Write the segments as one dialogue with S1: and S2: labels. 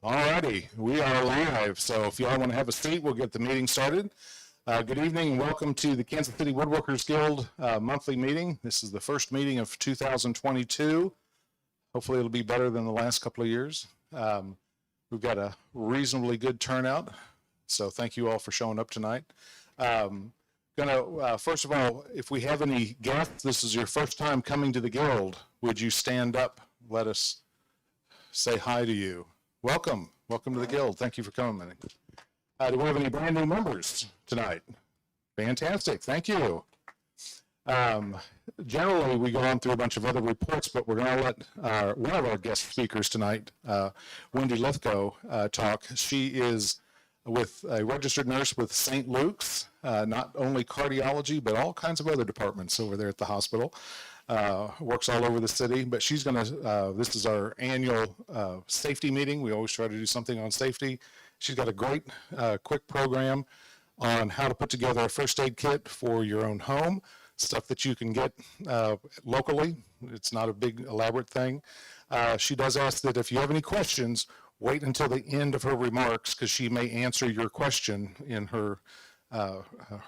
S1: Alrighty, we are live, so if y'all want to have a seat, we'll get the meeting started. Good evening and welcome to the Kansas City Woodworkers Guild monthly meeting. This is the first meeting of 2022. Hopefully it'll be better than the last couple of years. We've got a reasonably good turnout, so thank you all for showing up tonight. First of all, if we have any guests, this is your first time coming to the Guild, would you stand up? Let us say hi to you. Welcome to the Guild. Thank you for coming. Do we have any brand new members tonight? Fantastic, thank you. Generally, we go on through a bunch of other reports, but we're going to let one of our guest speakers tonight, Wendy Lithgow, talk. She is with a registered nurse with St. Luke's, not only cardiology, but all kinds of other departments over there at the hospital. Works all over the city, but she's going to, this is our annual safety meeting. We always try to do something on safety. She's got a great quick program on how to put together a first aid kit for your own home, stuff that you can get locally. It's not a big elaborate thing. She does ask that if you have any questions, wait until the end of her remarks because she may answer your question in her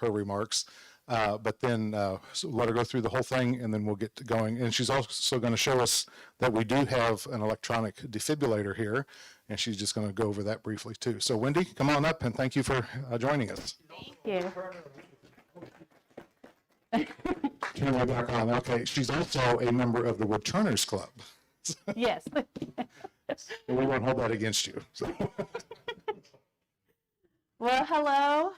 S1: remarks. But then so let her go through the whole thing and then we'll get to going. And she's also going to show us that we do have an electronic defibrillator here, and she's just going to go over that briefly too. So Wendy, come on up and thank you for joining us.
S2: Thank you.
S1: Turn that back on. Okay, she's also a member of the Woodturners Club.
S2: Yes.
S1: And we won't hold that against you. So.
S2: Well, hello.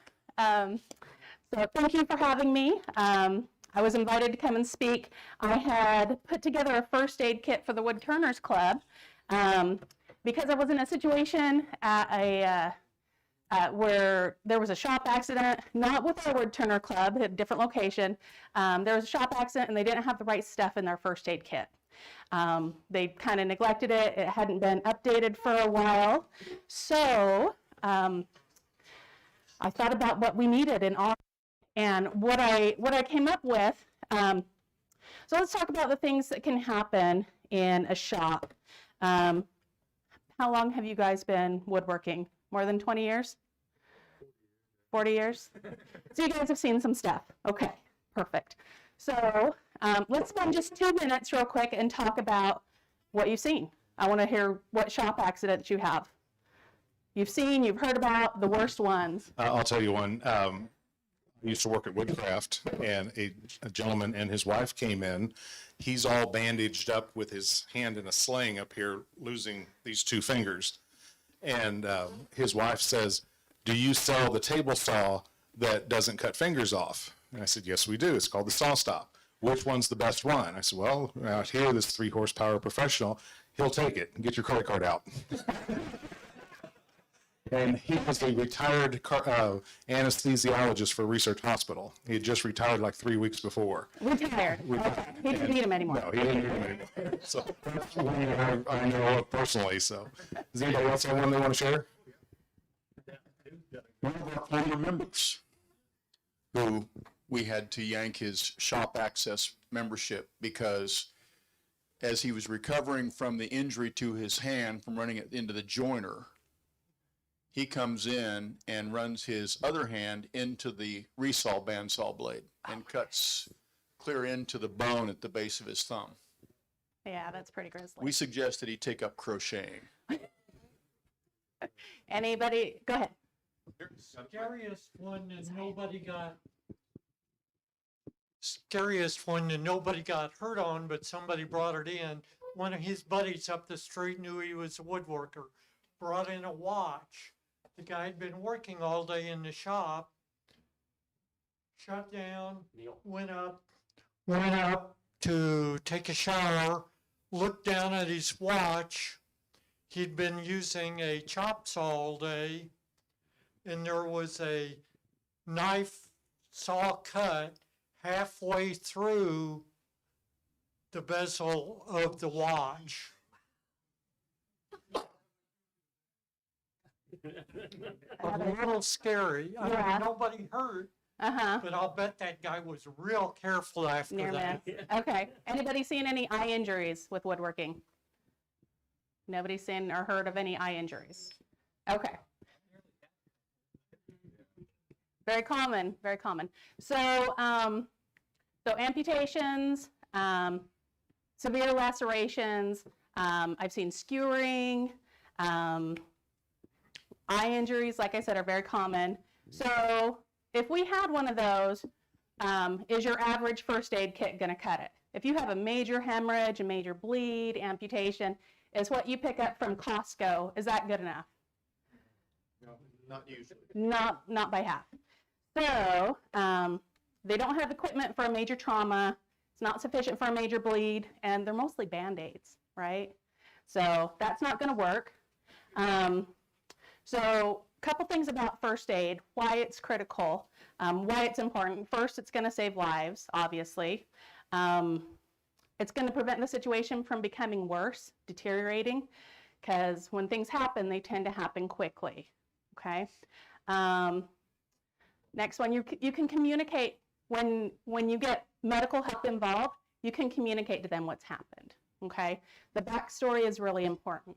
S2: So thank you for having me. I was invited to come and speak. I had put together a first aid kit for the Woodturners Club because I was in a situation at where there was a shop accident, not with our Woodturner Club, at a different location. There was a shop accident and they didn't have the right stuff in their first aid kit. They kind of neglected it. It hadn't been updated for a while. So I thought about what we needed and what I came up with. So let's talk about the things that can happen in a shop. How long have you guys been woodworking? More than 20 years? 40 years? So you guys have seen some stuff. Okay, perfect. So let's spend just 2 minutes real quick and talk about what you've seen. I want to hear what shop accidents you have. You've seen, you've heard about the worst ones.
S1: I'll tell you one. I used to work at Woodcraft, and a gentleman and his wife came in. He's all bandaged up with his hand in a sling up here, losing these 2 fingers. And his wife says, "Do you sell the table saw that doesn't cut fingers off?" And I said, "Yes, we do. It's called the Saw Stop." "Which one's the best one?" I said, "Well, out here, this 3 horsepower professional, he'll take it. Get your credit card out." And he was a retired anesthesiologist for Research Hospital. He had just retired like 3 weeks before.
S2: Retired. Okay. He didn't need him anymore.
S1: No, he didn't need him anymore. So that's one I know of personally. So does anybody else have one they want to share?
S3: One of our former members who we had to yank his shop access membership because as he was recovering from the injury to his hand from running it into the joiner, he comes in and runs his other hand into the resaw bandsaw blade and cuts clear into the bone at the base of his thumb.
S2: Yeah, that's pretty grisly.
S3: We suggested he take up crocheting.
S2: Anybody? Go ahead.
S4: Scariest one that nobody got hurt on, but somebody brought it in. One of his buddies up the street knew he was a woodworker, brought in a watch. The guy had been working all day in the shop, shut down, went up to take a shower, looked down at his watch. He'd been using a chop saw all day, and there was a knife saw cut halfway through the bezel of the watch. A little scary. I mean, nobody hurt, but I'll bet that guy was real careful after that.
S2: Okay. Anybody seen any eye injuries with woodworking? Nobody's seen or heard of any eye injuries? Okay. Very common, very common. So, so amputations, severe lacerations, I've seen skewering, eye injuries, like I said, are very common. So if we had one of those, is your average first aid kit going to cut it? If you have a major hemorrhage, a major bleed, amputation, is what you pick up from Costco, is that good enough?
S3: No, not usually.
S2: Not by half. So they don't have equipment for a major trauma. It's not sufficient for a major bleed, and they're mostly Band-Aids, right? So that's not going to work. So a couple things about first aid, why it's critical, why it's important. First, it's going to save lives, obviously. It's going to prevent the situation from becoming worse, deteriorating, because when things happen, they tend to happen quickly, okay? Next one, you can communicate when you get medical help involved, you can communicate to them what's happened, okay? The backstory is really important.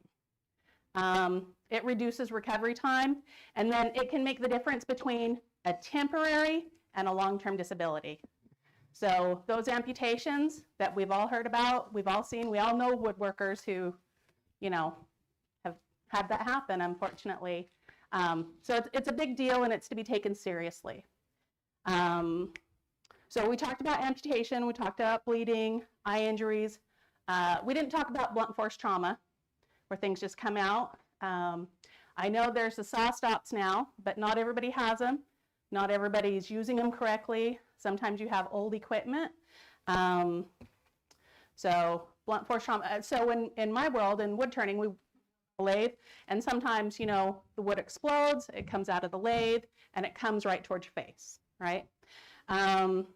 S2: It reduces recovery time, and then it can make the difference between a temporary and a long-term disability. So those amputations that we've all heard about, we've all seen, we all know woodworkers who, you know, have had that happen, unfortunately. So it's a big deal, and it's to be taken seriously. So we talked about amputation, we talked about bleeding, eye injuries. We didn't talk about blunt force trauma, where things just come out. I know there's the saw stops now, but not everybody has them. Not everybody's using them correctly. Sometimes you have old equipment. So blunt force trauma. So in my world, in wood turning, we lathe, and sometimes, you know, the wood explodes, it comes out of the lathe, and it comes right towards your face, right? And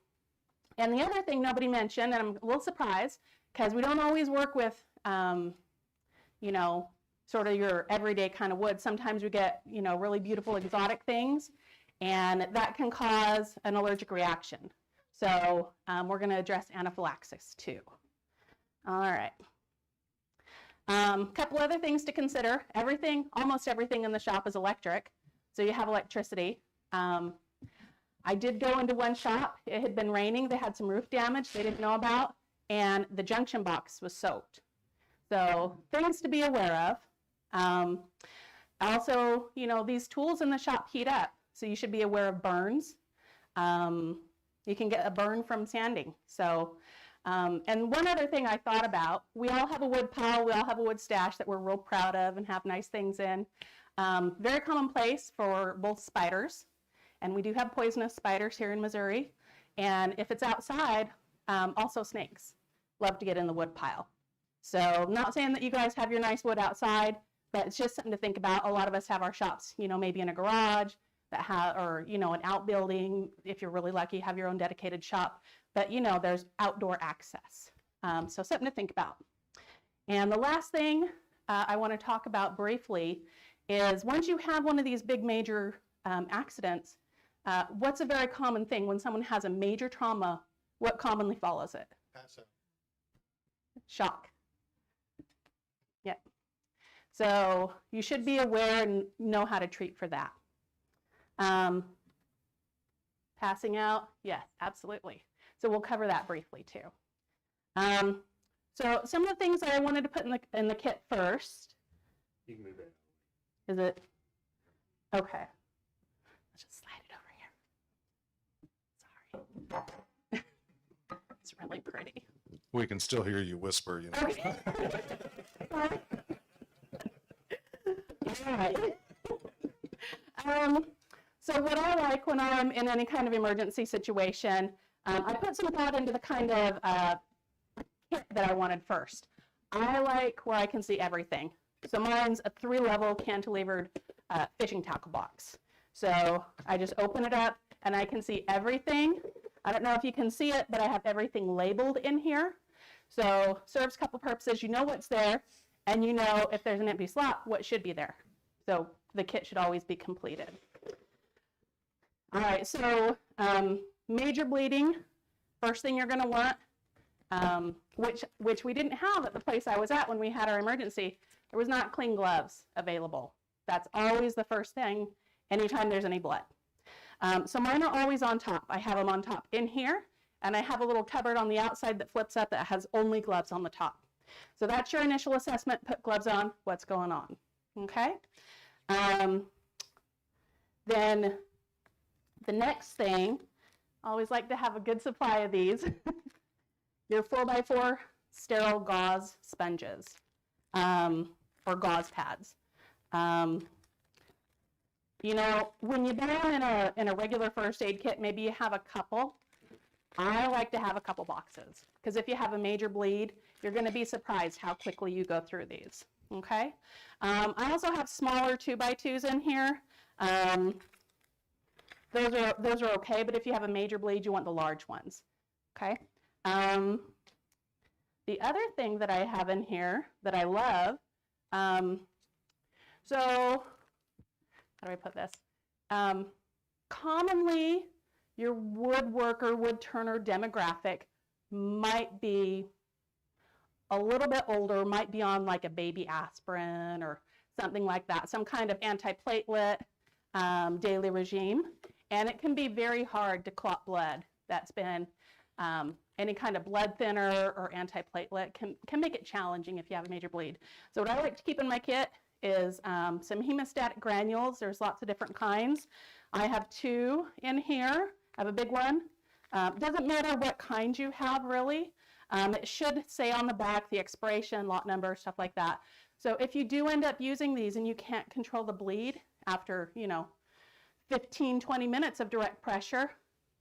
S2: the other thing nobody mentioned, and I'm a little surprised, because we don't always work with, you know, sort of your everyday kind of wood. Sometimes we get, you know, really beautiful exotic things, and that can cause an allergic reaction. So we're going to address anaphylaxis too. All right. Couple other things to consider. Almost everything in the shop is electric, so you have electricity. I did go into one shop. It had been raining. They had some roof damage they didn't know about, and the junction box was soaked. So things to be aware of. Also, you know, these tools in the shop heat up, so you should be aware of burns. You can get a burn from sanding. So, and one other thing I thought about, we all have a wood pile, we all have a wood stash that we're real proud of and have nice things in. Very common place for both spiders, and we do have poisonous spiders here in Missouri. And if it's outside, also snakes love to get in the wood pile. So I'm not saying that you guys have your nice wood outside, but it's just something to think about. A lot of us have our shops, you know, maybe in a garage that have, or, you know, an outbuilding. If you're really lucky, have your own dedicated shop. But, you know, there's outdoor access. So something to think about. And the last thing I want to talk about briefly is once you have one of these big major accidents, what's a very common thing when someone has a major trauma? What commonly follows it?
S3: Pass out.
S2: Shock. Yep. So you should be aware and know how to treat for that. Passing out, yes, absolutely. So we'll cover that briefly too. So some of the things that I wanted to put in the kit first.
S5: You can move it.
S2: Is it? Okay. Let's just slide it over here. Sorry. It's really pretty.
S1: We can still hear you whisper, you know.
S2: Okay. All right. So what I like when I'm in any kind of emergency situation, I put some thought into the kind of kit that I wanted first. I like where I can see everything. So mine's a 3-level cantilevered fishing tackle box. So I just open it up and I can see everything. I don't know if you can see it, but I have everything labeled in here. So serves a couple purposes. You know what's there, and you know if there's an empty slot, what should be there. So the kit should always be completed. All right, so major bleeding, first thing you're going to want, which we didn't have at the place I was at when we had our emergency. There was not clean gloves available. That's always the first thing anytime there's any blood. So mine are always on top. I have them on top in here, and I have a little cupboard on the outside that flips up that has only gloves on the top. So that's your initial assessment. Put gloves on. What's going on? Okay. Then the next thing, I always like to have a good supply of these. Your 4x4 sterile gauze sponges, or gauze pads. You know, when you buy them in a regular first aid kit, maybe you have a couple. I like to have a couple boxes, because if you have a major bleed, you're going to be surprised how quickly you go through these. Okay. I also have smaller 2x2s in here. Those are okay, but if you have a major bleed, you want the large ones. Okay. The other thing that I have in here that I love, so how do I put this? Commonly, your woodworker, woodturner demographic might be a little bit older, might be on like a baby aspirin or something like that, some kind of antiplatelet daily regime. And it can be very hard to clot blood that's been any kind of blood thinner or antiplatelet can make it challenging if you have a major bleed. So what I like to keep in my kit is some hemostatic granules. There's lots of different kinds. I have 2 in here. I have a big one. Doesn't matter what kind you have, really. It should say on the back the expiration, lot number, stuff like that. So if you do end up using these and you can't control the bleed after, 15, 20 minutes of direct pressure,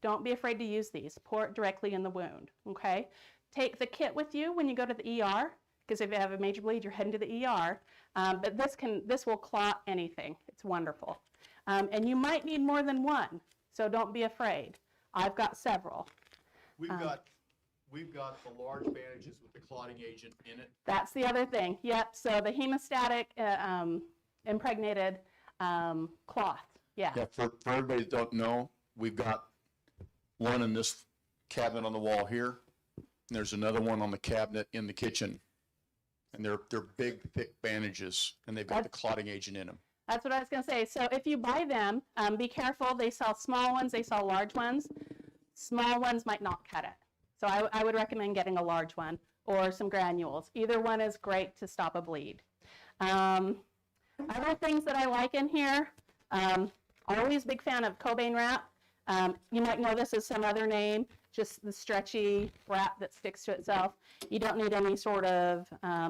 S2: don't be afraid to use these. Pour it directly in the wound, okay? Take the kit with you when you go to the ER, because if you have a major bleed, you're heading to the ER. But this will clot anything. It's wonderful. And you might need more than one, so don't be afraid. I've got several.
S3: We've got the large bandages with the clotting agent in it.
S2: That's the other thing. Yep, so the hemostatic impregnated cloth. Yeah.
S3: Yeah, for everybody that don't know, we've got one in this cabinet on the wall here. And there's another one on the cabinet in the kitchen. And they're big, thick bandages, and they've got the clotting agent in them.
S2: That's what I was going to say. So if you buy them, be careful. They sell small ones. They sell large ones. Small ones might not cut it. So I would recommend getting a large one or some granules. Either one is great to stop a bleed. Other things that I like in here, always big fan of Cobain wrap. You might know this as some other name, just the stretchy wrap that sticks to itself. You don't need any sort of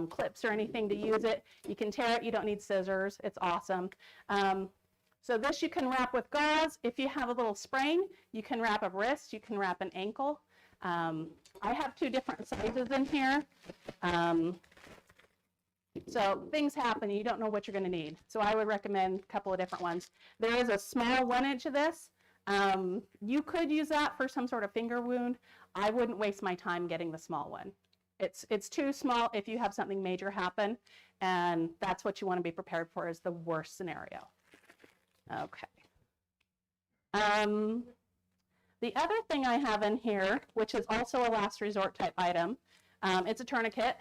S2: clips or anything to use it. You can tear it. You don't need scissors. It's awesome. So this you can wrap with gauze. If you have a little sprain, you can wrap a wrist. You can wrap an ankle. I have 2 different sizes in here. So things happen. You don't know what you're going to need. So I would recommend a couple of different ones. There is a small 1-inch of this. You could use that for some sort of finger wound. I wouldn't waste my time getting the small one. It's too small if you have something major happen, and that's what you want to be prepared for, is the worst scenario. Okay. The other thing I have in here, which is also a last resort type item, it's a tourniquet.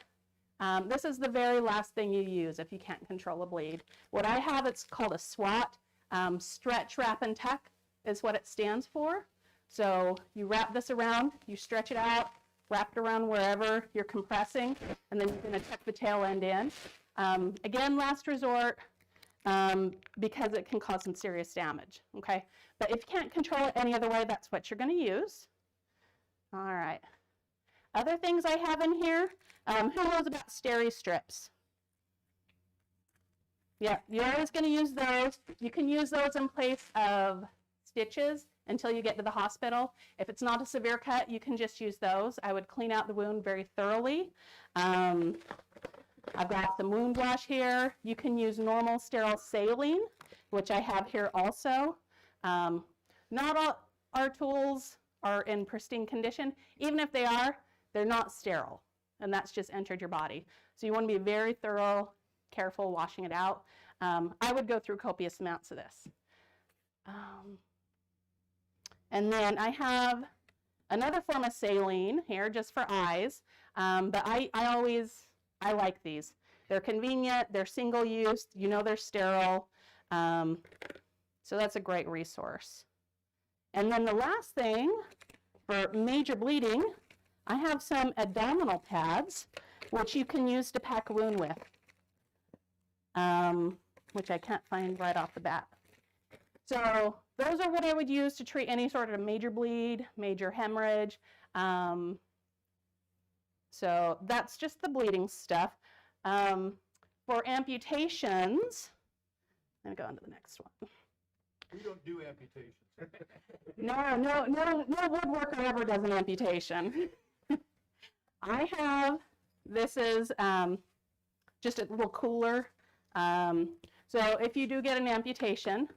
S2: This is the very last thing you use if you can't control a bleed. What I have, it's called a SWAT, stretch, wrap, and tuck is what it stands for. So you wrap this around, you stretch it out, wrap it around wherever you're compressing, and then you're going to tuck the tail end in. Again, last resort, because it can cause some serious damage, okay? But if you can't control it any other way, that's what you're going to use. All right. Other things I have in here, who knows about Steri Strips? Yeah, you're always going to use those. You can use those in place of stitches until you get to the hospital. If it's not a severe cut, you can just use those. I would clean out the wound very thoroughly. I've got some wound wash here. You can use normal sterile saline, which I have here also. Not all our tools are in pristine condition. Even if they are, they're not sterile, and that's just entered your body. So you want to be very thorough, careful washing it out. I would go through copious amounts of this. And then I have another form of saline here just for eyes. But I like these. They're convenient, they're single use, you know they're sterile. So that's a great resource. And then the last thing for major bleeding, I have some abdominal pads, which you can use to pack a wound with, which I can't find right off the bat. So those are what I would use to treat any sort of major bleed, major hemorrhage. So that's just the bleeding stuff. For amputations, I'm going to go on to the next one.
S5: We don't do amputations.
S2: No woodworker ever does an amputation. I have, this is just a little cooler. So if you do get an amputation,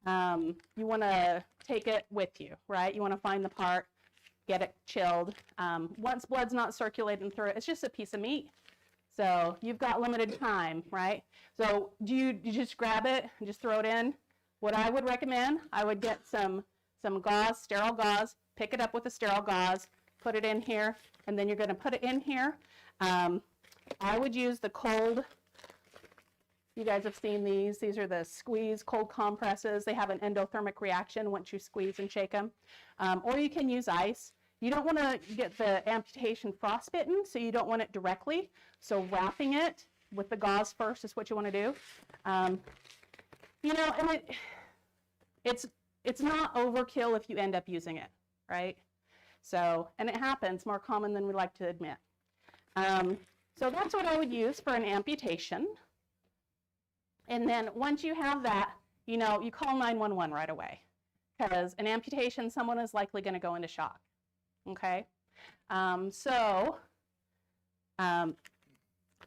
S2: you want to take it with you, right? You want to find the part, get it chilled. Once blood's not circulating through it, it's just a piece of meat. So you've got limited time, right? So do you just grab it and just throw it in? What I would recommend, I would get some gauze, sterile gauze, pick it up with a sterile gauze, put it in here, and then you're going to put it in here. I would use the cold, you guys have seen these. These are the squeeze cold compresses. They have an endothermic reaction once you squeeze and shake them. Or you can use ice. You don't want to get the amputation frostbitten, so you don't want it directly. So wrapping it with the gauze first is what you want to do. You know, and it's not overkill if you end up using it, right? So, and it happens more common than we like to admit. So that's what I would use for an amputation. And then once you have that, you know, you call 911 right away, because an amputation, someone is likely going to go into shock. Okay,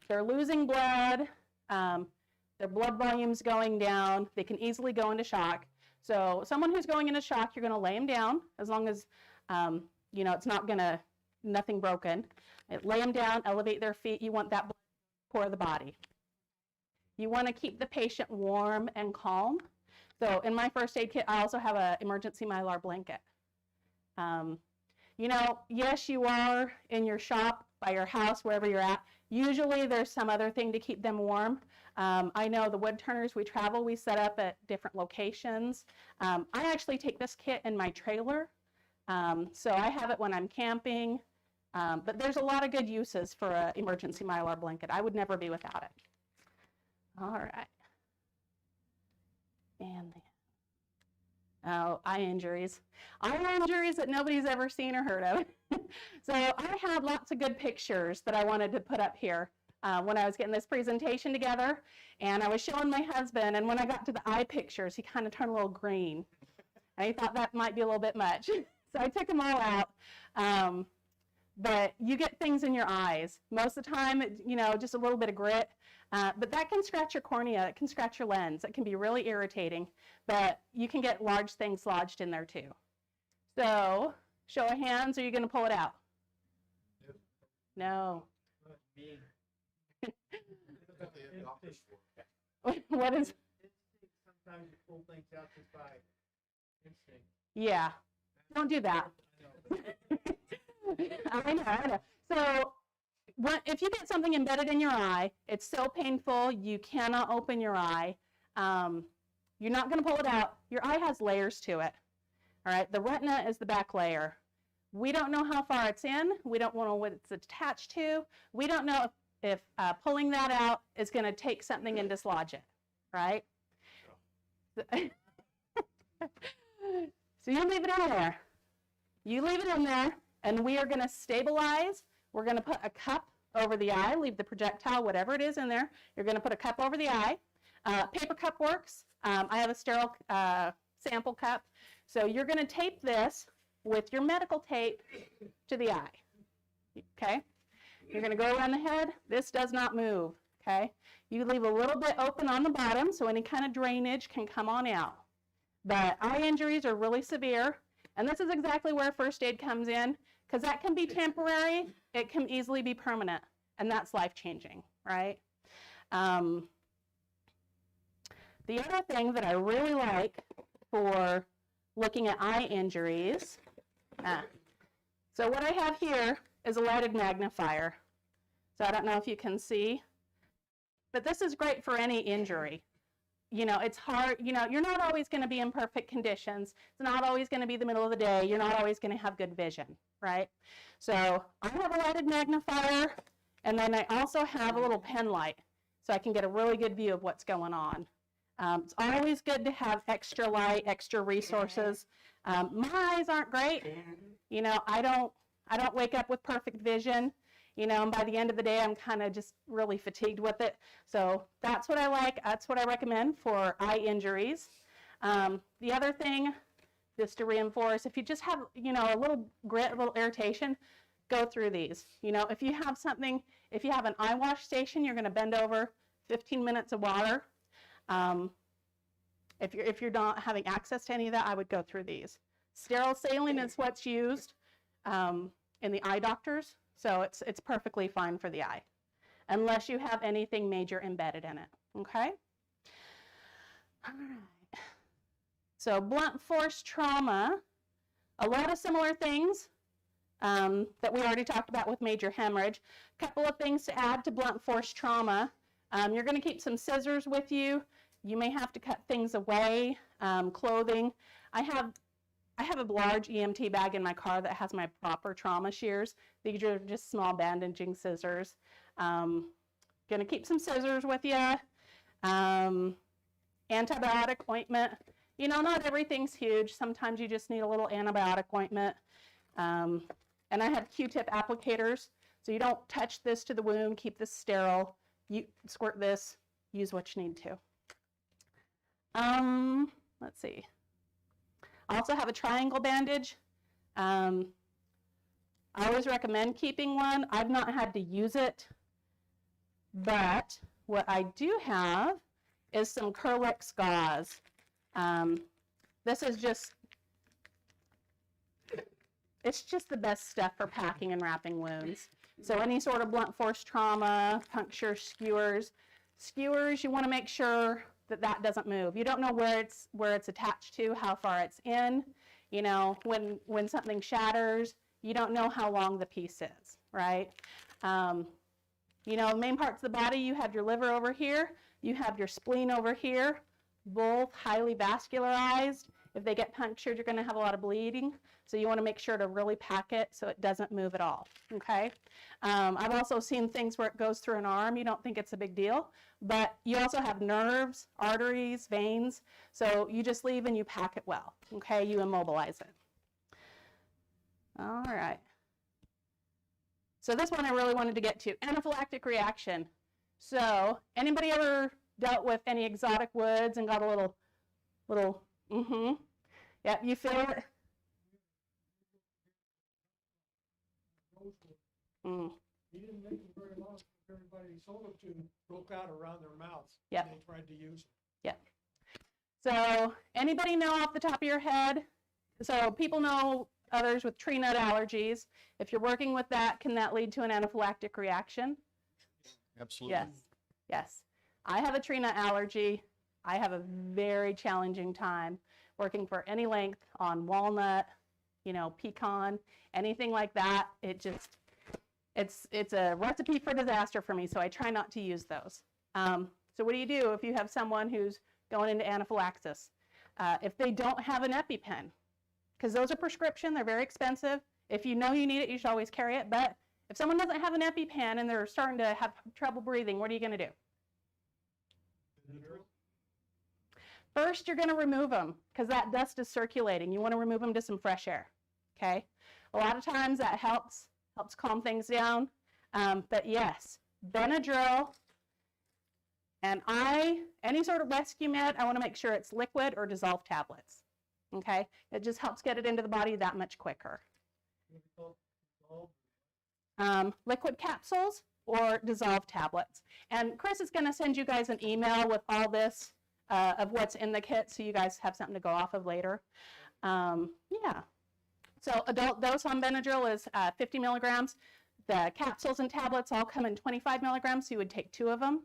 S2: they're losing blood, their blood volume's going down, they can easily go into shock. So someone who's going into shock, you're going to lay them down as long as, you know, it's not going to, nothing broken. Lay them down, elevate their feet. You want that blood pour the body. You want to keep the patient warm and calm. So in my first aid kit, I also have an emergency Mylar blanket. You know, yes, you are in your shop, by your house, wherever you're at. Usually there's some other thing to keep them warm. I know the Woodturners, we travel, we set up at different locations. I actually take this kit in my trailer. So I have it when I'm camping. But there's a lot of good uses for an emergency Mylar blanket. I would never be without it. All right. And oh, eye injuries. Eye injuries that nobody's ever seen or heard of. So I had lots of good pictures that I wanted to put up here when I was getting this presentation together. And I was showing my husband, and when I got to the eye pictures, he kind of turned a little green. And he thought that might be a little bit much. So I took them all out. But you get things in your eyes. Most of the time, you know, just a little bit of grit. But that can scratch your cornea. It can scratch your lens. It can be really irritating. But you can get large things lodged in there too. So, show of hands, are you going to pull it out? No. What is?
S5: Sometimes you pull things out just by instinct.
S2: Yeah. Don't do that. I know. So, if you get something embedded in your eye, it's so painful, you cannot open your eye. You're not going to pull it out. Your eye has layers to it. All right, the retina is the back layer. We don't know how far it's in. We don't know what it's attached to. We don't know if pulling that out is going to take something and dislodge it, right? So you leave it in there. You leave it in there, and we are going to stabilize. We're going to put a cup over the eye, leave the projectile, whatever it is in there. You're going to put a cup over the eye. Paper cup works. I have a sterile sample cup. So you're going to tape this with your medical tape to the eye. Okay? You're going to go around the head. This does not move. Okay? You leave a little bit open on the bottom so any kind of drainage can come on out. But eye injuries are really severe. And this is exactly where first aid comes in, because that can be temporary. It can easily be permanent. And that's life-changing, right? The other thing that I really like for looking at eye injuries, so what I have here is a lighted magnifier. So I don't know if you can see, but this is great for any injury. You know, it's hard, you know, you're not always going to be in perfect conditions. It's not always going to be the middle of the day. You're not always going to have good vision, right? So I have a lighted magnifier, and then I also have a little pen light, so I can get a really good view of what's going on. It's always good to have extra light, extra resources. My eyes aren't great. You know, I don't wake up with perfect vision. You know, and by the end of the day, I'm kind of just really fatigued with it. So that's what I like. That's what I recommend for eye injuries. The other thing, just to reinforce, if you just have, you know, a little grit, a little irritation, go through these. You know, if you have something, if you have an eye wash station, you're going to bend over 15 minutes of water. If you're not having access to any of that, I would go through these. Sterile saline is what's used in the eye doctors. So it's perfectly fine for the eye, unless you have anything major embedded in it, okay? All right. So blunt force trauma, a lot of similar things that we already talked about with major hemorrhage. A couple of things to add to blunt force trauma. You're going to keep some scissors with you. You may have to cut things away, clothing. I have a large EMT bag in my car that has my proper trauma shears. These are just small bandaging scissors. Gonna keep some scissors with you. Antibiotic ointment. You know, not everything's huge. Sometimes you just need a little antibiotic ointment. And I have Q-tip applicators, so you don't touch this to the wound. Keep this sterile. You squirt this. Use what you need to. Let's see. I also have a triangle bandage. I always recommend keeping one. I've not had to use it, but what I do have is some Kerlix gauze. This is it's just the best stuff for packing and wrapping wounds. So any sort of blunt force trauma, puncture, skewers. Skewers, you want to make sure that doesn't move. You don't know where it's attached to, how far it's in. You know, when something shatters, you don't know how long the piece is, right? You know, main parts of the body, you have your liver over here, you have your spleen over here, both highly vascularized. If they get punctured, you're going to have a lot of bleeding. So you want to make sure to really pack it so it doesn't move at all, okay? I've also seen things where it goes through an arm. You don't think it's a big deal, but you also have nerves, arteries, veins. So you just leave and you pack it well, okay? You immobilize it. All right. So this one I really wanted to get to, anaphylactic reaction. So anybody ever dealt with any exotic woods and got a little, yep, you feel it?
S5: He didn't make it very long. Everybody he sold it to broke out around their mouths.
S2: Yep.
S5: And they tried to use it.
S2: Yep. So anybody know off the top of your head? So people know others with tree nut allergies. If you're working with that, can that lead to an anaphylactic reaction?
S3: Absolutely.
S2: Yes. Yes. I have a tree nut allergy. I have a very challenging time working for any length on walnut, you know, pecan, anything like that. It just, it's a recipe for disaster for me, so I try not to use those. So what do you do if you have someone who's going into anaphylaxis? If they don't have an EpiPen, because those are prescription, they're very expensive. If you know you need it, you should always carry it. But if someone doesn't have an EpiPen and they're starting to have trouble breathing, what are you going to do? First, you're going to remove them because that dust is circulating. You want to remove them to some fresh air, okay? A lot of times that helps calm things down. But yes, Benadryl and any sort of rescue med, I want to make sure it's liquid or dissolved tablets, okay? It just helps get it into the body that much quicker. Liquid capsules or dissolved tablets. And Chris is going to send you guys an email with all this of what's in the kit so you guys have something to go off of later. Yeah. So adult dose on Benadryl is 50 milligrams. The capsules and tablets all come in 25 milligrams, so you would take 2 of them.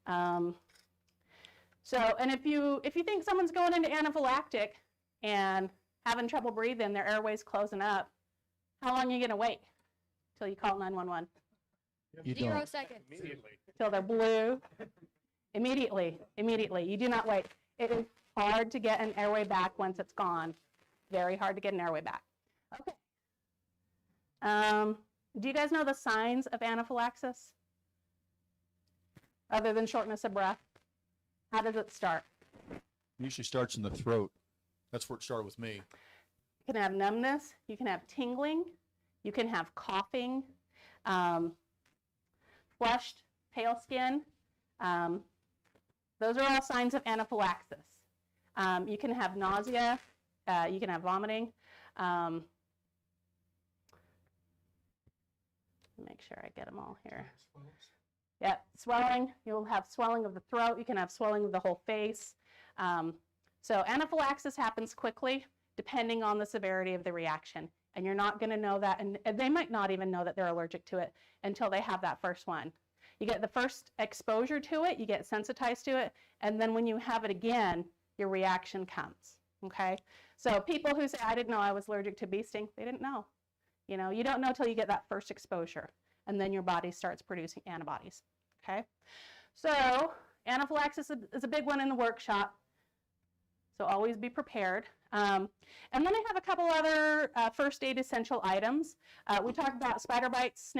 S2: And if you think someone's going into anaphylactic and having trouble breathing, their airway's closing up, how long are you going to wait? till you call 911?
S3: You
S6: 0
S3: don't.
S6: seconds.
S2: Till they're blue? Immediately. You do not wait. It is hard to get an airway back once it's gone. Very hard to get an airway back. Okay. Do you guys know the signs of anaphylaxis? Other than shortness of breath? How does it start?
S3: Usually starts in the throat. That's where it started with me.
S2: You can have numbness, you can have tingling, you can have coughing, flushed, pale skin. Those are all signs of anaphylaxis. You can have nausea, you can have vomiting. Make sure I get them all here. Yeah, swelling. You'll have swelling of the throat. You can have swelling of the whole face. So anaphylaxis happens quickly depending on the severity of the reaction. And you're not going to know that, and they might not even know that they're allergic to it until they have that first one. You get the first exposure to it, you get sensitized to it, and then when you have it again, your reaction comes, okay? So people who say, I didn't know I was allergic to bee sting, they didn't know. You know, you don't know till you get that first exposure, and then your body starts producing antibodies, okay? So anaphylaxis is a big one in the workshop, so always be prepared. And then I have a couple other first aid essential items. We talked about spider bites,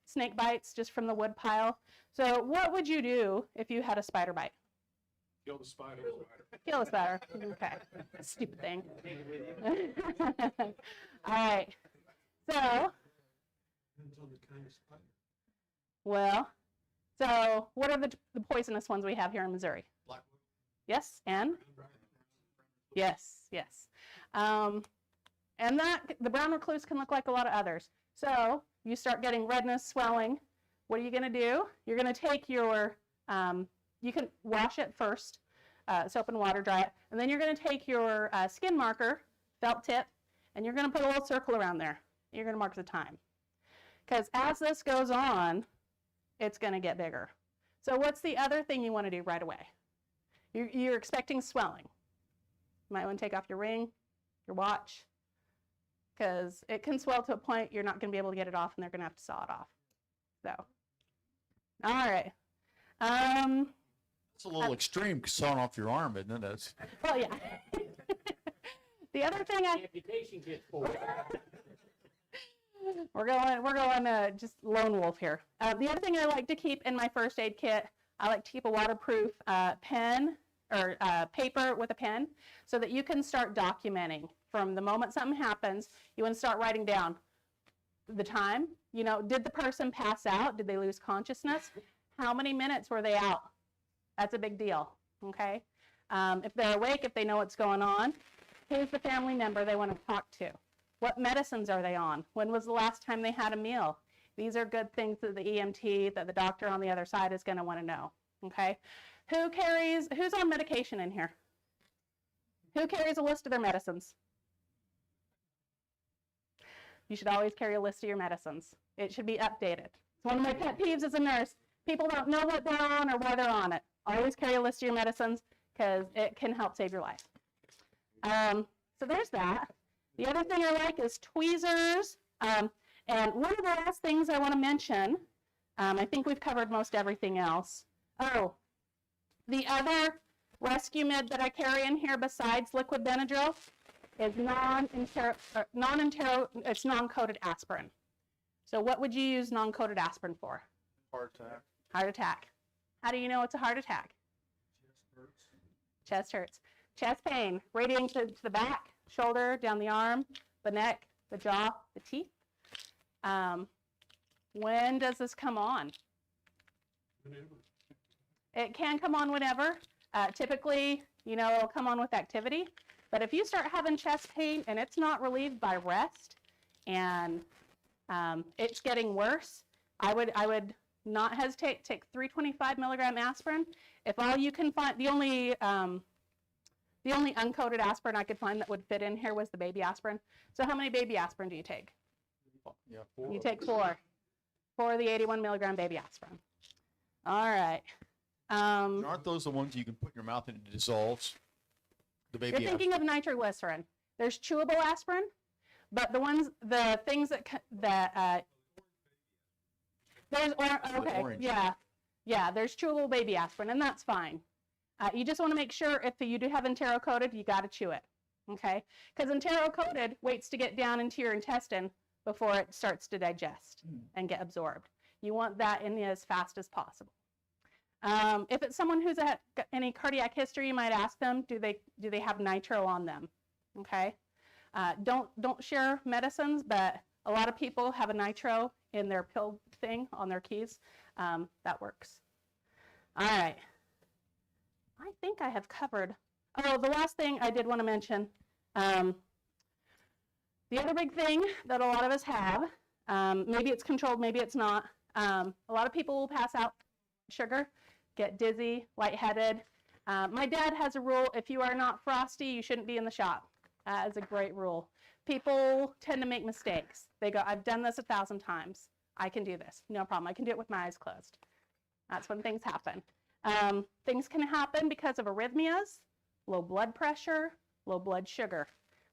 S2: snake bites, just from the wood pile. So what would you do if you had a spider bite?
S5: Kill the spider.
S2: Kill the spider. Okay. Stupid thing. All right. So,
S5: Depends on the kind of spider.
S2: well, so what are the poisonous ones we have here in Missouri?
S5: Black
S2: Yes, and? Yes, yes. And the brown recluse can look like a lot of others. So you start getting redness, swelling. What are you going to do? You're going to take your, you can wash it first, soap and water, dry it, and then you're going to take your skin marker, felt tip, and you're going to put a little circle around there. You're going to mark the time. Because as this goes on, it's going to get bigger. So what's the other thing you want to do right away? You're expecting swelling. You might want to take off your ring, your watch, because it can swell to a point you're not going to be able to get it off, and they're going to have to saw it off. So, all right.
S3: It's a little extreme, sawing off your arm, isn't it? That's...
S2: Well, yeah. The other thing
S7: Amputation kit for
S2: we're going just lone wolf here. The other thing I like to keep in my first aid kit, I like to keep a waterproof pen or paper with a pen so that you can start documenting from the moment something happens. You want to start writing down the time. You know, did the person pass out? Did they lose consciousness? How many minutes were they out? That's a big deal, okay? If they're awake, if they know what's going on, who's the family member they want to talk to? What medicines are they on? When was the last time they had a meal? These are good things that the EMT, that the doctor on the other side is going to want to know, okay? Who's on medication in here? Who carries a list of their medicines? You should always carry a list of your medicines. It should be updated. It's one of my pet peeves as a nurse. People don't know what they're on or why they're on it. Always carry a list of your medicines because it can help save your life. So there's that. The other thing I like is tweezers. And one of the last things I want to mention, I think we've covered most everything else. Oh, the other rescue mid that I carry in here besides liquid Benadryl is it's non-coated aspirin. So what would you use non-coated aspirin for?
S3: Heart attack.
S2: Heart attack. How do you know it's a heart attack? Chest hurts. Chest pain, radiating to the back, shoulder, down the arm, the neck, the jaw, the teeth. When does this come on?
S5: Whenever.
S2: It can come on whenever. Typically, you know, it'll come on with activity. But if you start having chest pain and it's not relieved by rest and it's getting worse, I would not hesitate. Take 325 milligram aspirin. If all you can find, the only uncoated aspirin I could find that would fit in here was the baby aspirin. So how many baby aspirin do you take?
S3: Yeah, 4.
S2: You take 4. 4 of the 81 milligram baby aspirin. All right.
S3: Aren't those the ones you can put in your mouth and it dissolves? The baby
S2: You're thinking of nitroglycerin. There's chewable aspirin, but the things that There's, okay,
S3: orange.
S2: yeah. Yeah, there's chewable baby aspirin, and that's fine. You just want to make sure if you do have enterocoated, you got to chew it, okay? Because enterocoated waits to get down into your intestine before it starts to digest and get absorbed. You want that in as fast as possible. If it's someone who's got any cardiac history, you might ask them, do they have nitro on them, okay? Don't share medicines, but a lot of people have a nitro in their pill thing on their keys. That works. All right. I think I have covered. Oh, the last thing I did want to mention. The other big thing that a lot of us have, maybe it's controlled, maybe it's not. A lot of people will pass out sugar, get dizzy, lightheaded. My dad has a rule, if you are not frosty, you shouldn't be in the shop. That is a great rule. People tend to make mistakes. They go, I've done this 1,000 times. I can do this. No problem. I can do it with my eyes closed. That's when things happen. Things can happen because of arrhythmias, low blood pressure, low blood sugar.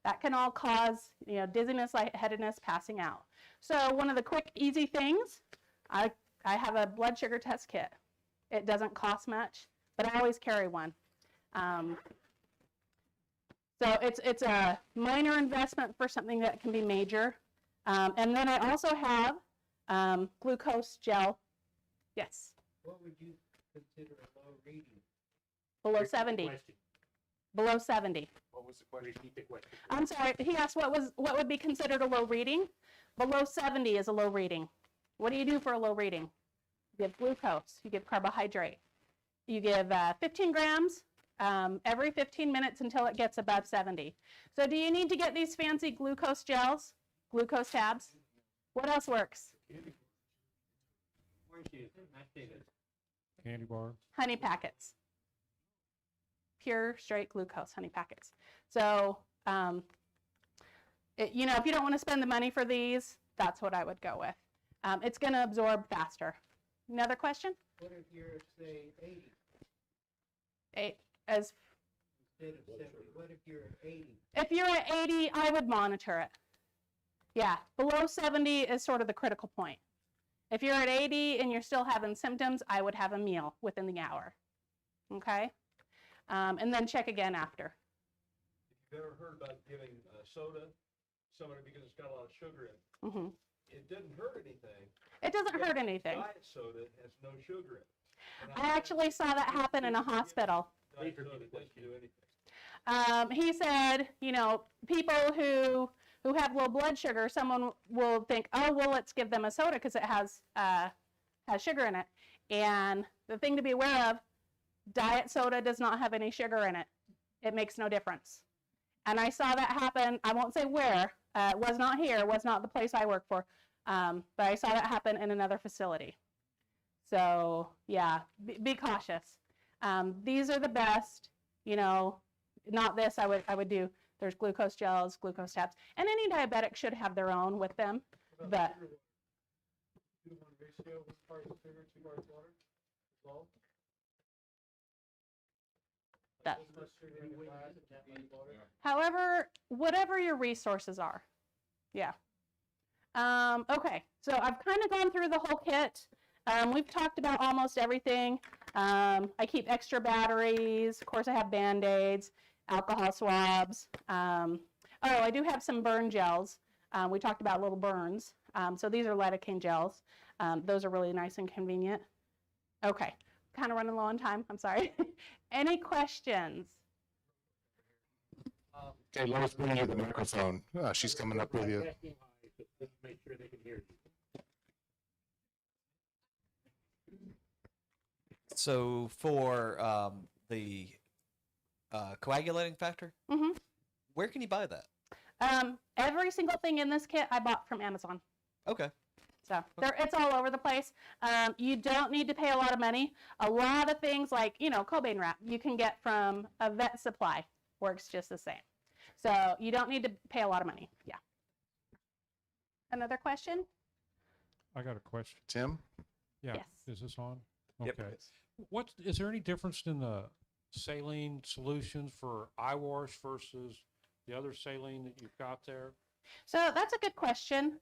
S2: That can all cause, dizziness, lightheadedness, passing out. So one of the quick, easy things, I have a blood sugar test kit. It doesn't cost much, but I always carry one. So it's a minor investment for something that can be major. And then I also have glucose gel. Yes.
S6: What would you consider a low reading?
S2: Below 70. Below 70.
S6: What was the question? Repeat the question.
S2: I'm sorry. He asked what would be considered a low reading. Below 70 is a low reading. What do you do for a low reading? You give glucose. You give carbohydrate. You give 15 grams every 15 minutes until it gets above 70. So do you need to get these fancy glucose gels, glucose tabs? What else works?
S6: Candy bar.
S2: Honey packets. Pure, straight glucose honey packets. So, if you don't want to spend the money for these, that's what I would go with. It's going to absorb faster. Another question?
S6: What if you're, say, 80
S2: As
S6: instead of 70? What if you're at 80?
S2: if you're at 80, I would monitor it. Yeah, below 70 is sort of the critical point. If you're at 80 and you're still having symptoms, I would have a meal within the hour. Okay? And then check again after.
S7: If you've ever heard about giving soda somebody because it's got a lot of sugar in it,
S2: Hmm.
S7: it doesn't hurt anything.
S2: It doesn't hurt anything.
S7: Diet soda has no sugar in it. And
S2: I actually saw that happen in a hospital.
S7: Diet soda doesn't do anything.
S2: He said, people who have low blood sugar, someone will think, oh, well, let's give them a soda because it has sugar in it. And the thing to be aware of, diet soda does not have any sugar in it. It makes no difference. And I saw that happen. I won't say where. It was not here. It was not the place I work for. But I saw that happen in another facility. So, yeah, be cautious. These are the best, not this. I would do, there's glucose gels, glucose tabs, and any diabetic should have their own with them. But
S5: 2 to 1 ratio, 1 part sugar, 2 parts water. Salt.
S2: that,
S5: This much sugar in a glass and that much water.
S2: however, whatever your resources are. Yeah. Okay, so I've kind of gone through the whole kit. We've talked about almost everything. I keep extra batteries. Of course, I have Band-Aids, alcohol swabs. I do have some burn gels. We talked about little burns. So these are lidocaine gels. Those are really nice and convenient. Okay, kind of running low on time. I'm sorry. Any questions?
S1: Okay, Lois, bring you the microphone. She's coming up with you.
S6: Make sure they can hear you.
S8: So for the coagulating factor,
S2: Mhm.
S8: where can you buy that?
S2: Every single thing in this kit I bought from Amazon.
S8: Okay.
S2: So it's all over the place. You don't need to pay a lot of money. A lot of things like, Cobain wrap you can get from a vet supply. Works just the same. So you don't need to pay a lot of money. Yeah. Another question?
S9: I got a question.
S1: Tim?
S9: Yeah,
S2: Yes.
S9: is this on?
S8: Yep.
S9: Okay. Is there any difference in the saline solutions for eye wash versus the other saline that you've got there?
S2: So that's a good question.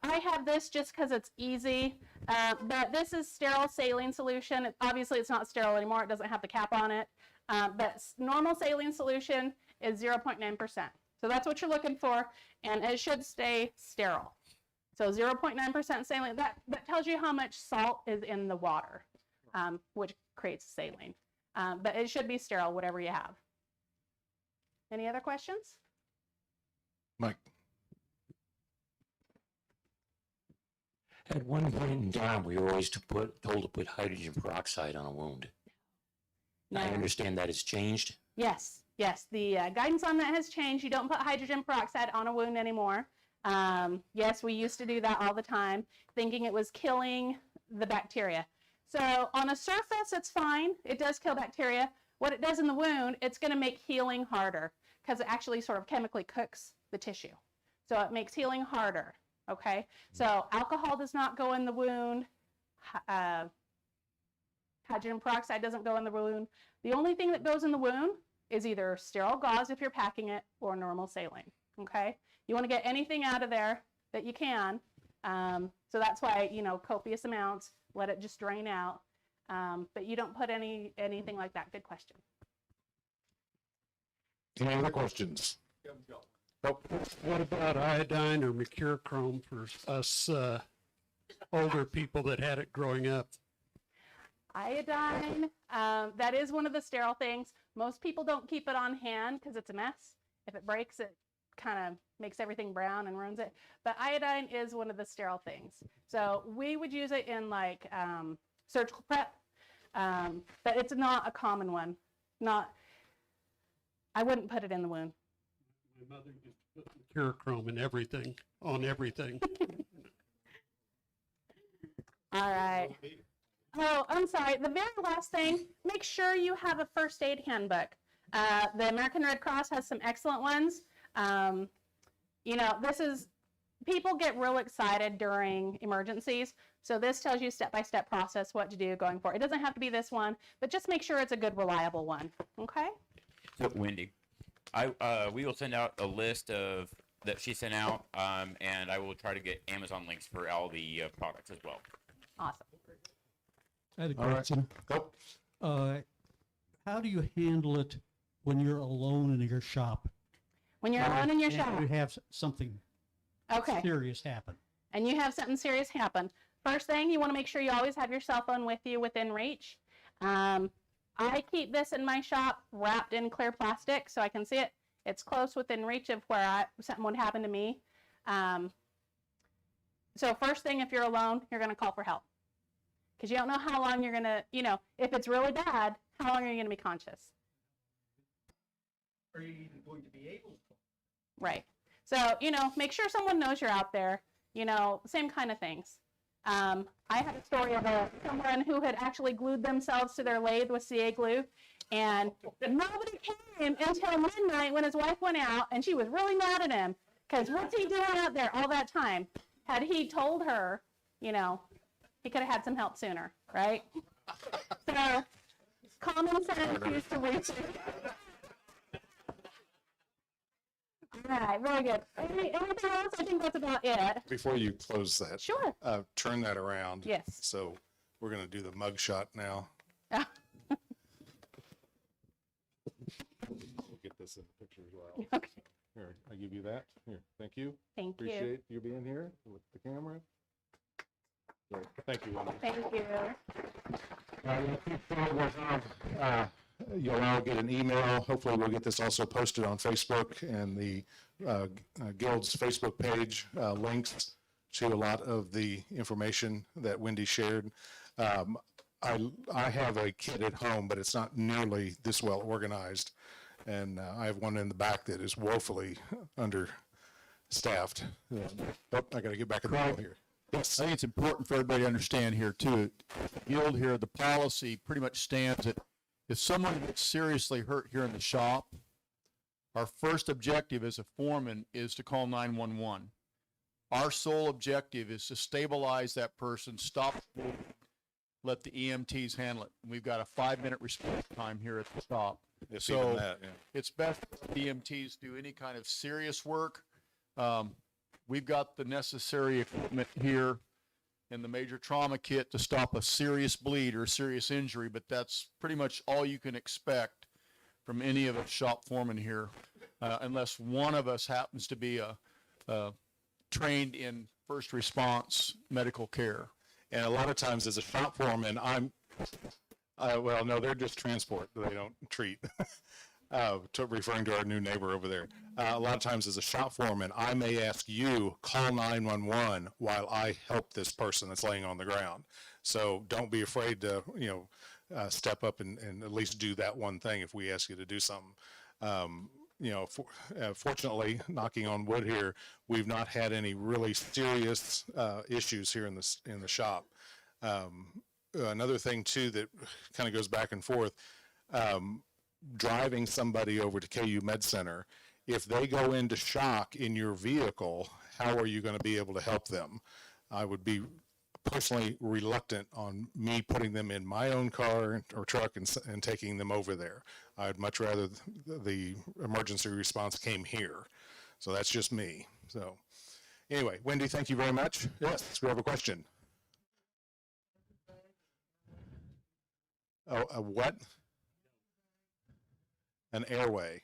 S2: I have this just because it's easy, but this is sterile saline solution. Obviously, it's not sterile anymore. It doesn't have the cap on it, but normal saline solution is 0.9%. So that's what you're looking for, and it should stay sterile. So 0.9% saline, that tells you how much salt is in the water, which creates saline. But it should be sterile, whatever you have. Any other questions?
S1: Mike,
S10: At one point in time, we were always told to put hydrogen peroxide on a wound.
S2: No.
S10: I understand that has changed.
S2: Yes, yes. The guidance on that has changed. You don't put hydrogen peroxide on a wound anymore. Yes, we used to do that all the time, thinking it was killing the bacteria. So on a surface, it's fine. It does kill bacteria. What it does in the wound, it's going to make healing harder because it actually sort of chemically cooks the tissue. So it makes healing harder. Okay, so alcohol does not go in the wound. Hydrogen peroxide doesn't go in the wound. The only thing that goes in the wound is either sterile gauze if you're packing it or normal saline. Okay, you want to get anything out of there that you can. So that's why, you know, copious amounts, let it just drain out. But you don't put anything like that. Good question.
S1: any other questions?
S5: What about iodine or mercurochrome for us older people that had it growing up?
S2: Iodine, that is one of the sterile things. Most people don't keep it on hand because it's a mess. If it breaks, it kind of makes everything brown and ruins it. But iodine is one of the sterile things. So we would use it in like surgical prep, but it's not a common one. I wouldn't put it in the wound.
S5: My mother used to put mercurochrome in everything, on everything.
S2: All right. Oh, I'm sorry. The very last thing, make sure you have a first aid handbook. The American Red Cross has some excellent ones. You know, people get real excited during emergencies. So this tells you step-by-step process, what to do going forward. It doesn't have to be this one, but just make sure it's a good, reliable one. Okay?
S11: So Wendy, we will send out a list of that she sent out, and I will try to get Amazon links for all the products as well.
S2: Awesome.
S12: I had a
S1: All right.
S12: question.
S1: Go.
S12: How do you handle it when you're alone in your shop?
S2: When you're alone in your
S12: And
S2: shop.
S12: you have something
S2: Okay.
S12: serious happen.
S2: And you have something serious happen. First thing, you want to make sure you always have your cell phone with you within reach. I keep this in my shop wrapped in clear plastic so I can see it. It's close within reach of where something would happen to me. So first thing, if you're alone, you're going to call for help. Because you don't know how long you're going to, you know, if it's really bad, how long are you going to be conscious?
S6: Are you even going to be able to?
S2: Right. So, you know, make sure someone knows you're out there, you know, same kind of things. I had a story of someone who had actually glued themselves to their lathe with CA glue, and nobody came until midnight when his wife went out, and she was really mad at him, because what's he doing out there all that time? Had he told her, you know, he could have had some help sooner, right? So, common sense used to research. All right, very good. Anything else? I think that's about it.
S1: Before you close that.
S2: Sure.
S1: Turn that around.
S2: Yes.
S1: So we're going to do the mug shot now.
S2: Ah.
S1: We'll get this in the picture as well.
S2: Okay.
S1: Here, I give you that. Here, thank you.
S2: Thank you.
S1: Appreciate you being here with the camera. So, thank you, Wendy.
S2: Thank you.
S1: You'll all get an email. Hopefully we'll get this also posted on Facebook and the Guild's Facebook page, links to a lot of the information that Wendy shared. I have a kit at home, but it's not nearly this well organized. And I have one in the back that is woefully understaffed. I got to get back in the middle here. Yes.
S3: I think it's important for everybody to understand here too. Guild here, the policy pretty much stands that if someone gets seriously hurt here in the shop, our first objective as a foreman is to call 911. Our sole objective is to stabilize that person, stop, let the EMTs handle it. We've got a 5-minute response time here at the shop.
S1: Yes,
S3: So
S1: even that, yeah.
S3: it's best if the EMTs do any kind of serious work. we've got the necessary equipment here and the major trauma kit to stop a serious bleed or serious injury, but that's pretty much all you can expect from any of us shop foremen here, unless one of us happens to be trained in first response medical care.
S1: And a lot of times as a shop foreman, well, no, they're just transport. They don't treat. Referring to our new neighbor over there. A lot of times as a shop foreman, I may ask you, call 911 while I help this person that's laying on the ground. So don't be afraid to, step up and at least do that one thing if we ask you to do something. Fortunately, knocking on wood here, we've not had any really serious issues here in the shop. Another thing too that kind of goes back and forth, driving somebody over to KU Med Center, if they go into shock in your vehicle, how are you going to be able to help them? I would be personally reluctant on me putting them in my own car or truck and taking them over there. I'd much rather the emergency response came here. So that's just me. So anyway, Wendy, thank you very much. Yes, we have a question. Oh, a what? An airway?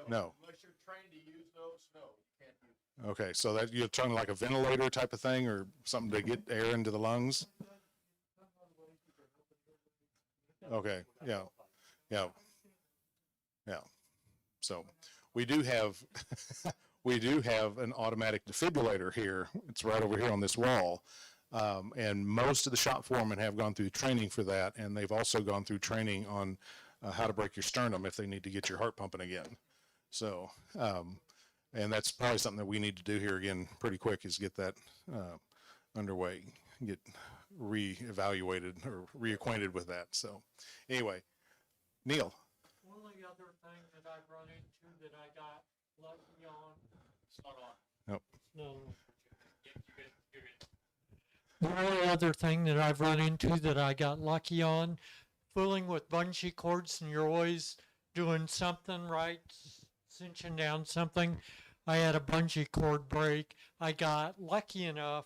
S1: No.
S3: Unless you're trained to use those, no, you can't use them.
S1: Okay, so that you're talking like a ventilator type of thing or something to get air into the lungs? Okay, yeah. So we do have an automatic defibrillator here. It's right over here on this wall. And most of the shop foremen have gone through training for that, and they've also gone through training on how to break your sternum if they need to get your heart pumping again. So, and that's probably something that we need to do here again pretty quick, is get that underway, get reevaluated or reacquainted with that. So anyway, Neil.
S4: Only other thing that I've run into that I got lucky on. It's not on.
S1: Nope.
S4: No. The only other thing that I've run into that I got lucky on, fooling with bungee cords, and you're always doing something right, cinching down something. I had a bungee cord break. I got lucky enough,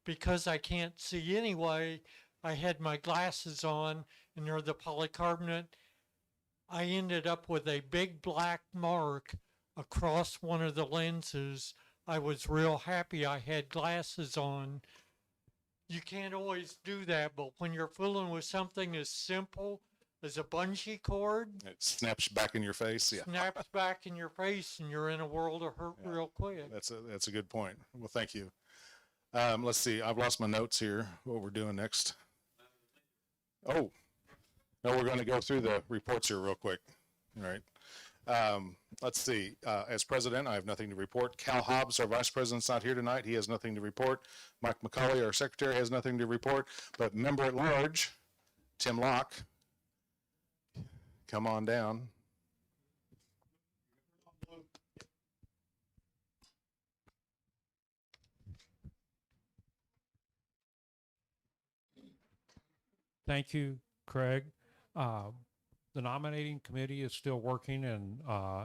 S4: because I can't see anyway, I had my glasses on, and they're the polycarbonate. I ended up with a big black mark across one of the lenses. I was real happy I had glasses on. You can't always do that, but when you're fooling with something as simple as a bungee cord,
S1: It snaps back in your face. Yeah,
S4: snaps back in your face, and you're in a world of hurt real quick.
S1: that's a good point. Well, thank you. Let's see. I've lost my notes here. What we're doing next? Oh, no, we're going to go through the reports here real quick. All right. Let's see. As president, I have nothing to report. Cal Hobbs, our vice president's not here tonight. He has nothing to report. Mike McCauley, our secretary, has nothing to report. But member at large, Tim Locke, come on down.
S9: Thank you, Craig. The nominating committee is still working and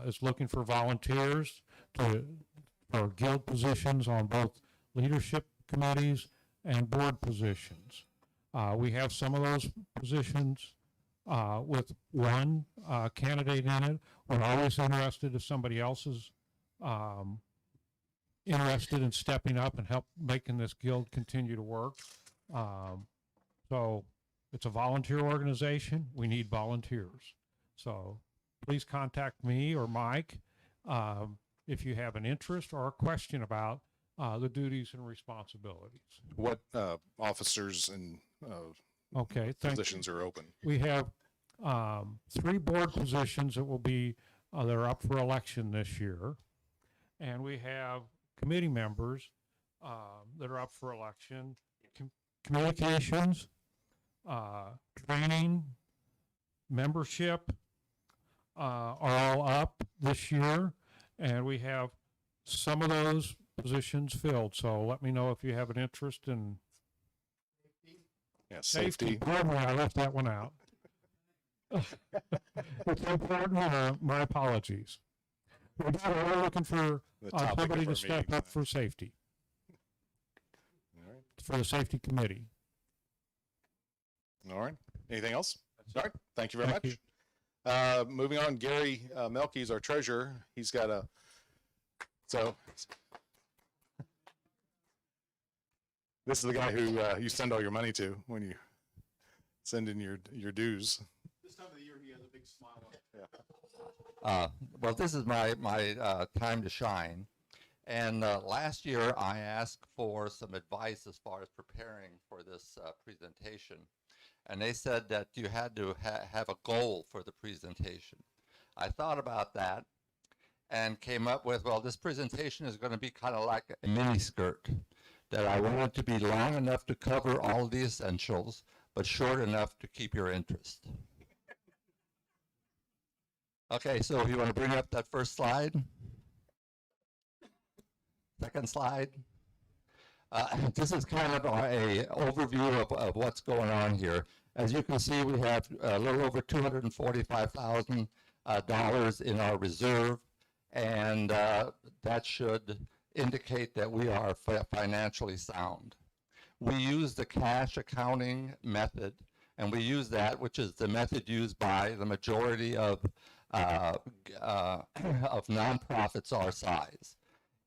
S9: is looking for volunteers for guild positions on both leadership committees and board positions. We have some of those positions with one candidate in it. We're always interested if somebody else is interested in stepping up and help making this guild continue to work. So it's a volunteer organization. We need volunteers. So please contact me or Mike if you have an interest or a question about the duties and responsibilities.
S1: What officers and positions are open?
S9: We have 3 board positions that will be that are up for election this year, and we have committee members that are up for election. Communications, training, membership are all up this year, and we have some of those positions filled. So let me know if you have an interest in
S1: safety.
S9: Pardon me, I left that one out. It's important. My apologies. We're looking for
S1: The topic of
S9: somebody
S1: our
S9: to step
S1: meeting
S9: up
S1: tonight.
S9: for safety,
S1: All right.
S9: for the safety committee.
S1: All right. Anything else? All right. Thank you very
S9: Thank
S1: much. Moving on, Gary Melke is our treasurer. He's got a, so this is the guy who you send all your money to when you send in your dues.
S3: This time of the year, he has a big smile on it.
S13: Well, this is my time to shine. And last year, I asked for some advice as far as preparing for this presentation. And they said that you had to have a goal for the presentation. I thought about that and came up with, well, this presentation is going to be kind of like a mini skirt, that I wanted to be long enough to cover all the essentials, but short enough to keep your interest. Okay, so if you want to bring up that first slide. Second slide. This is kind of a overview of what's going on here. As you can see, we have a little over $245,000 in our reserve, and that should indicate that we are financially sound. We use the cash accounting method, and we use that, which is the method used by the majority of nonprofits our size.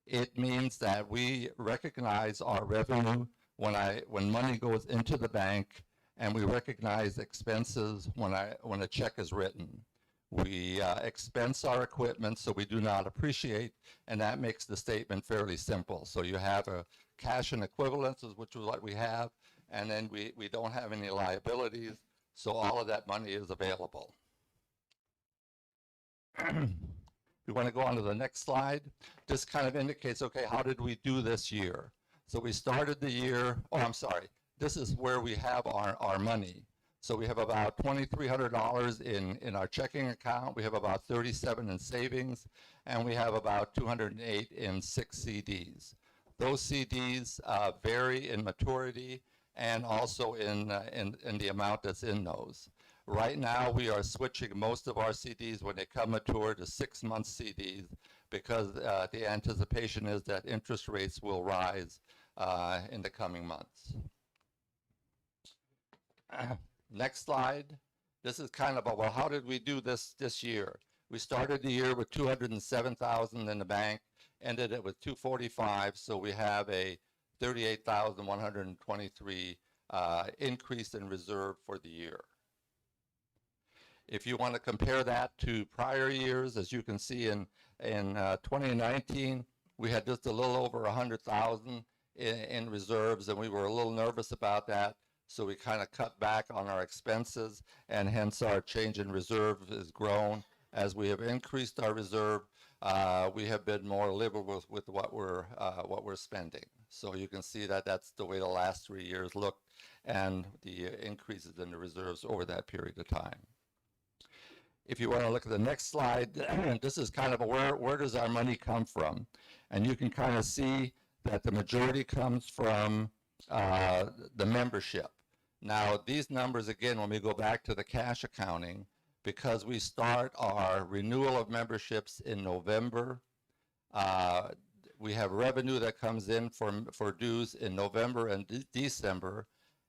S13: It means that we recognize our revenue when money goes into the bank, and we recognize expenses when a check is written. We expense our equipment, so we do not appreciate, and that makes the statement fairly simple. So you have a cash and equivalences, which is what we have, and then we don't have any liabilities, so all of that money is available. We want to go on to the next slide. This kind of indicates, okay, how did we do this year? So we started the year, oh, I'm sorry. This is where we have our money. So we have about $2,300 in our checking account. We have about $37 in savings, and we have about $208 in 6 CDs. Those CDs vary in maturity and also in the amount that's in those. Right now, we are switching most of our CDs when they come mature to 6-month CDs because the anticipation is that interest rates will rise in the coming months. Next slide. This is kind of a, well, how did we do this year? We started the year with $207,000 in the bank, ended it with $245,000, so we have a $38,123 increase in reserve for the year. If you want to compare that to prior years, as you can see in 2019, we had just a little over $100,000 in reserves, and we were a little nervous about that. So we kind of cut back on our expenses, and hence our change in reserve has grown. As we have increased our reserve, we have been more liberal with what we're spending. So you can see that that's the way the last 3 years looked, and the increases in the reserves over that period of time. If you want to look at the next slide, this is kind of where does our money come from? And you can kind of see that the majority comes from the membership. Now, these numbers, again, when we go back to the cash accounting, because we start our renewal of memberships in November, we have revenue that comes in for dues in November and December,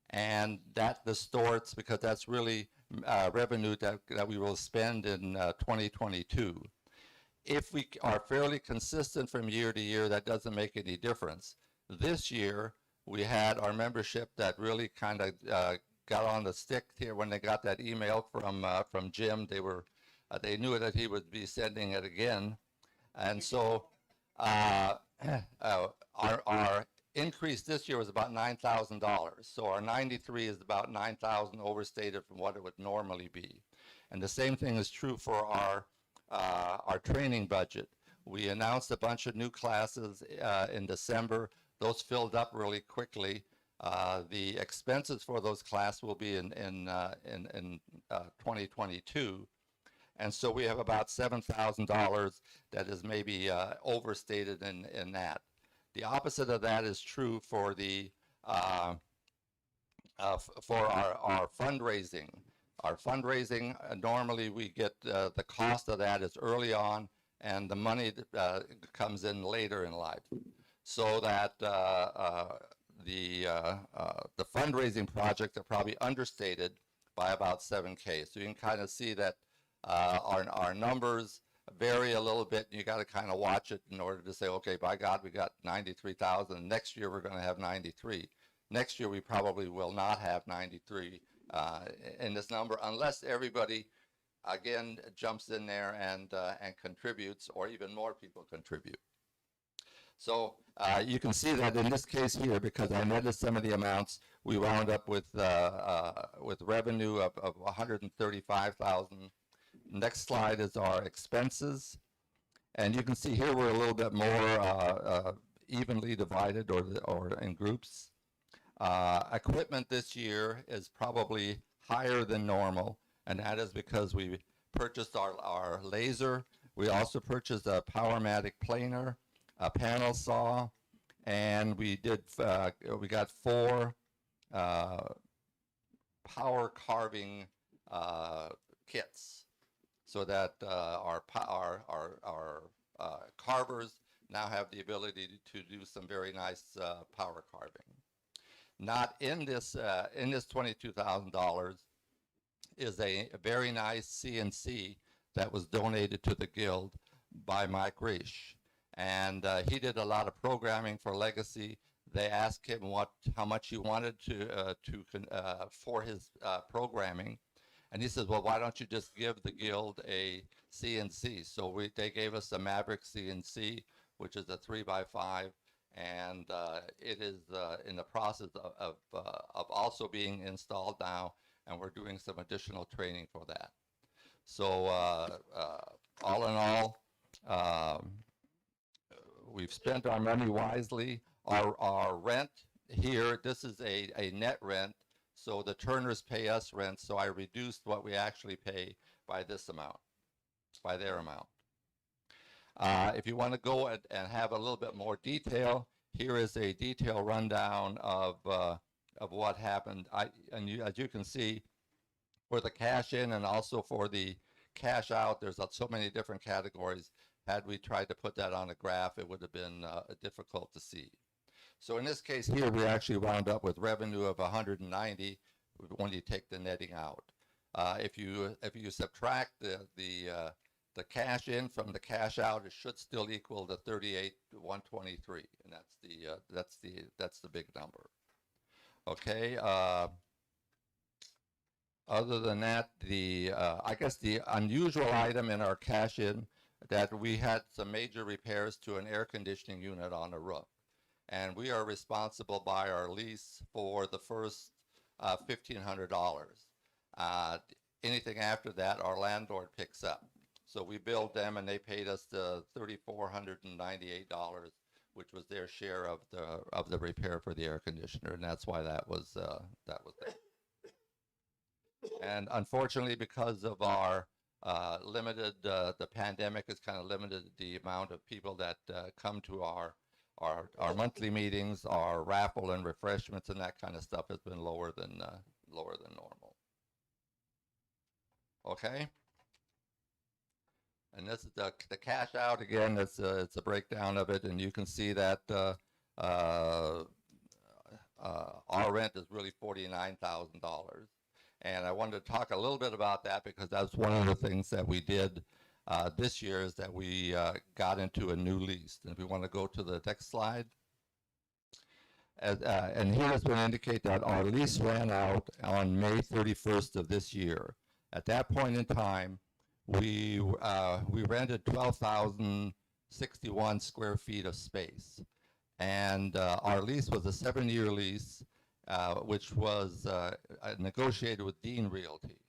S13: and that distorts because that's really revenue that we will spend in 2022. If we are fairly consistent from year to year, that doesn't make any difference. This year, we had our membership that really kind of got on the stick here when they got that email from Jim. They knew that he would be sending it again, and so our increase this year was about $9,000. So our 93 is about 9,000 overstated from what it would normally be, and the same thing is true for our training budget. We announced a bunch of new classes in December. Those filled up really quickly. The expenses for those classes will be in 2022. And so we have about $7,000 that is maybe overstated in that. The opposite of that is true for the for our fundraising. Our fundraising, normally we get the cost of that is early on, and the money comes in later in life. So that the fundraising projects are probably understated by about 7K. So you can kind of see that our numbers vary a little bit, and you got to kind of watch it in order to say, okay, by God, we got 93,000. Next year we're going to have 93. Next year we probably will not have 93 in this number unless everybody again jumps in there and contributes, or even more people contribute. So you can see that in this case here, because I netted some of the amounts, we wound up with revenue of 135,000. Next slide is our expenses, and you can see here we're a little bit more evenly divided, or in groups. Equipment this year is probably higher than normal, and that is because we purchased our laser. We also purchased a Powermatic planer, a panel saw, and we got 4 power carving kits, so that our carvers now have the ability to do some very nice power carving. Not in this $22,000 is a very nice CNC that was donated to the guild by Mike Reish, and he did a lot of programming for Legacy. They asked him how much he wanted for his programming, and he says, well, why don't you just give the guild a CNC? So they gave us a Maverick CNC, which is a 3x5, and it is in the process of also being installed now, and we're doing some additional training for that. So all in all, we've spent our money wisely. Our rent here, this is a net rent, so the Turners pay us rent, so I reduced what we actually pay by this amount, by their amount. If you want to go and have a little bit more detail, here is a detailed rundown of what happened. As you can see, for the cash in and also for the cash out, there's so many different categories. Had we tried to put that on a graph, it would have been difficult to see. So in this case here, we actually wound up with revenue of 190 when you take the netting out. If you subtract the cash in from the cash out, it should still equal the 38,123, and that's the big number. Okay. Other than that, I guess the unusual item in our cash in, that we had some major repairs to an air conditioning unit on a roof, and we are responsible by our lease for the first $1,500. Anything after that, our landlord picks up. So we billed them, and they paid us the $3,498, which was their share of the repair for the air conditioner, and that's why that was there. And unfortunately, because of our limited, the pandemic has kind of limited the amount of people that come to our monthly meetings. Our raffle and refreshments and that kind of stuff has been lower than normal. Okay. And this is the cash out again. It's a breakdown of it, and you can see that our rent is really $49,000. And I wanted to talk a little bit about that, because that's one of the things that we did this year, is that we got into a new lease. And if we want to go to the next slide. And here is going to indicate that our lease ran out on May 31st of this year. At that point in time, we rented 12,061 square feet of space. And our lease was a 7-year lease, which was negotiated with Dean Realty.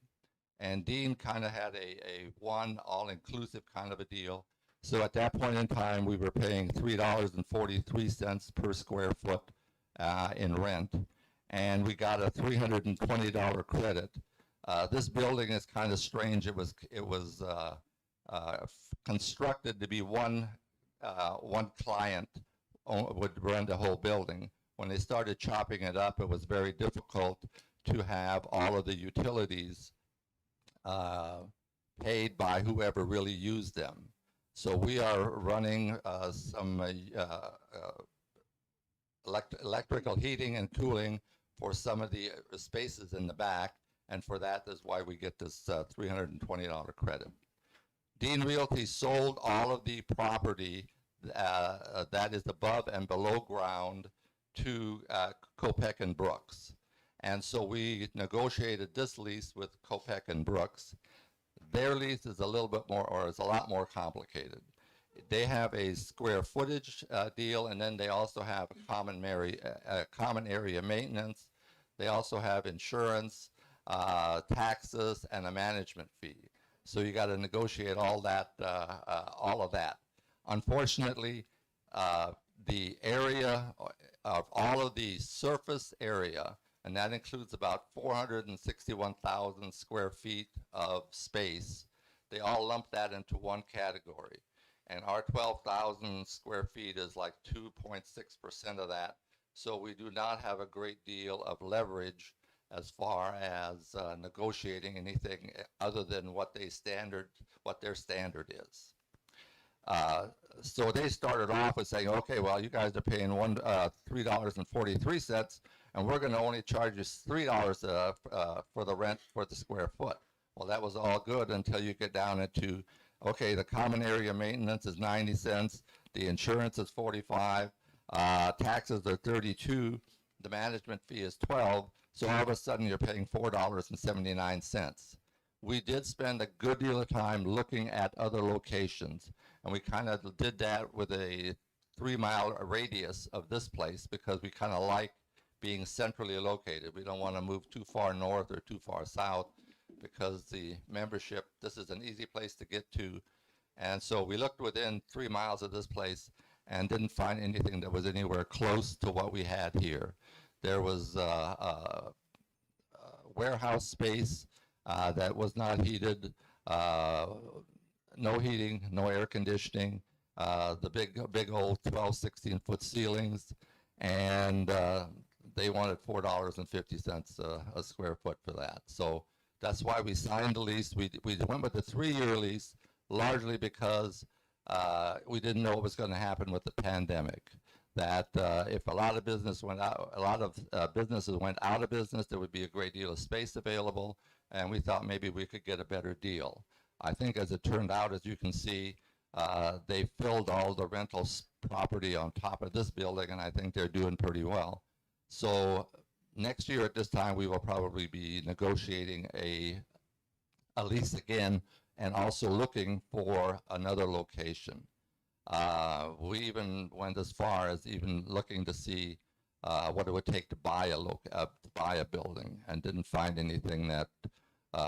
S13: And Dean kind of had a one all-inclusive kind of a deal. So at that point in time, we were paying $3.43 per square foot in rent, and we got a $320 credit. This building is kind of strange. It was constructed to be one client would run the whole building. When they started chopping it up, it was very difficult to have all of the utilities paid by whoever really used them. So we are running some electrical heating and cooling for some of the spaces in the back, and for that is why we get this $320 credit. Dean Realty sold all of the property that is above and below ground to Kopek and Brooks. And so we negotiated this lease with Kopek and Brooks. Their lease is a little bit more, or is a lot more complicated. They have a square footage deal, and then they also have a common area maintenance. They also have insurance, taxes, and a management fee. So you got to negotiate all that, all of that. Unfortunately, the area of all of the surface area, and that includes about 461,000 square feet of space, they all lump that into one category. And our 12,000 square feet is like 2.6% of that. So we do not have a great deal of leverage as far as negotiating anything other than what their standard is. So they started off with saying, okay, well, you guys are paying $3.43, and we're going to only charge you $3 for the rent for the square foot. Well, that was all good until you get down into, okay, the common area maintenance is 90 cents, the insurance is 45, taxes are 32, the management fee is 12, so all of a sudden you're paying $4.79. We did spend a good deal of time looking at other locations, and we kind of did that with a 3-mile radius of this place because we kind of like being centrally located. We don't want to move too far north or too far south because the membership, this is an easy place to get to. And so we looked within 3 miles of this place and didn't find anything that was anywhere close to what we had here. There was warehouse space that was not heated, no heating, no air conditioning, the big old 12, 16-foot ceilings, and they wanted $4.50 a square foot for that. So that's why we signed the lease. We went with a 3-year lease, largely because we didn't know what was going to happen with the pandemic. That if a lot of businesses went out of business, there would be a great deal of space available, and we thought maybe we could get a better deal. I think as it turned out, as you can see, they filled all the rental property on top of this building, and I think they're doing pretty well. So next year at this time, we will probably be negotiating a lease again and also looking for another location. We even went as far as even looking to see what it would take to buy a building, and didn't find anything that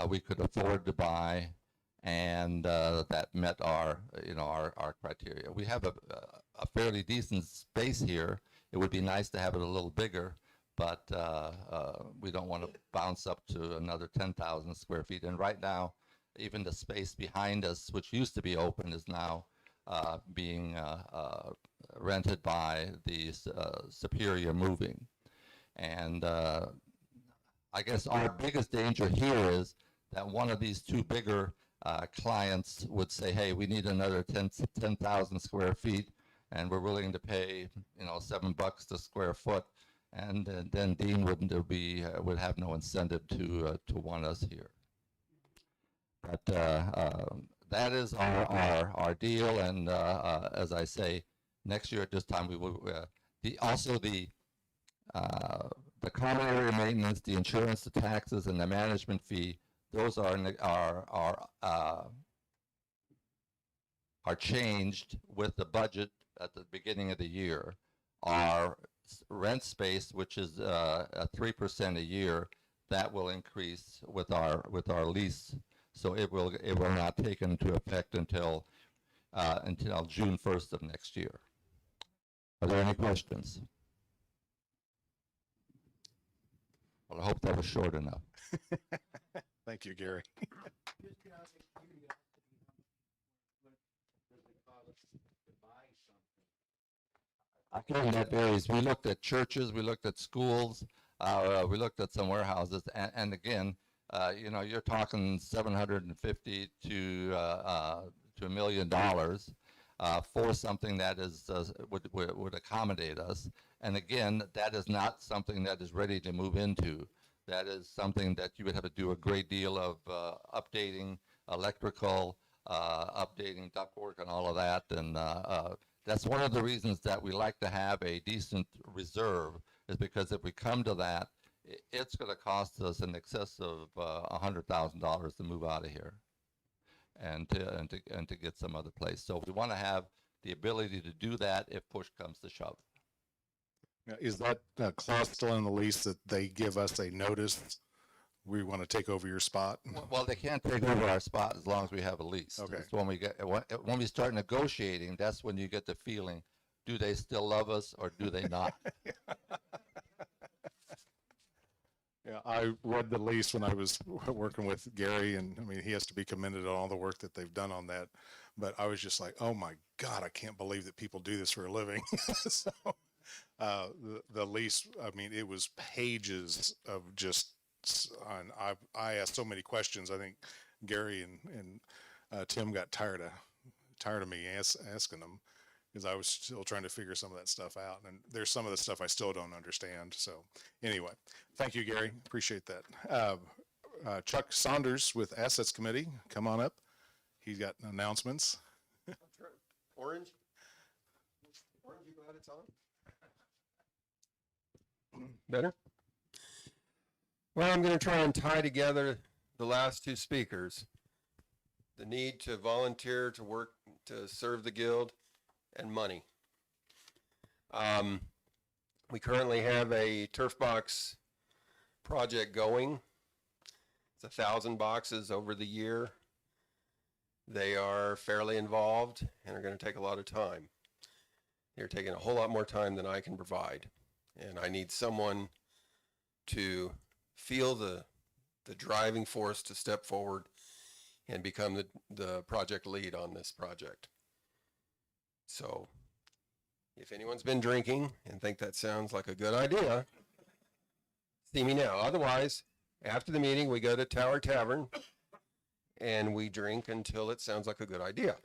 S13: we could afford to buy and that met our criteria. We have a fairly decent space here. It would be nice to have it a little bigger, but we don't want to bounce up to another 10,000 square feet. And right now, even the space behind us, which used to be open, is now being rented by the Superior Moving. And I guess our biggest danger here is that one of these two bigger clients would say, hey, we need another 10,000 square feet, and we're willing to pay, $7 a square foot, and then Dean would have no incentive to want us here. But that is our deal, and as I say, next year at this time we will the common area maintenance, the insurance, the taxes, and the management fee. Those are changed with the budget at the beginning of the year. Our rent space, which is 3% a year, that will increase with our lease. So it will not take into effect until June 1st of next year. Are there any questions? Well, I hope that was short enough.
S1: Thank you, Gary.
S13: I think that varies. We looked at churches, we looked at schools, we looked at some warehouses, and again, you're talking $750 to $1 million, for something that is would accommodate us. And again, that is not something that is ready to move into. That is something that you would have to do a great deal of updating electrical, updating ductwork and all of that. And that's one of the reasons that we like to have a decent reserve, is because if we come to that, it's going to cost us in excess of $100,000 to move out of here and to get some other place. So we want to have the ability to do that if push comes to shove.
S1: Now, is that clause still in the lease that they give us a notice? We want to take over your spot?
S13: Well, they can't take over our spot as long as we have a lease.
S1: Okay.
S13: It's when we start negotiating, that's when you get the feeling, do they still love us or do they not?
S1: Yeah, I read the lease when I was working with Gary, and I mean, he has to be commended on all the work that they've done on that. But I was just like, oh my God, I can't believe that people do this for a living. So the lease, I mean, it was pages of just, and I asked so many questions. I think Gary and Tim got tired of me asking them, because I was still trying to figure some of that stuff out. And there's some of the stuff I still don't understand. So anyway, thank you, Gary. Appreciate that. Chuck Saunders with Assets Committee, come on up. He's got announcements.
S14: Orange? Orange, you glad it's on? Better? Well, I'm going to try and tie together the last two speakers. The need to volunteer to work to serve the guild, and money. We currently have a turf box project going. It's 1,000 boxes over the year. They are fairly involved and are going to take a lot of time. They're taking a whole lot more time than I can provide. And I need someone to feel the driving force to step forward and become the project lead on this project. So if anyone's been drinking and think that sounds like a good idea, see me now. Otherwise, after the meeting, we go to Tower Tavern and we drink until it sounds like a good idea.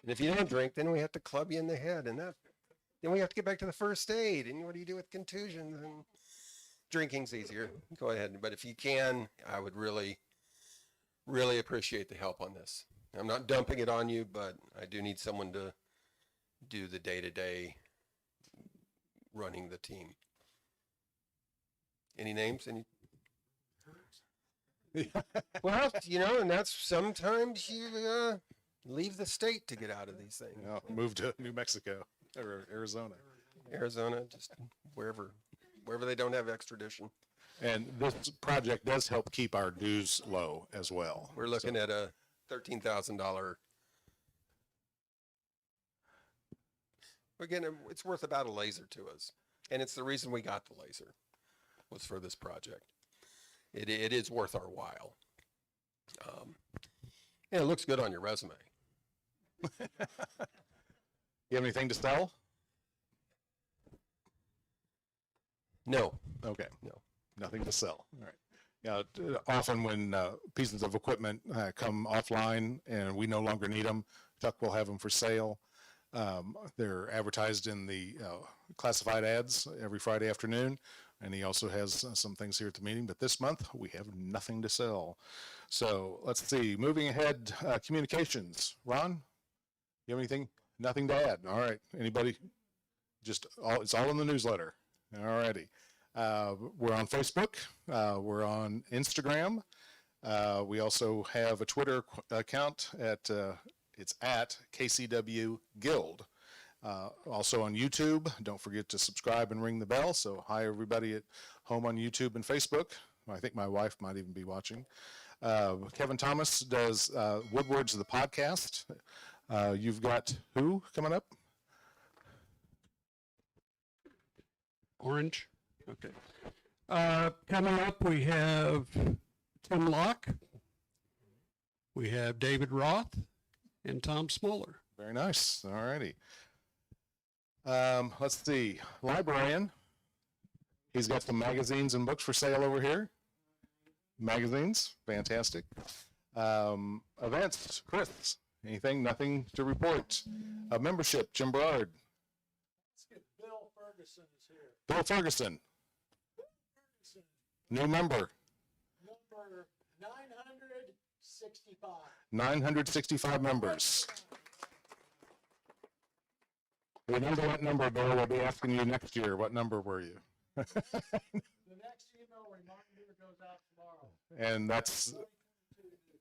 S14: And if you don't drink, then we have to club you in the head, and then we have to get back to the first aid. And what do you do with contusions? And drinking's easier. Go ahead. But if you can, I would really, really appreciate the help on this. I'm not dumping it on you, but I do need someone to do the day-to-day running the team. Any names? Any? Well, and that's sometimes you leave the state to get out of these things.
S1: Yeah, move to New Mexico or Arizona.
S14: Arizona, just wherever they don't have extradition.
S1: And this project does help keep our dues low as well.
S14: We're looking at a $13,000. Again, it's worth about a laser to us. And it's the reason we got the laser, was for this project. It is worth our while. And it looks good on your resume.
S1: You have anything to sell?
S14: No.
S1: Okay.
S14: No.
S1: Nothing to sell. All right. Yeah, often when pieces of equipment come offline and we no longer need them, Chuck will have them for sale. They're advertised in the classified ads every Friday afternoon, and he also has some things here at the meeting, but this month we have nothing to sell. So let's see, moving ahead, communications. Ron, you have anything? Nothing to add. All right. Anybody? It's all in the newsletter. All righty. We're on Facebook. We're on Instagram. We also have a Twitter account it's at KCW Guild. Also on YouTube. Don't forget to subscribe and ring the bell. So hi everybody at home on YouTube and Facebook. I think my wife might even be watching. Kevin Thomas does Woodwords, the podcast. You've got who coming up?
S5: Orange. Okay. Coming up, we have Tim Locke. We have David Roth and Tom Smoller.
S1: Very nice. All righty. Let's see. Librarian. He's got some magazines and books for sale over here. Magazines. Fantastic. Events. Chris. Anything? Nothing to report. Membership, Jim Berard.
S7: Let's get Bill Ferguson is here.
S1: Bill Ferguson,
S7: Ferguson,
S1: new member.
S7: number 965.
S1: 965 members. Remember what number, Bill. We'll be asking you next year. What number were you?
S7: The next email reminder goes out tomorrow.
S1: And that's,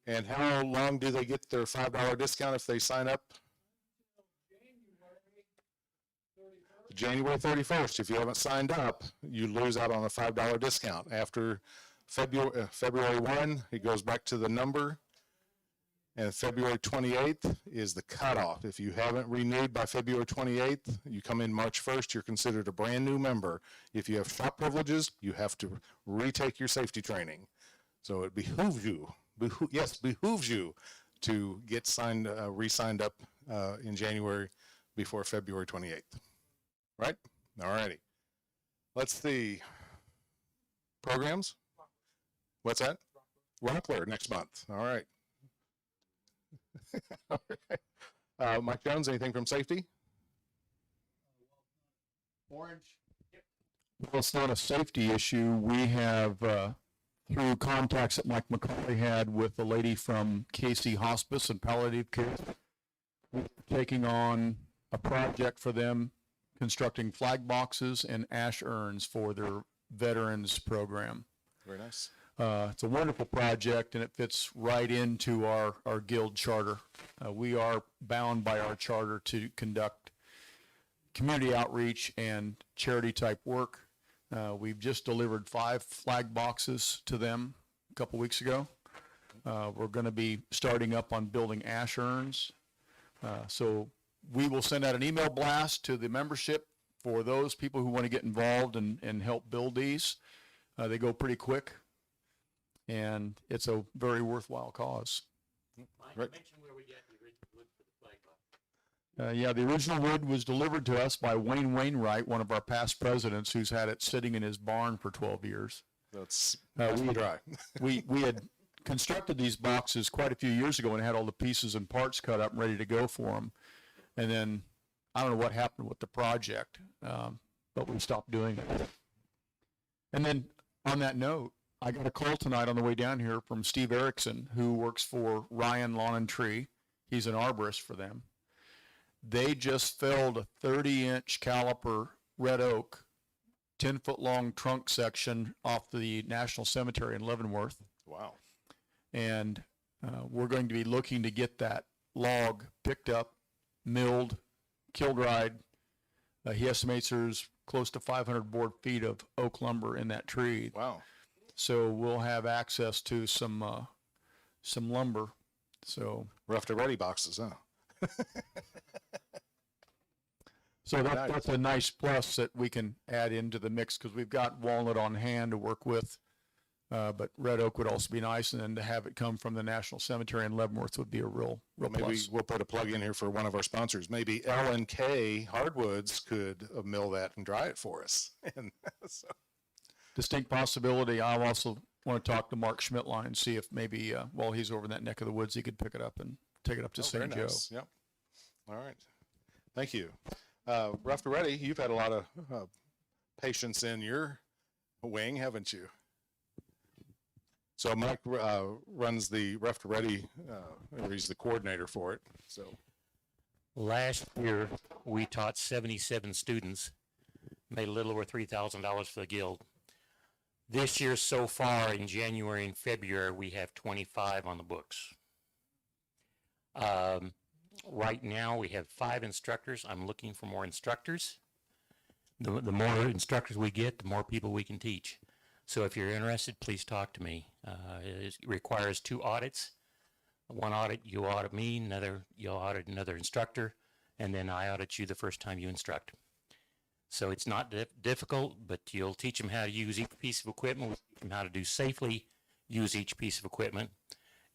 S1: and how long do they get their $5 discount if they sign up? January 31st. If you haven't signed up, you lose out on a $5 discount. After February 1, it goes back to the number. And February 28th is the cutoff. If you haven't renewed by February 28th, you come in March 1st, you're considered a brand new member. If you have shop privileges, you have to retake your safety training. So it behooves you, behooves you to get signed, re-signed up in January before February 28th. Right? All righty. Let's see. Programs? What's that? Rockler next month. All right. All right. Mike Jones, anything from safety?
S3: Orange.
S15: Well, it's not a safety issue. We have, through contacts that Mike McCauley had with the lady from KC Hospice and Palliative Care, we're taking on a project for them, constructing flag boxes and ash urns for their veterans program.
S1: Very nice.
S15: It's a wonderful project, and it fits right into our guild charter. We are bound by our charter to conduct community outreach and charity type work. We've just delivered 5 flag boxes to them a couple weeks ago. We're going to be starting up on building ash urns. So we will send out an email blast to the membership for those people who want to get involved and help build these. They go pretty quick, and it's a very worthwhile cause.
S1: Right.
S6: Mention where we get the original wood for the flag box.
S15: Yeah, the original wood was delivered to us by Wayne Wainwright, one of our past presidents, who's had it sitting in his barn for 12 years.
S1: That's
S15: dry. we had constructed these boxes quite a few years ago and had all the pieces and parts cut up and ready to go for them. And then I don't know what happened with the project, but we stopped doing it. And then on that note, I got a call tonight on the way down here from Steve Erickson, who works for Ryan Lawn and Tree. He's an arborist for them. They just felled a 30-inch caliper red oak, 10-foot long trunk section off the National Cemetery in Leavenworth.
S1: Wow.
S15: And we're going to be looking to get that log picked up, milled, kiln dried. He estimates there's close to 500 board feet of oak lumber in that tree.
S1: Wow.
S15: So we'll have access to some lumber. So
S1: rough to ready boxes, huh?
S15: So that's a nice plus that we can add into the mix because we've got walnut on hand to work with. But red oak would also be nice, and then to have it come from the National Cemetery in Leavenworth would be a real
S1: Maybe
S15: plus.
S1: we'll put a plug in here for one of our sponsors. Maybe L&K Hardwoods could mill that and dry it for us. And so.
S15: Distinct possibility. I'll also want to talk to Mark Schmidtline and see if maybe while he's over in that neck of the woods, he could pick it up and take it up to
S1: Very
S15: St. Joe.
S1: nice. Yep. All right. Thank you. Rough to ready, you've had a lot of patience in your wing, haven't you? So Mike runs the Rough to Ready, or he's the coordinator for it. So
S16: last year, we taught 77 students, made a little over $3,000 for the guild. This year so far, in January and February, we have 25 on the books. Right now, we have 5 instructors. I'm looking for more instructors. The more instructors we get, the more people we can teach. So if you're interested, please talk to me. It requires 2 audits. One audit, you audit me, another, you'll audit another instructor, and then I audit you the first time you instruct. So it's not difficult, but you'll teach them how to use each piece of equipment. We'll teach them how to do safely use each piece of equipment.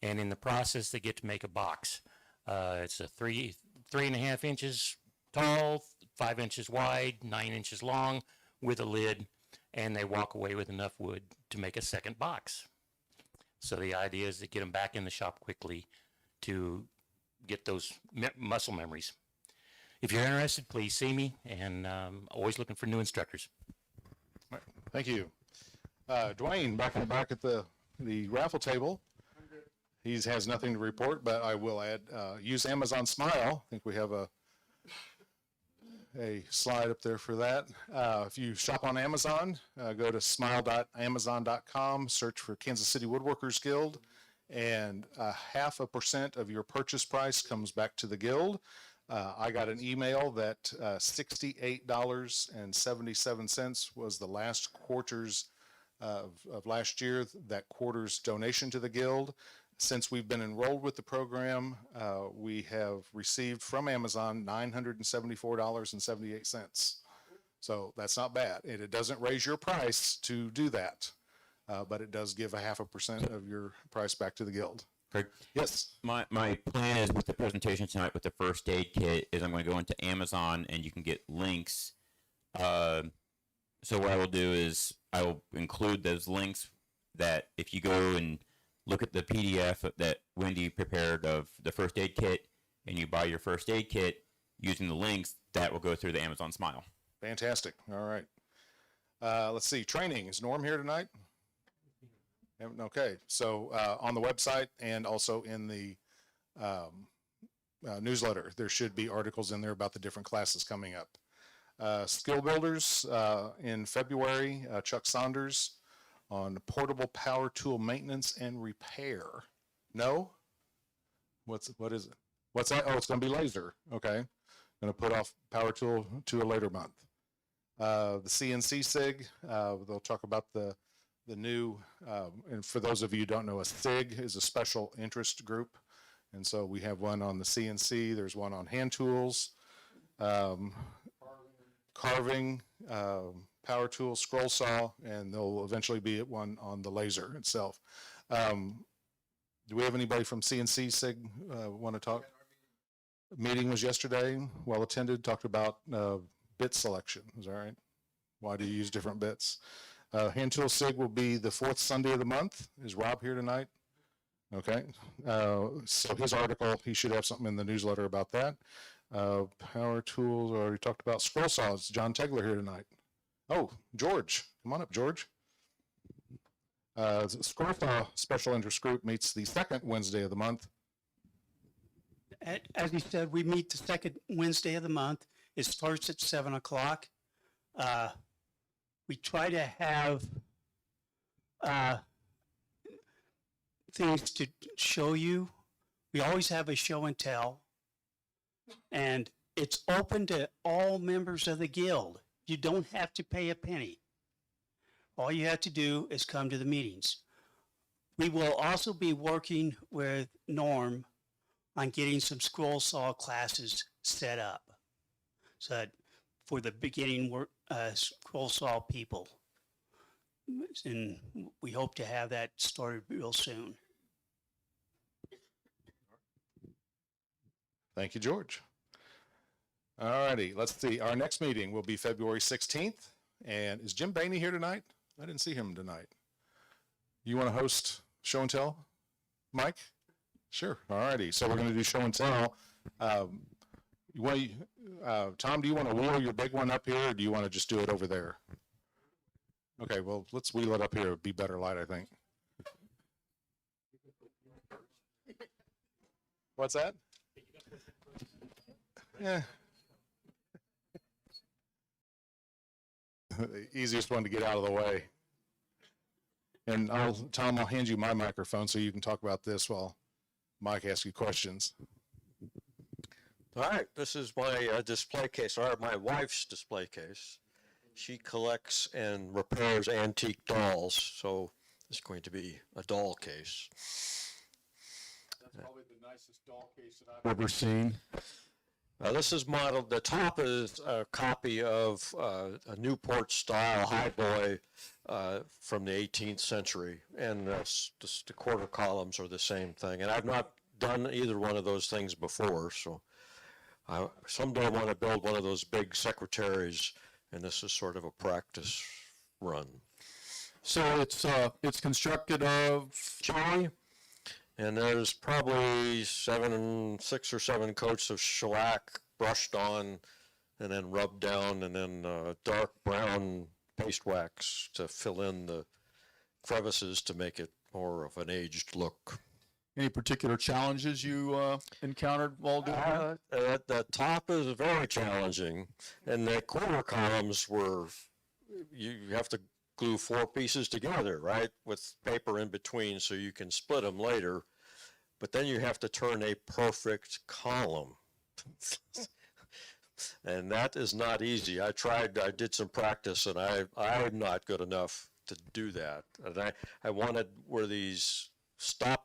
S16: And in the process, they get to make a box. It's a 3.5 inches tall, 5 inches wide, 9 inches long with a lid, and they walk away with enough wood to make a second box. So the idea is to get them back in the shop quickly to get those muscle memories. If you're interested, please see me, and always looking for new instructors.
S1: All right, thank you. Dwayne, back in the back at the raffle table. He has nothing to report, but I will add, use Amazon Smile. I think we have a slide up there for that. If you shop on Amazon, go to smile.amazon.com, search for Kansas City Woodworkers Guild, and 0.5% of your purchase price comes back to the Guild. I got an email that $68.77 was the last quarter's of last year, that quarter's donation to the Guild. Since we've been enrolled with the program, we have received from Amazon $974.78. So that's not bad. It doesn't raise your price to do that, but it does give 0.5% of your price back to the Guild.
S11: Craig?
S1: Yes.
S11: My plan is with the presentation tonight with the first aid kit is I'm going to go into Amazon and you can get links. So what I will do is I will include those links that if you go and look at the PDF that Wendy prepared of the first aid kit and you buy your first aid kit using the links, that will go through the Amazon Smile.
S1: Fantastic. All right. Let's see. Training. Is Norm here tonight? Okay. So on the website and also in the newsletter, there should be articles in there about the different classes coming up. Skill Builders in February, Chuck Saunders on portable power tool maintenance and repair. No? What is it? What's that? Oh, it's going to be laser. Okay. Going to put off power tool to a later month. The CNC SIG, they'll talk about the new, and for those of you who don't know, a SIG is a special interest group. And so we have one on the CNC, there's one on hand tools, carving, power tool, scroll saw, and there'll eventually be one on the laser itself. Do we have anybody from CNC SIG want to talk? Meeting was yesterday, well attended, talked about bit selection. Is that right? Why do you use different bits? Hand tool SIG will be the fourth Sunday of the month. Is Rob here tonight? Okay. So his article, he should have something in the newsletter about that. Power tools, already talked about. Scroll saws, John Tegler here tonight. Oh, George, come on up, George. Scroll saw special interest group meets the second Wednesday of the month.
S17: As you said, we meet the second Wednesday of the month. It starts at 7 o'clock. We try to have things to show you. We always have a show and tell. And it's open to all members of the Guild. You don't have to pay a penny. All you have to do is come to the meetings. We will also be working with Norm on getting some scroll saw classes set up. So that for the beginning work, scroll saw people. And we hope to have that started real soon.
S1: Thank you, George. All righty, let's see. Our next meeting will be February 16th. And is Jim Bainey here tonight? I didn't see him tonight. You want to host show and tell, Mike? Sure. All righty. So we're going to do show and tell. Tom, do you want to wheel your big one up here, or do you want to just do it over there? Okay, well, let's wheel it up here. It would be better light, I think. What's that? Yeah. The easiest one to get out of the way. And Tom, I'll hand you my microphone so you can talk about this while Mike asks you questions.
S18: All right, this is my display case, or my wife's display case. She collects and repairs antique dolls, so it's going to be a doll case.
S15: That's probably the nicest doll case that I've ever seen.
S18: This is modeled, the top is a copy of a Newport style highboy from the 18th century, and just the quarter columns are the same thing. And I've not done either one of those things before, so I someday want to build one of those big secretaries, and this is sort of a practice run.
S15: So it's constructed of
S18: cherry, And there's probably 6 or 7 coats of shellac brushed on and then rubbed down, and then dark brown paste wax to fill in the crevices to make it more of an aged look.
S15: Any particular challenges you encountered while doing that?
S18: The top is very challenging, and the corner columns were, you have to glue 4 pieces together, right, with paper in between so you can split them later, but then you have to turn a perfect column. And that is not easy. I did some practice, and I'm not good enough to do that. And I wanted where these stops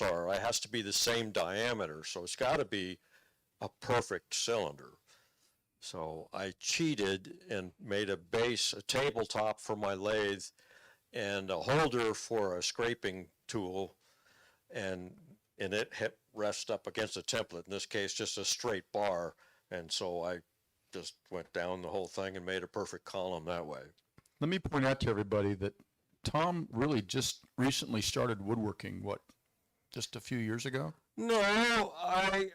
S18: are, it has to be the same diameter, so it's got to be a perfect cylinder. So I cheated and made a base, a tabletop for my lathe, and a holder for a scraping tool, and it rests up against a template, in this case just a straight bar, and so I just went down the whole thing and made a perfect column that way.
S15: Let me point out to everybody that Tom really just recently started woodworking, just a few years ago?
S18: No, I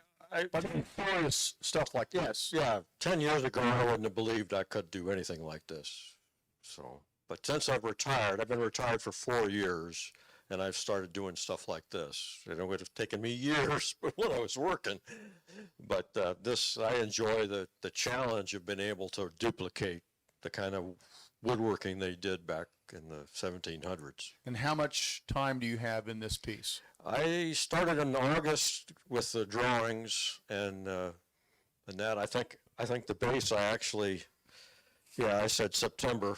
S18: various stuff like this. Yeah, 10 years ago I wouldn't have believed I could do anything like this. So, but since I've been retired for 4 years, and I've started doing stuff like this. It would have taken me years when I was working, but I enjoy the challenge of being able to duplicate the kind of woodworking they did back in the 1700s.
S15: And how much time do you have in this piece?
S18: I started in August with the drawings, and that I think the base I said September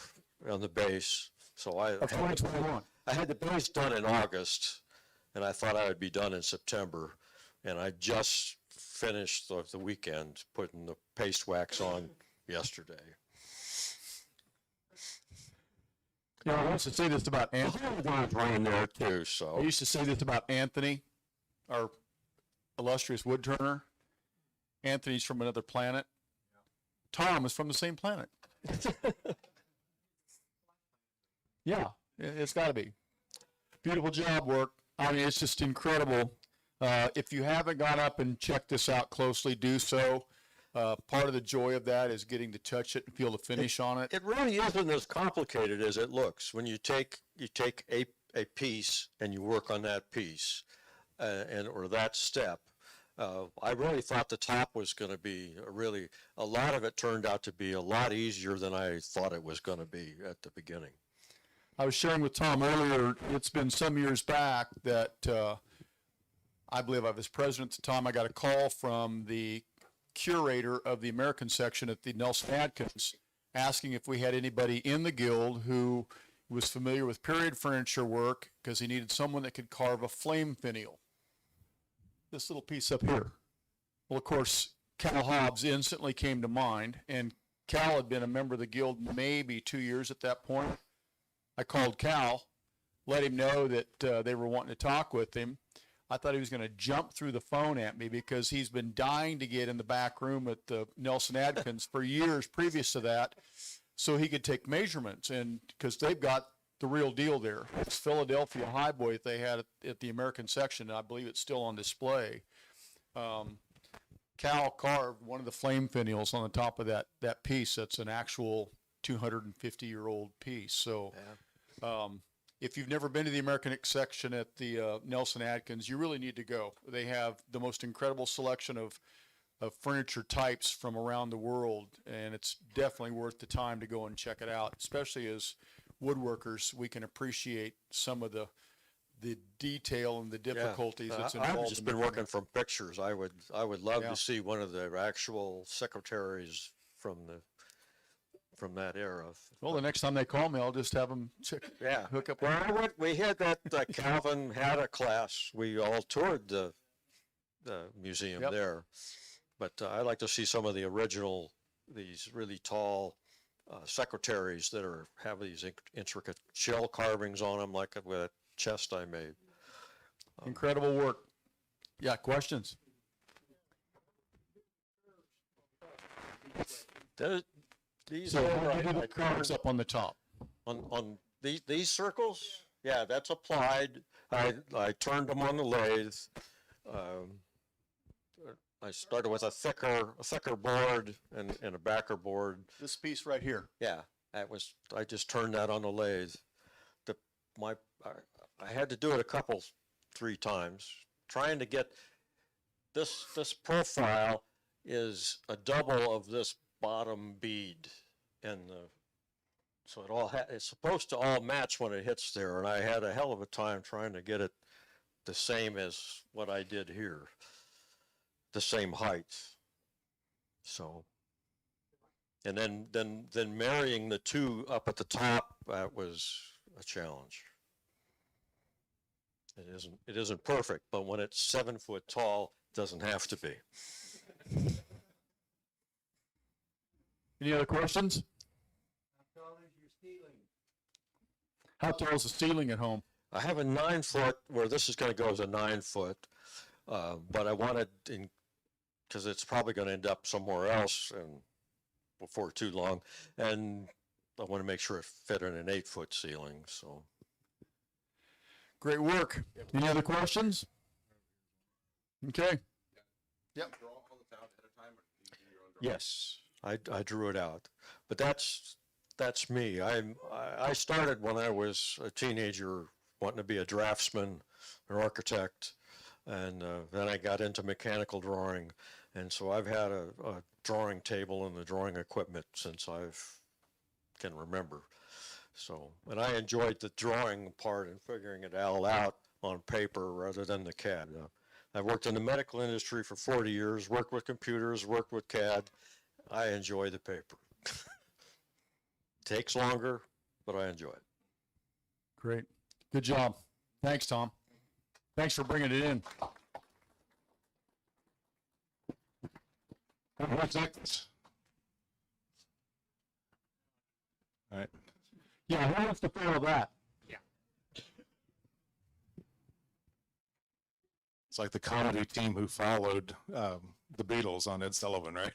S18: on the base. So of 2021. I had the base done in August, and I thought I would be done in September, and I just finished the weekend putting the paste wax on yesterday.
S15: You know, I used to say this about Anthony.
S18: Right there too, so.
S15: I used to say this about Anthony, our illustrious woodturner. Anthony's from another planet. Tom is from the same planet. Yeah, it's got to be. Beautiful job work. I mean, it's just incredible. If you haven't gone up and checked this out closely, do so. Part of the joy of that is getting to touch it and feel the finish on it.
S18: It really isn't as complicated as it looks. When you take a piece and you work on that piece, or that step. I really thought the top was going to be a lot of it turned out to be a lot easier than I thought it was going to be at the beginning.
S15: I was sharing with Tom earlier, it's been some years back that I believe I was president at the time. I got a call from the curator of the American section at the Nelson Adkins asking if we had anybody in the guild who was familiar with period furniture work because he needed someone that could carve a flame finial. This little piece up here. Well, of course, Cal Hobbs instantly came to mind, and Cal had been a member of the guild maybe 2 years at that point. I called Cal, let him know that they were wanting to talk with him. I thought he was going to jump through the phone at me because he's been dying to get in the back room at the Nelson Adkins for years previous to that so he could take measurements, and because they've got the real deal there. It's Philadelphia highboy that they had at the American section, and I believe it's still on display. Cal carved one of the flame finials on the top of that piece. That's an actual 250-year-old piece. So if you've never been to the American section at the Nelson Adkins, you really need to go. They have the most incredible selection of furniture types from around the world, and it's definitely worth the time to go and check it out, especially as woodworkers. We can appreciate some of the detail and the difficulties that's involved.
S18: I've just been working from pictures. I would love to see one of the actual secretaries from that era.
S15: Well, the next time they call me, I'll just have them hook up.
S18: Well, we had that Calvin had a class. We all toured the museum there, but I'd like to see some of the original, these really tall secretaries that have these intricate shell carvings on them, like with a chest I made.
S15: Incredible work. Yeah, questions?
S18: These
S15: so how do you do the curves up on the top?
S18: On these circles? Yeah, that's applied. I turned them on the lathe. I started with a thicker board and a backer board.
S3: This piece right here.
S18: Yeah, I just turned that on the lathe. I had to do it three times, trying to get this profile is a double of this bottom bead, and so it's supposed to all match when it hits there, and I had a hell of a time trying to get it the same as what I did here, the same height. So, and then marrying the two up at the top, that was a challenge. It isn't perfect, but when it's 7 foot tall, it doesn't have to be.
S15: Any other questions?
S7: How tall is your ceiling?
S15: How tall is the ceiling at home?
S18: I have a 9 foot, where this is going to go as a 9 foot, but I wanted, because it's probably going to end up somewhere else and before too long, and I want to make sure it fit in an 8 foot ceiling. So,
S15: great work. Any other questions? Okay.
S3: Yep.
S18: Yes, I drew it out, but that's me. I started when I was a teenager, wanting to be a draftsman, an architect, and then I got into mechanical drawing, and so I've had a drawing table and the drawing equipment since I can remember. So, and I enjoyed the drawing part and figuring it all out on paper rather than the CAD. I've worked in the medical industry for 40 years, worked with computers, worked with CAD. I enjoy the paper. Takes longer, but I enjoy it.
S15: Great. Good job. Thanks, Tom. Thanks for bringing it in. What's next? All right. Yeah, who wants to follow that?
S1: Yeah. It's like the comedy team who followed the Beatles on Ed Sullivan, right?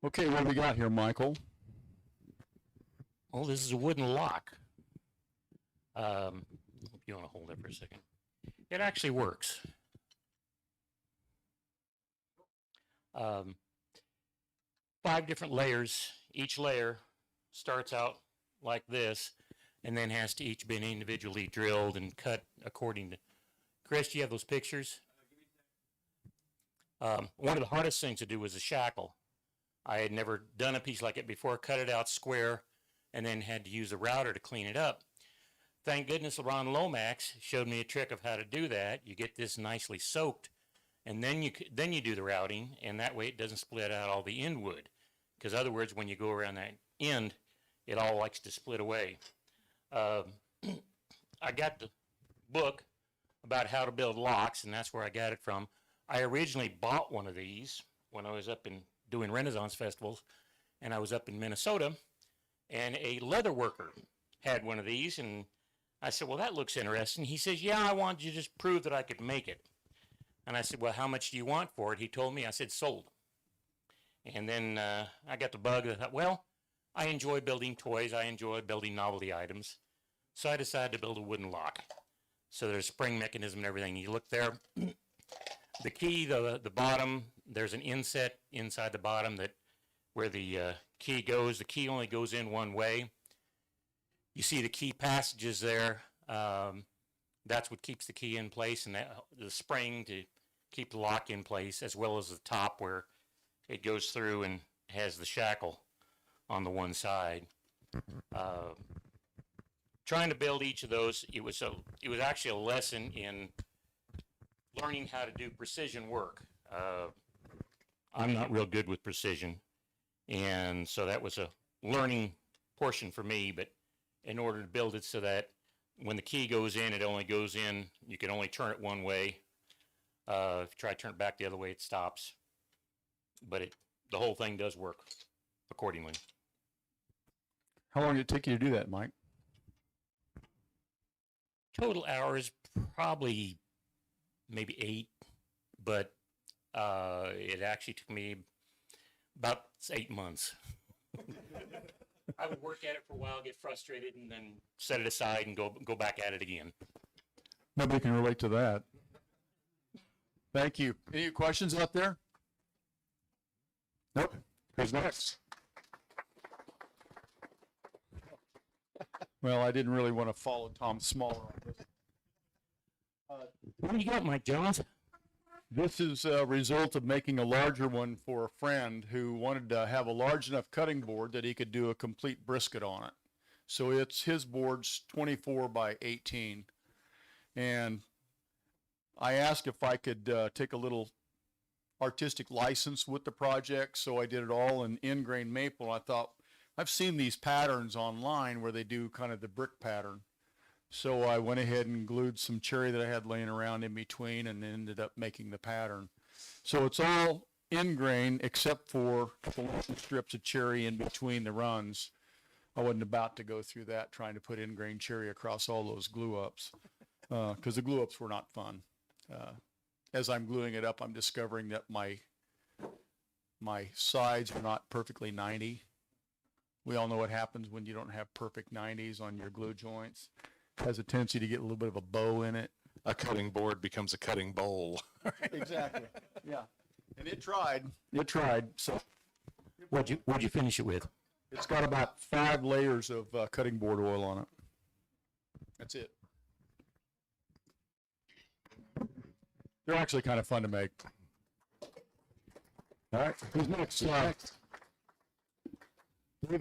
S15: Okay, what do we got here, Michael?
S16: Well, this is a wooden lock. If you want to hold it for a second. It actually works. 5 different layers. Each layer starts out like this, and then has to each been individually drilled and cut according to. Chris, do you have those pictures? One of the hardest things to do was a shackle. I had never done a piece like it before, cut it out square, and then had to use a router to clean it up. Thank goodness Ron Lomax showed me a trick of how to do that. You get this nicely soaked, and then you do the routing, and that way it doesn't split out all the end wood. Because other words, when you go around that end, it all likes to split away. I got the book about how to build locks, and that's where I got it from. I originally bought one of these when I was up in doing Renaissance festivals, and I was up in Minnesota, and a leather worker had one of these, and I said, well, that looks interesting. He says, yeah, I wanted you to just prove that I could make it. And I said, well, how much do you want for it? He told me. I said, sold. And then I got the bug. I thought, well, I enjoy building toys. I enjoy building novelty items. So I decided to build a wooden lock. So there's a spring mechanism and everything. You look there. The key, the bottom, there's an inset inside the bottom that where the key goes. The key only goes in one way. You see the key passages there. That's what keeps the key in place, and the spring to keep the lock in place, as well as the top where it goes through and has the shackle on the one side. Trying to build each of those, it was actually a lesson in learning how to do precision work. I'm not real good with precision, and so that was a learning portion for me, but in order to build it so that when the key goes in, it only goes in, you can only turn it one way. If you try to turn it back the other way, it stops. But the whole thing does work accordingly.
S15: How long did it take you to do that, Mike?
S16: Total hours, probably maybe 8, but it actually took me about 8 months. I would work at it for a while, get frustrated, and then set it aside and go back at it again.
S15: Nobody can relate to that. Thank you. Any questions out there? Nope. Who's next? Well, I didn't really want to follow Tom Smaller on this.
S16: What do you got, Mike Jones?
S15: This is a result of making a larger one for a friend who wanted to have a large enough cutting board that he could do a complete brisket on it. So his board's 24 by 18. And I asked if I could take a little artistic license with the project, so I did it all in in-grain maple. I thought, I've seen these patterns online where they do kind of the brick pattern. So I went ahead and glued some cherry that I had laying around in between and ended up making the pattern. So it's all in-grain except for the strips of cherry in between the runs. I wasn't about to go through that trying to put in-grain cherry across all those glue-ups because the glue-ups were not fun. As I'm gluing it up, I'm discovering that my sides are not perfectly 90. We all know what happens when you don't have perfect 90s on your glue joints. It has a tendency to get a little bit of a bow in it.
S1: A cutting board becomes a cutting bowl.
S15: Exactly. Yeah. And it tried. It tried. So
S16: What'd you finish it with?
S15: it's got about 5 layers of cutting board oil on it. That's it. They're actually kind of fun to make. All right, who's next? David.
S7: How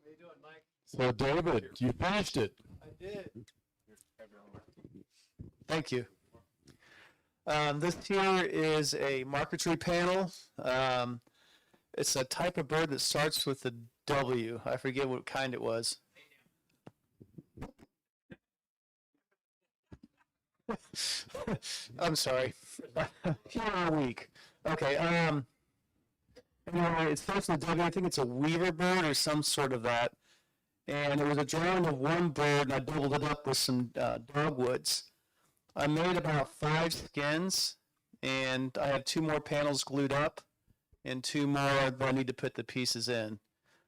S7: you doing, Mike?
S15: So David, you finished it.
S7: I did. Thank you. This here is a Marquetry Panel. It's a type of bird that starts with a W. I forget what kind it was. I'm sorry. Here a week. Okay. Anyway, it starts with a W. I think it's a weaver bird or some sort of that. And it was a drawing of one bird, and I doubled it up with some dogwoods. I made about 5 skins, and I have 2 more panels glued up, and 2 more that I need to put the pieces in.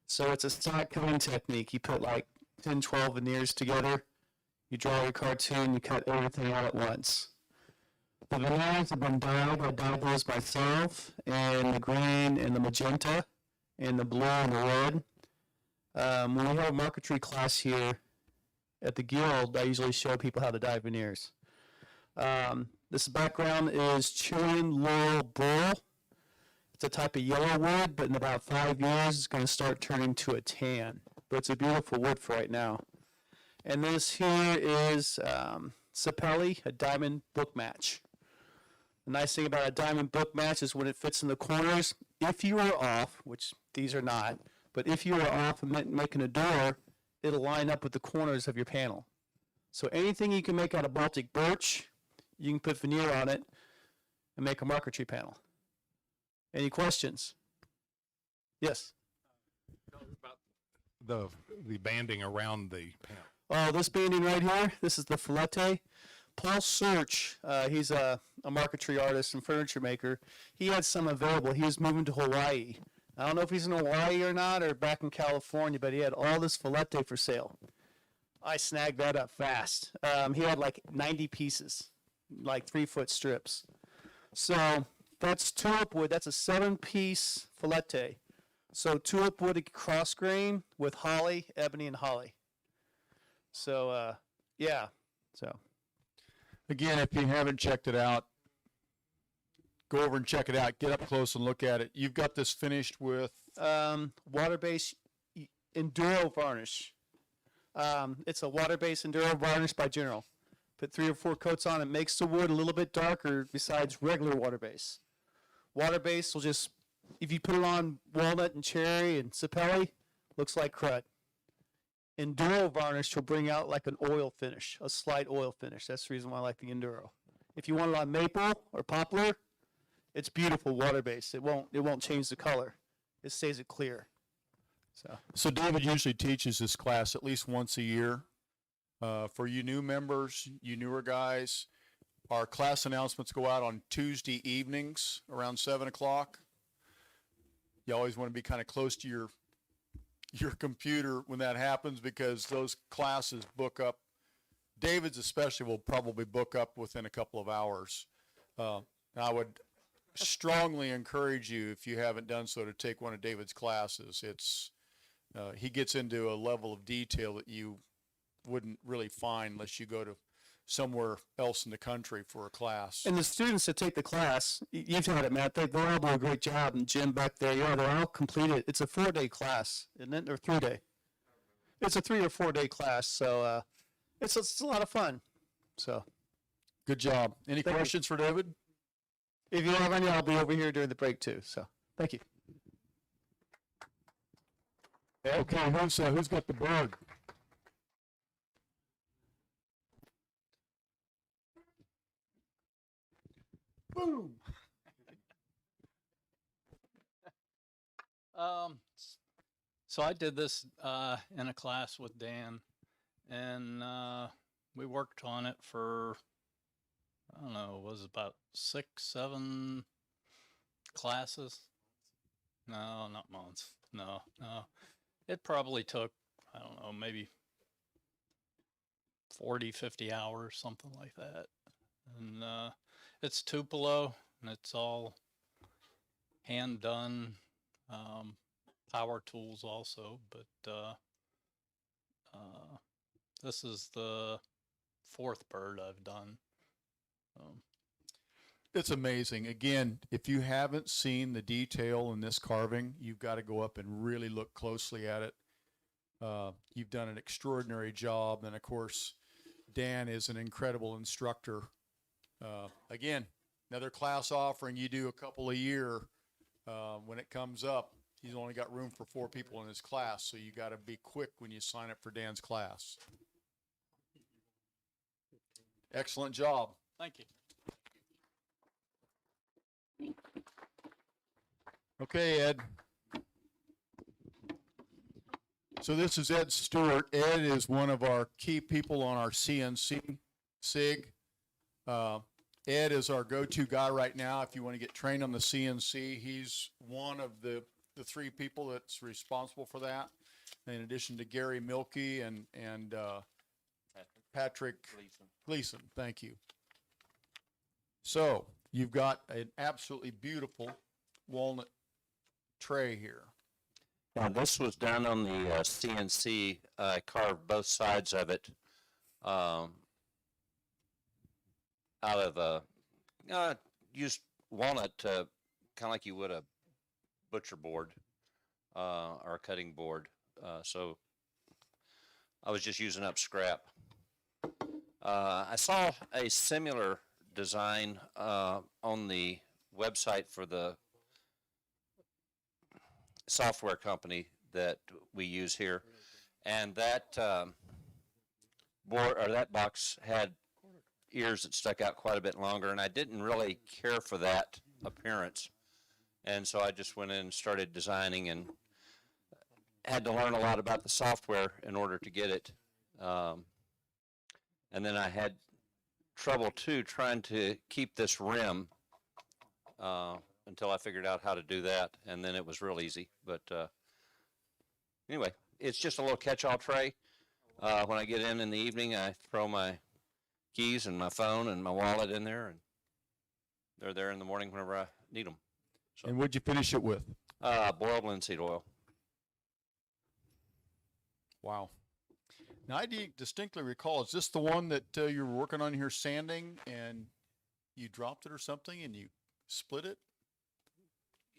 S7: So it's a stock cutting technique. You put like 10, 12 veneers together. You draw your cartoon, you cut everything out at once. The veneers have been dyed. I dyed those myself, and the green and the magenta and the blue and the red. When we have a marquetry class here at the Guild, I usually show people how to dye veneers. This background is Chilean laurel burl. It's a type of yellow wood, but in about 5 years, it's going to start turning to a tan. But it's a beautiful wood for right now. And this here is Sapelli, a diamond book match. The nice thing about a diamond book match is when it fits in the corners, if you are off, which these are not, but if you are off and making a door, it'll line up with the corners of your panel. So anything you can make out of Baltic birch, you can put veneer on it and make a marquetry panel. Any questions? Yes?
S1: The banding around the panel.
S7: Oh, this banding right here, this is the filete. Paul Search, he's a marquetry artist and furniture maker. He had some available. He was moving to Hawaii. I don't know if he's in Hawaii or not or back in California, but he had all this filete for sale. I snagged that up fast. He had like 90 pieces, like 3-foot strips. So that's tulip wood. That's a 7-piece filete. So tulip wood cross grain with holly, ebony, and holly. So yeah. So
S15: Again, if you haven't checked it out, go over and check it out. Get up close and look at it. You've got this finished with
S7: water-based Enduro varnish. It's a water-based Enduro varnish by General. Put 3 or 4 coats on it. Makes the wood a little bit darker besides regular water-based. Water-based will just, if you put it on walnut and cherry and sapelli, looks like crud. Enduro varnish will bring out like an oil finish, a slight oil finish. That's the reason why I like the Enduro. If you want it on maple or poplar, it's beautiful water-based. It won't change the color. It stays it clear.
S15: So David usually teaches this class at least once a year. For you new members, you newer guys, Our class announcements go out on Tuesday evenings around 7 o'clock. You always want to be kind of close to your computer when that happens, because those classes book up. David's especially will probably book up within a couple of hours. I would strongly encourage you, if you haven't done so, to take one of David's classes. He gets into a level of detail that you wouldn't really find unless you go to somewhere else in the country for a class.
S7: And the students that take the class, you've had it, Matt, they all do a great job. And Jim back there, yeah, they're all completed. It's a 4-day class, isn't it? Or 3-day? It's a 3 or 4-day class, so it's a lot of fun. So,
S15: good job. Any questions for David?
S7: If you have any, I'll be over here during the break too. So, thank you.
S15: Okay, who's got the bird?
S19: Boom. So I did this in a class with Dan, and we worked on it for, I don't know, it was about 6, 7 classes. No, not months. No. It probably took, I don't know, maybe 40, 50 hours, something like that. And it's Tupelo, and it's all hand done, power tools also, but this is the 4th bird I've done.
S15: It's amazing. Again, if you haven't seen the detail in this carving, you've got to go up and really look closely at it. You've done an extraordinary job, and of course, Dan is an incredible instructor. Again, another class offering, you do a couple a year. When it comes up, he's only got room for 4 people in his class, so you got to be quick when you sign up for Dan's class. Excellent job.
S19: Thank you.
S15: Okay, Ed. So this is Ed Stewart. Ed is one of our key people on our CNC SIG. Ed is our go-to guy right now. If you want to get trained on the CNC, he's one of the 3 people that's responsible for that. In addition to Gary Melke and Patrick Gleason. Thank you. So you've got an absolutely beautiful walnut tray here.
S18: Now, this was done on the CNC. I carved both sides of it out of used walnut, kind of like you would a butcher board or a cutting board. So I was just using up scrap. I saw a similar design on the website for the software company that we use here, and that board or that box had ears that stuck out quite a bit longer, and I didn't really care for that appearance, and so I just went in and started designing, and had to learn a lot about the software in order to get it. And then I had trouble too trying to keep this rim until I figured out how to do that, and then it was real easy. But anyway, it's just a little catch-all tray. When I get in the evening, I throw my keys and my phone and my wallet in there, and they're there in the morning whenever I need them. So,
S15: And what'd you finish it with?
S18: boiled linseed oil.
S15: Wow. Now, I distinctly recall, is this the one that you were working on here sanding and you dropped it or something and you split it?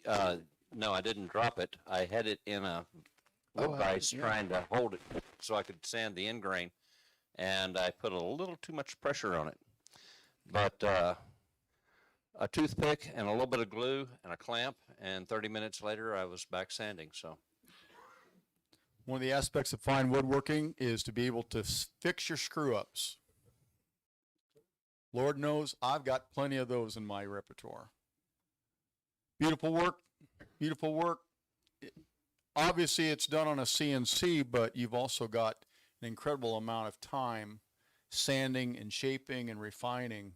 S18: No, I didn't drop it. I had it in a wood vise trying to hold it so I could sand the end grain, and I put a little too much pressure on it. But a toothpick and a little bit of glue and a clamp, and 30 minutes later I was back sanding. So
S15: One of the aspects of fine woodworking is to be able to fix your screw-ups. Lord knows I've got plenty of those in my repertoire. Beautiful work, beautiful work. Obviously, it's done on a CNC, but you've also got an incredible amount of time sanding and shaping and refining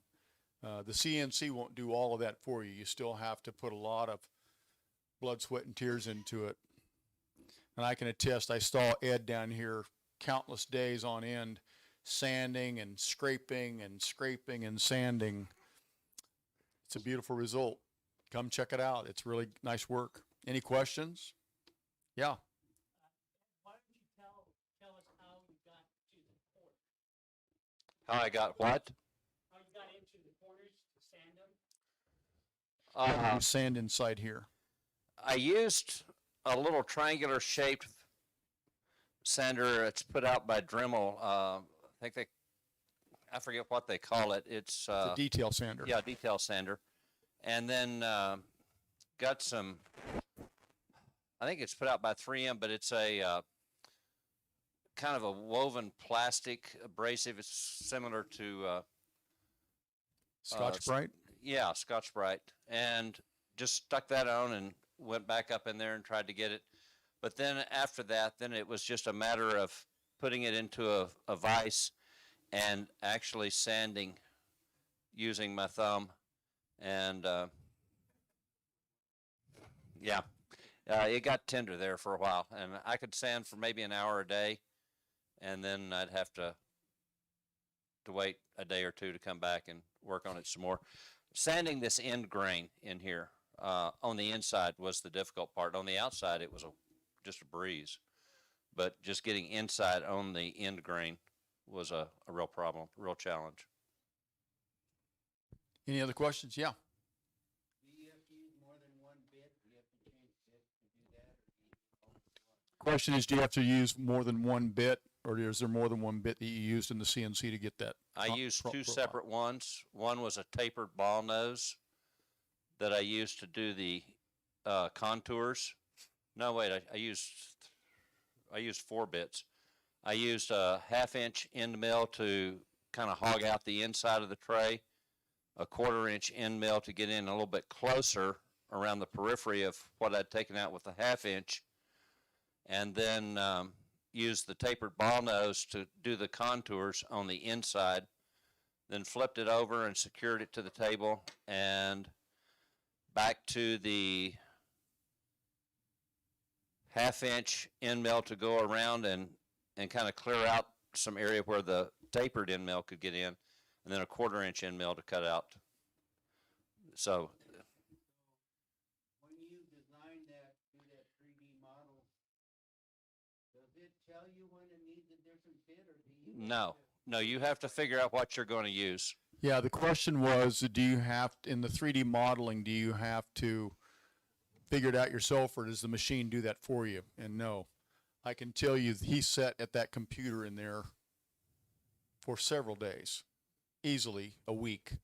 S15: The CNC won't do all of that for you. You still have to put a lot of blood, sweat, and tears into it. And I can attest, I saw Ed down here countless days on end, sanding and scraping and scraping and sanding. It's a beautiful result. Come check it out. It's really nice work. Any questions? Yeah.
S17: Why don't you tell us how you got to the corner?
S13: How I got what?
S17: How you got into the corners to sand them?
S15: Sand inside here.
S13: I used a little triangular shaped sander. It's put out by Dremel. I forget what they call it. It's
S15: a detail sander.
S13: Yeah, detail sander. And then got some, I think it's put out by 3M, but it's a kind of a woven plastic abrasive. It's similar to
S15: Scotch-Brite?
S13: Yeah, Scotch-Brite. And just stuck that on and went back up in there and tried to get it. But then after that, then it was just a matter of putting it into a vise and actually sanding using my thumb. And it got tender there for a while. And I could sand for maybe an hour a day, and then I'd have to wait a day or two to come back and work on it some more. Sanding this end grain in here on the inside was the difficult part. On the outside, it was just a breeze. But just getting inside on the end grain was a real problem, real challenge.
S15: Any other questions? Yeah.
S17: Do you have to use more than one bit? Do you have to change bits to do that?
S15: Question is, do you have to use more than one bit, or is there more than one bit that you used in the CNC to get that?
S13: I used two separate ones. One was a tapered ball nose that I used to do the contours. No, wait, I used 4 bits. I used a 1/2-inch end mill to kind of hog out the inside of the tray, a 1/4-inch end mill to get in a little bit closer around the periphery of what I'd taken out with the 1/2-inch, and then used the tapered ball nose to do the contours on the inside, then flipped it over and secured it to the table, and back to the 1/2-inch end mill to go around and kind of clear out some area where the tapered end mill could get in, and then a 1/4-inch end mill to cut out. So
S17: When you design that, do that 3D model, does it tell you when it needs a different bit, or do you?
S13: no, you have to figure out what you're going to use.
S15: Yeah, the question was, do you have, in the 3D modeling, do you have to figure it out yourself, or does the machine do that for you? And no, I can tell you he sat at that computer in there for several days, easily a week.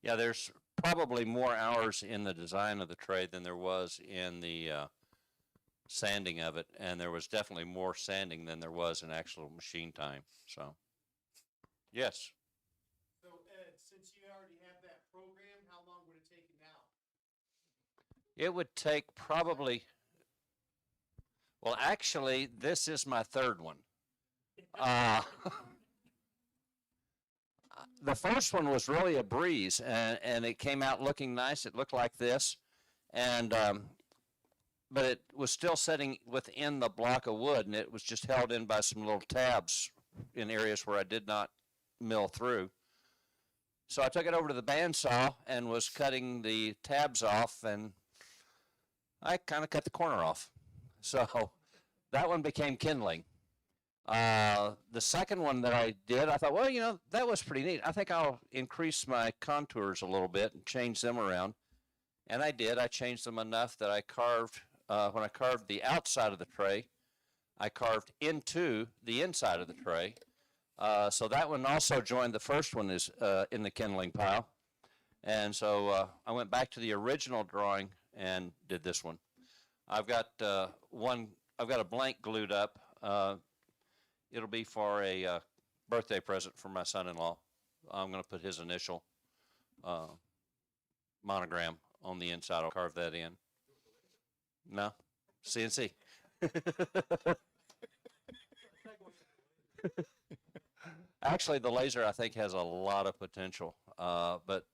S13: Yeah, there's probably more hours in the design of the tray than there was in the sanding of it, and there was definitely more sanding than there was in actual machine time. So, yes.
S20: So, Ed, since you already have that program, how long would it take you now?
S13: It would take probably, well, actually, this is my 3rd one. The first one was really a breeze, and it came out looking nice. It looked like this, and but it was still sitting within the block of wood, and it was just held in by some little tabs in areas where I did not mill through. So I took it over to the bandsaw and was cutting the tabs off, and I kind of cut the corner off. So that one became kindling. The second one that I did, I thought, well, you know, that was pretty neat. I think I'll increase my contours a little bit and change them around. And I did. I changed them enough that I carved, when I carved the outside of the tray, I carved into the inside of the tray. So that one also joined the first one is in the kindling pile. And so I went back to the original drawing and did this one. I've got I've got a blank glued up. It'll be for a birthday present for my son-in-law. I'm going to put his initial monogram on the inside. I'll carve that in. No? CNC.
S21: Actually, the laser, I think, has a lot of potential. But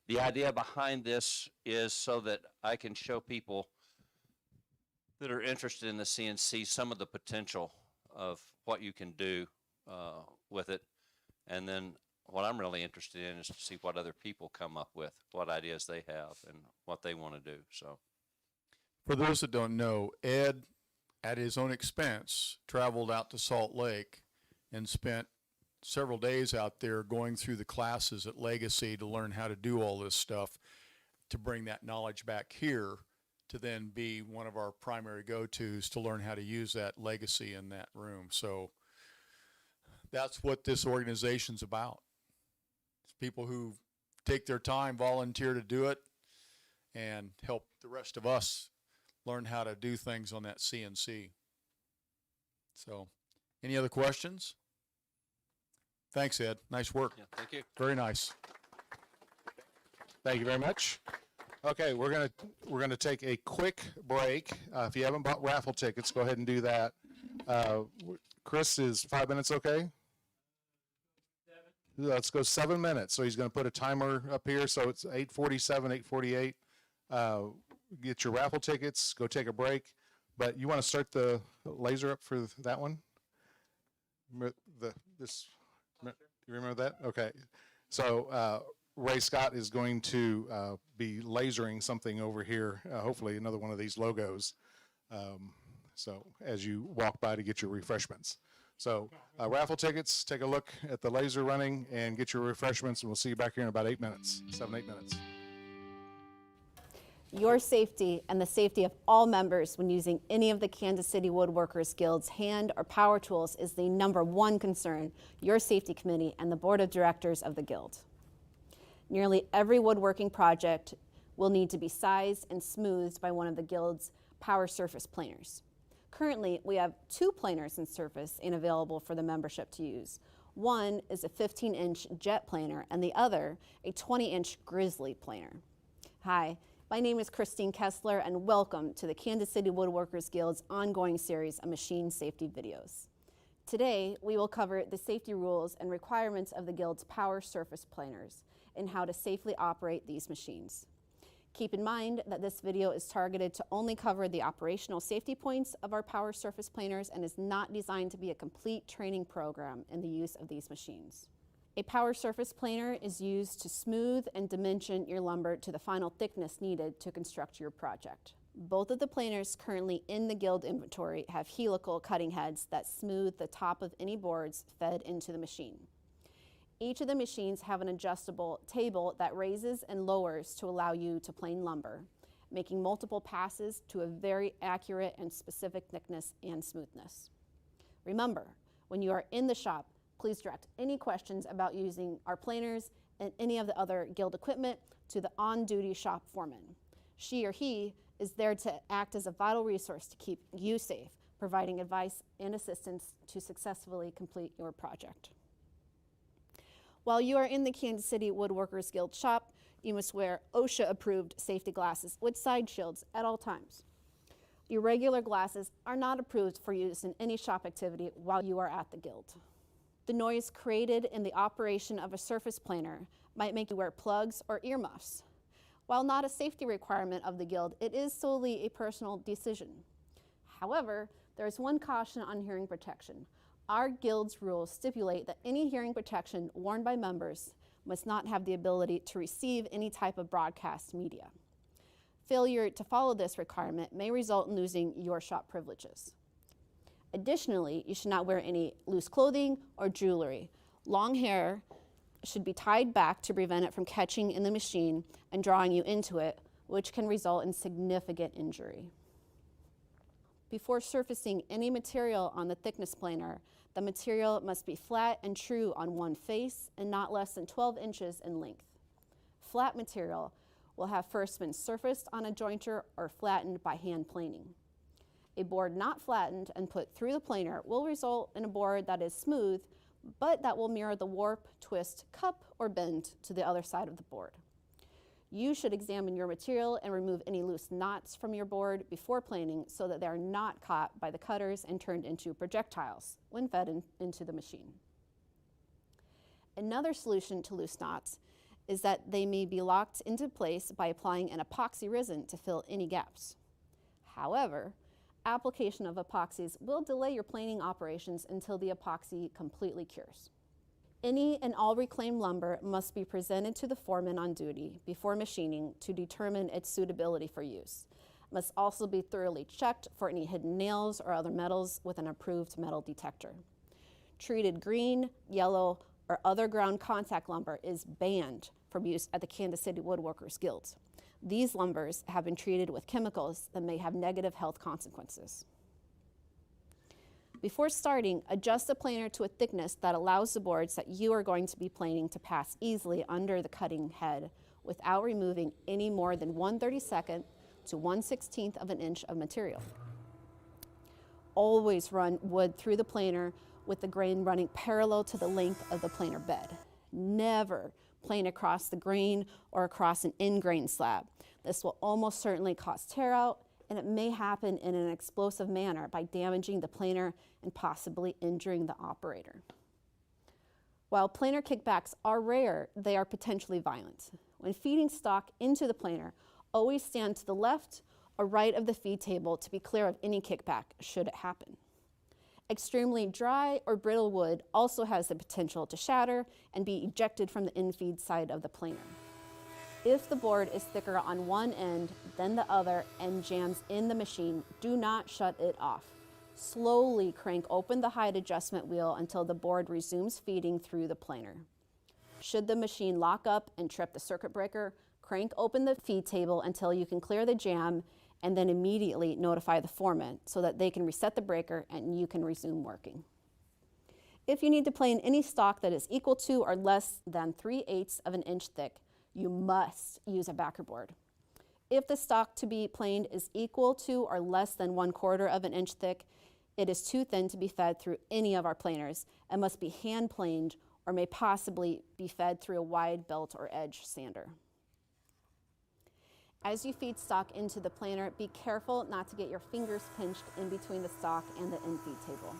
S21: the idea behind this is so that I can show people that are interested in the CNC some of the potential of what you can do with it. And then what I'm really interested in is to see what other people come up with, what ideas they have, and what they want to do. So,
S15: For those that don't know, Ed, at his own expense, traveled out to Salt Lake and spent several days out there going through the classes at Legacy to learn how to do all this stuff, to bring that knowledge back here to then be one of our primary go-tos to learn how to use that Legacy in that room. So that's what this organization's about. It's people who take their time, volunteer to do it, and help the rest of us learn how to do things on that CNC. So, any other questions? Thanks, Ed. Nice work.
S21: yeah, thank you.
S15: Very nice.
S1: Thank you very much. Okay, we're gonna take a quick break. If you haven't bought raffle tickets, go ahead and do that. Chris, is 5 minutes okay? Let's go 7 minutes. So he's going to put a timer up here. So it's 8:47, 8:48. Get your raffle tickets. Go take a break. But you want to start the laser up for that one? You remember that? Okay. So Ray Scott is going to be lasering something over here. Hopefully another one of these logos. So as you walk by to get your refreshments. So raffle tickets, take a look at the laser running and get your refreshments, and we'll see you back here in about 8 minutes, 7-8 minutes.
S22: Your safety and the safety of all members when using any of the Kansas City Woodworkers Guild's hand or power tools is the #1 concern your safety committee and the board of directors of the Guild. Nearly every woodworking project will need to be sized and smoothed by one of the Guild's power surface planers. Currently, we have 2 planers in service and available for the membership to use. One is a 15-inch jet planer and the other a 20-inch grizzly planer. Hi, my name is Christine Kessler and welcome to the Kansas City Woodworkers Guild's ongoing series of machine safety videos. Today, we will cover the safety rules and requirements of the Guild's power surface planers and how to safely operate these machines. Keep in mind that this video is targeted to only cover the operational safety points of our power surface planers and is not designed to be a complete training program in the use of these machines. A power surface planer is used to smooth and dimension your lumber to the final thickness needed to construct your project. Both of the planers currently in the Guild inventory have helical cutting heads that smooth the top of any boards fed into the machine. Each of the machines have an adjustable table that raises and lowers to allow you to plane lumber, making multiple passes to a very accurate and specific thickness and smoothness. Remember, when you are in the shop, please direct any questions about using our planers and any of the other Guild equipment to the on-duty shop foreman. She or he is there to act as a vital resource to keep you safe, providing advice and assistance to successfully complete your project. While you are in the Kansas City Woodworkers Guild shop, you must wear OSHA-approved safety glasses with side shields at all times. Your regular glasses are not approved for use in any shop activity while you are at the Guild. The noise created in the operation of a surface planer might make you wear plugs or earmuffs. While not a safety requirement of the Guild, it is solely a personal decision. However, there is one caution on hearing protection. Our Guild's rules stipulate that any hearing protection worn by members must not have the ability to receive any type of broadcast media. Failure to follow this requirement may result in losing your shop privileges. Additionally, you should not wear any loose clothing or jewelry. Long hair should be tied back to prevent it from catching in the machine and drawing you into it, which can result in significant injury. Before surfacing any material on the thickness planer, the material must be flat and true on one face and not less than 12 inches in length. Flat material will have first been surfaced on a jointer or flattened by hand planing. A board not flattened and put through the planer will result in a board that is smooth, but that will mirror the warp, twist, cup, or bend to the other side of the board. You should examine your material and remove any loose knots from your board before planing so that they are not caught by the cutters and turned into projectiles when fed into the machine. Another solution to loose knots is that they may be locked into place by applying an epoxy resin to fill any gaps. However, application of epoxies will delay your planing operations until the epoxy completely cures. Any and all reclaimed lumber must be presented to the foreman on duty before machining to determine its suitability for use. It must also be thoroughly checked for any hidden nails or other metals with an approved metal detector. Treated green, yellow, or other ground contact lumber is banned from use at the Kansas City Woodworkers Guild. These lumbers have been treated with chemicals that may have negative health consequences. Before starting, adjust the planer to a thickness that allows the boards that you are going to be planing to pass easily under the cutting head without removing any more than 1/32 to 1/16 of an inch of material. Always run wood through the planer with the grain running parallel to the length of the planer bed. Never plane across the grain or across an in-grain slab. This will almost certainly cause tear out, and it may happen in an explosive manner by damaging the planer and possibly injuring the operator. While planer kickbacks are rare, they are potentially violent. When feeding stock into the planer, always stand to the left or right of the feed table to be clear of any kickback should it happen. Extremely dry or brittle wood also has the potential to shatter and be ejected from the infeed side of the planer. If the board is thicker on one end than the other and jams in the machine, do not shut it off. Slowly crank open the height adjustment wheel until the board resumes feeding through the planer. Should the machine lock up and trip the circuit breaker, crank open the feed table until you can clear the jam and then immediately notify the foreman so that they can reset the breaker and you can resume working. If you need to plane any stock that is equal to or less than 3/8 of an inch thick, you must use a backer board. If the stock to be planed is equal to or less than 1/4 of an inch thick, it is too thin to be fed through any of our planers and must be hand planed or may possibly be fed through a wide belt or edge sander. As you feed stock into the planer, be careful not to get your fingers pinched in between the stock and the in-feed table.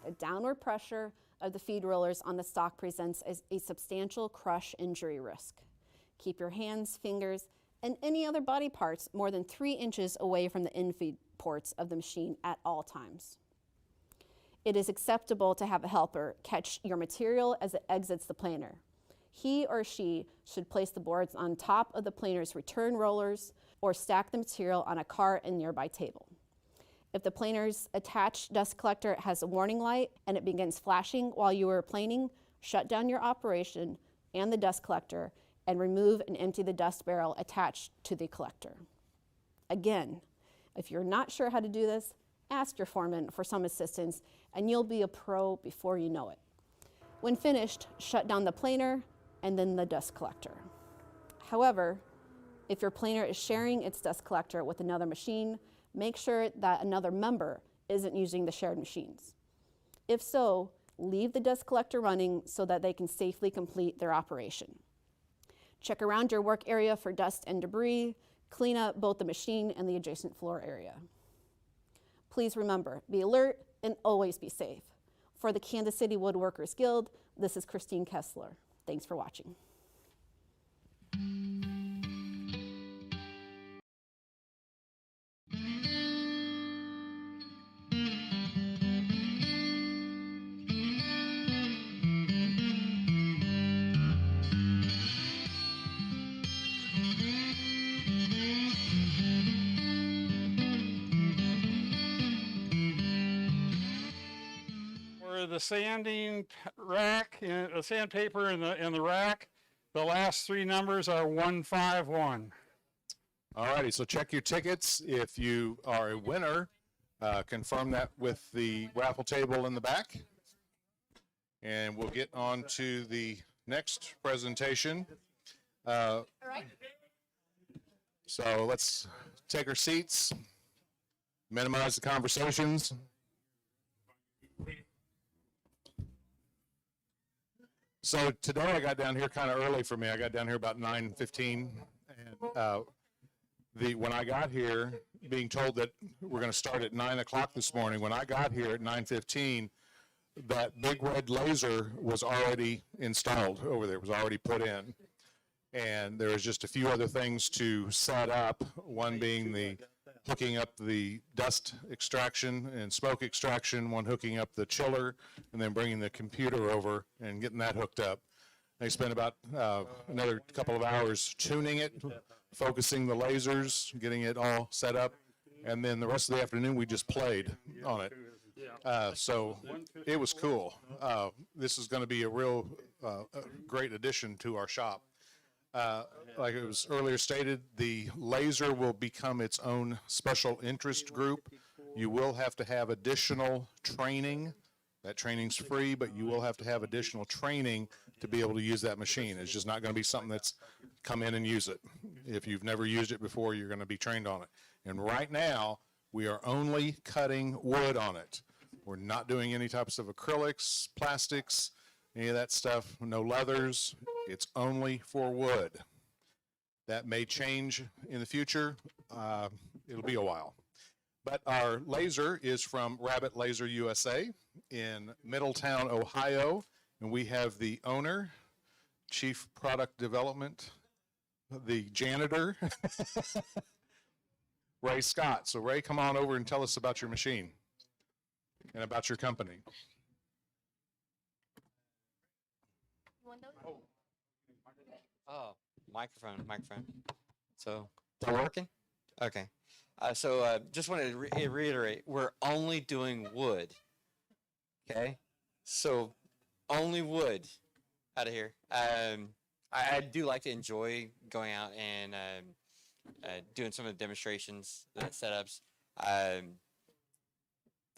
S22: The downward pressure of the feed rollers on the stock presents a substantial crush injury risk. Keep your hands, fingers, and any other body parts more than 3 inches away from the in-feed ports of the machine at all times. It is acceptable to have a helper catch your material as it exits the planer. He or she should place the boards on top of the planer's return rollers or stack the material on a cart and nearby table. If the planer's attached dust collector has a warning light and it begins flashing while you are planing, shut down your operation and the dust collector and remove and empty the dust barrel attached to the collector. Again, if you're not sure how to do this, ask your foreman for some assistance and you'll be a pro before you know it. When finished, shut down the planer and then the dust collector. However, if your planer is sharing its dust collector with another machine, make sure that another member isn't using the shared machines. If so, leave the dust collector running so that they can safely complete their operation. Check around your work area for dust and debris. Clean up both the machine and the adjacent floor area. Please remember, be alert and always be safe. For the Kansas City Woodworkers Guild, this is Christine Kessler. Thanks for watching.
S5: The sanding rack, the sandpaper in the rack, the last 3 numbers are 151.
S1: All righty, so check your tickets. If you are a winner, confirm that with the raffle table in the back. And we'll get on to the next presentation.
S22: All right.
S1: So let's take our seats, minimize the conversations. So today I got down here kind of early for me. I got down here about 9:15, and when I got here, being told that we're going to start at 9 o'clock this morning, when I got here at 9:15, that big red laser was already installed over there, was already put in. And there was just a few other things to set up, one being the hooking up the dust extraction and smoke extraction, one hooking up the chiller, and then bringing the computer over and getting that hooked up. They spent about another couple of hours tuning it, focusing the lasers, getting it all set up, and then the rest of the afternoon we just played on it. So it was cool. This is going to be a real great addition to our shop. Like it was earlier stated, the laser will become its own special interest group. You will have to have additional training. That training's free, but you will have to have additional training to be able to use that machine. It's just not going to be something that's come in and use it. If you've never used it before, you're going to be trained on it. And right now, we are only cutting wood on it. We're not doing any types of acrylics, plastics, any of that stuff, no leathers. It's only for wood. That may change in the future. It'll be a while. But our laser is from Rabbit Laser USA in Middletown, Ohio. And we have the owner, Chief Product Development, the janitor, Ray Scott. So Ray, come on over and tell us about your machine and about your company.
S8: Oh, microphone. So, they're working? Okay. Just wanted to reiterate, we're only doing wood. Okay? So, only wood out of here. I do like to enjoy going out and doing some of the demonstrations, the setups.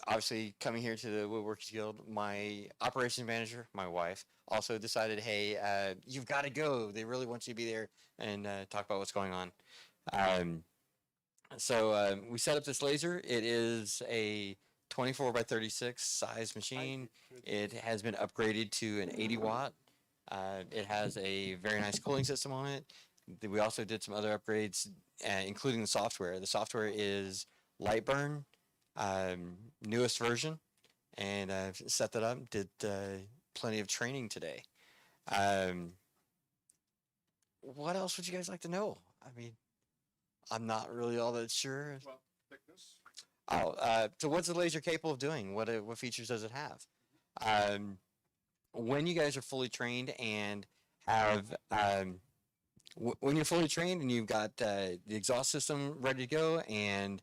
S8: Obviously, coming here to the Woodworkers Guild, my operations manager, my wife, also decided, hey, you've got to go. They really want you to be there and talk about what's going on. We set up this laser. It is a 24 by 36 size machine. It has been upgraded to an 80 watt. It has a very nice cooling system on it. We also did some other upgrades, including the software. The software is Lightburn, newest version, and I've set that up, did plenty of training today. What else would you guys like to know? I mean, I'm not really all that sure.
S1: Well, thickness.
S8: So what's the laser capable of doing? What features does it have? When you guys are fully trained and have, when you're fully trained and you've got the exhaust system ready to go and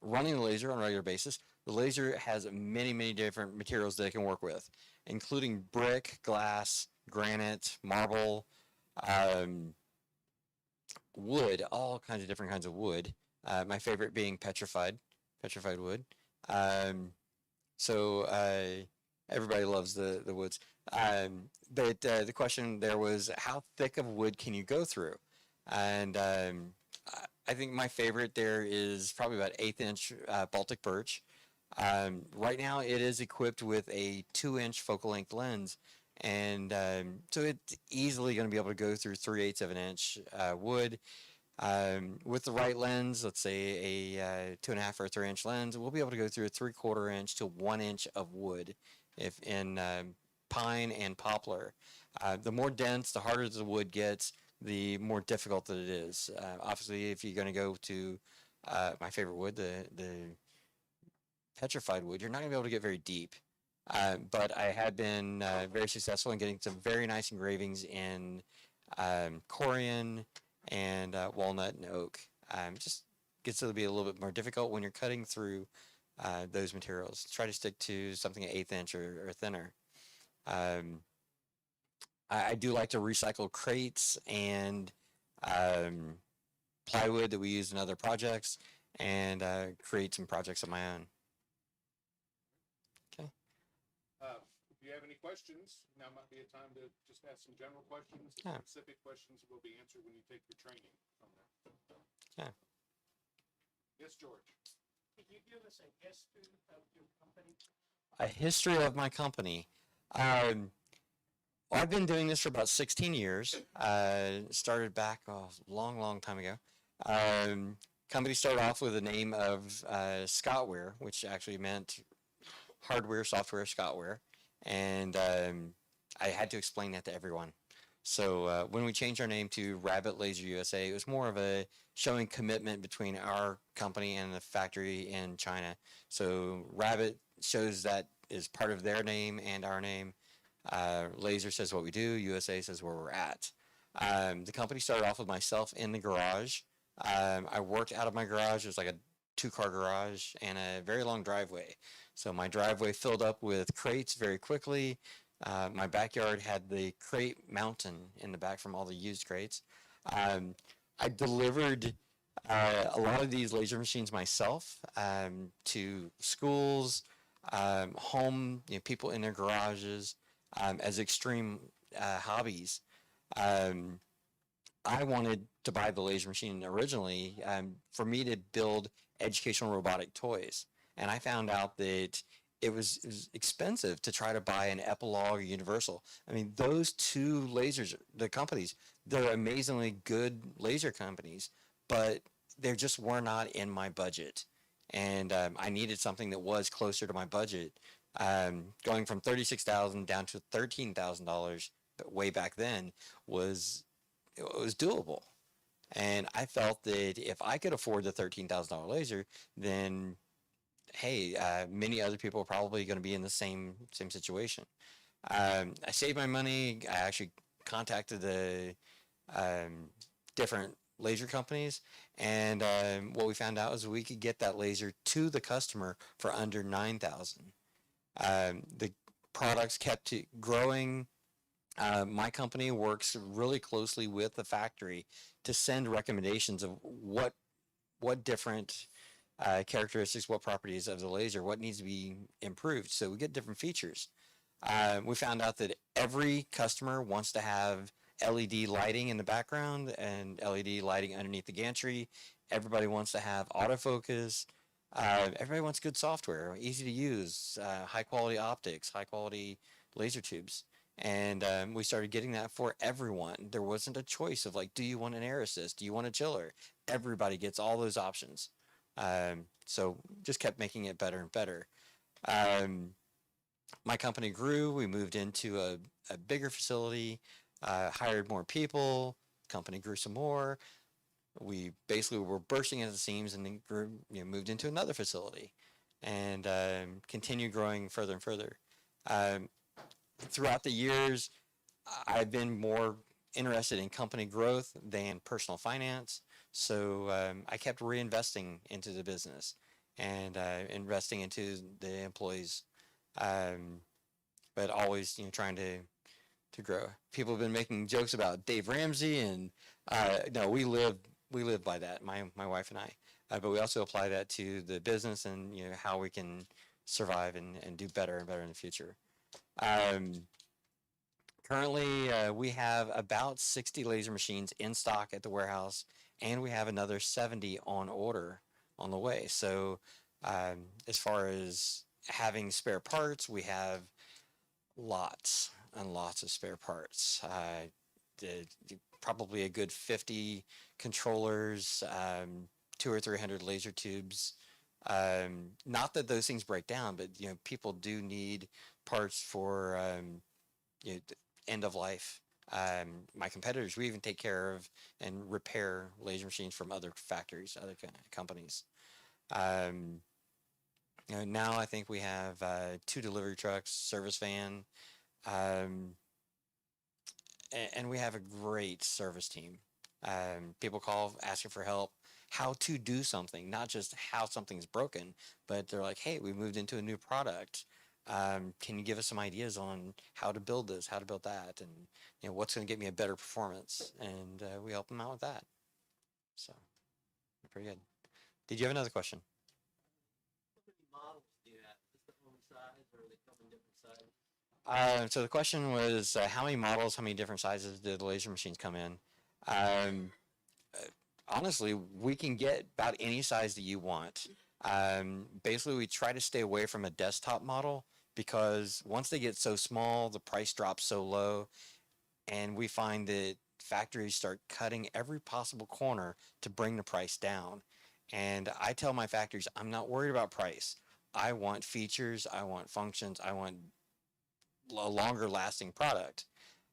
S8: running the laser on a regular basis, the laser has many, many different materials that it can work with, including brick, glass, granite, marble, wood, all kinds of different kinds of wood. My favorite being petrified wood. Everybody loves the woods. But the question there was, how thick of wood can you go through? And I think my favorite there is probably about 1/8 inch Baltic birch. Right now it is equipped with a 2-inch focal length lens. And so it's easily going to be able to go through 3/8 of an inch wood. With the right lens, let's say a 2.5 or 3-inch lens, we'll be able to go through a 3/4 inch to 1 inch of wood if in pine and poplar. The more dense, the harder the wood gets, the more difficult that it is. Obviously, if you're going to go to my favorite wood, the petrified wood, you're not going to be able to get very deep. But I have been very successful in getting some very nice engravings in corian and walnut and oak. Just gets to be a little bit more difficult when you're cutting through those materials. Try to stick to something 1/8 inch or thinner. I do like to recycle crates and plywood that we use in other projects and create some projects of my own. Okay.
S1: If you have any questions, now might be a time to just ask some general questions.
S8: Yeah.
S1: Specific questions will be answered when you take your training from there.
S8: Yeah.
S1: Yes, George.
S12: Can you give us a history of your company?
S8: A history of my company. I've been doing this for about 16 years. Started back a long time ago. Company started off with the name of Scottware, which actually meant hardware, software, Scottware, and I had to explain that to everyone. So when we changed our name to Rabbit Laser USA, it was more of a showing commitment between our company and the factory in China. So Rabbit shows that is part of their name and our name. Laser says what we do. USA says where we're at. The company started off with myself in the garage. I worked out of my garage. It was like a 2-car garage and a very long driveway. So my driveway filled up with crates very quickly. My backyard had the crate mountain in the back from all the used crates. I delivered a lot of these laser machines myself to schools, home, people in their garages as extreme hobbies. I wanted to buy the laser machine originally for me to build educational robotic toys. And I found out that it was expensive to try to buy an Epilogue or Universal. I mean, those two lasers, the companies, they're amazingly good laser companies, but they just were not in my budget. And I needed something that was closer to my budget. Going from $36,000 down to $13,000 way back then was doable. And I felt that if I could afford the $13,000 laser, then hey, many other people are probably going to be in the same situation. I saved my money. I actually contacted the different laser companies, and what we found out is we could get that laser to the customer for under $9,000. The products kept growing. My company works really closely with the factory to send recommendations of what different characteristics, what properties of the laser, what needs to be improved. So we get different features. We found out that every customer wants to have LED lighting in the background and LED lighting underneath the gantry. Everybody wants to have autofocus. Everybody wants good software, easy to use, high quality optics, high quality laser tubes. And we started getting that for everyone. There wasn't a choice of like, do you want an air assist? Do you want a chiller? Everybody gets all those options. So just kept making it better and better. My company grew. We moved into a bigger facility, hired more people. Company grew some more. We basically were bursting at the seams, and then grew, moved into another facility, and continued growing further and further. Throughout the years, I've been more interested in company growth than personal finance. So I kept reinvesting into the business and investing into the employees, but always trying to grow. People have been making jokes about Dave Ramsey, and no, we live by that. My wife and I, but we also apply that to the business and how we can survive and do better and better in the future. Currently, we have about 60 laser machines in stock at the warehouse, and we have another 70 on order on the way. So as far as having spare parts, we have lots and lots of spare parts. Probably a good 50 controllers, 200 or 300 laser tubes. Not that those things break down, but people do need parts for end of life. My competitors, we even take care of and repair laser machines from other factories, other companies. Now I think we have 2 delivery trucks, service van, and we have a great service team. People call asking for help, how to do something, not just how something's broken, but they're like, hey, we moved into a new product. Can you give us some ideas on how to build this, how to build that, and what's going to get me a better performance? And we help them out with that. So, pretty good. Did you have another question?
S6: How many models do you have? Is this the only size, or they come in different sizes?
S8: So the question was, how many models, how many different sizes did the laser machines come in? Honestly, we can get about any size that you want. Basically, we try to stay away from a desktop model because once they get so small, the price drops so low, and we find that factories start cutting every possible corner to bring the price down. And I tell my factories, I'm not worried about price. I want features, I want functions, I want a longer lasting product.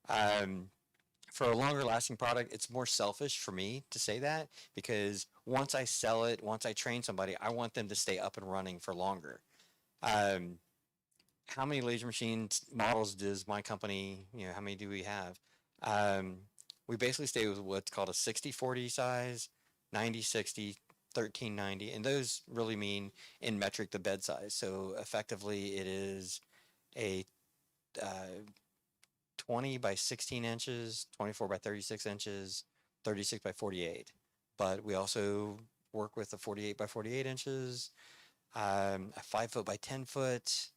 S8: For a longer lasting product, it's more selfish for me to say that, because once I sell it, once I train somebody, I want them to stay up and running for longer. How many laser machines models does my company, how many do we have? We basically stay with what's called a 60-40 size, 90-60, 1390, and those really mean in metric the bed size. So effectively it is a 20 by 16 inches, 24 by 36 inches, 36 by 48. But we also work with a 48 by 48 inches, a 5 foot by 10 foot,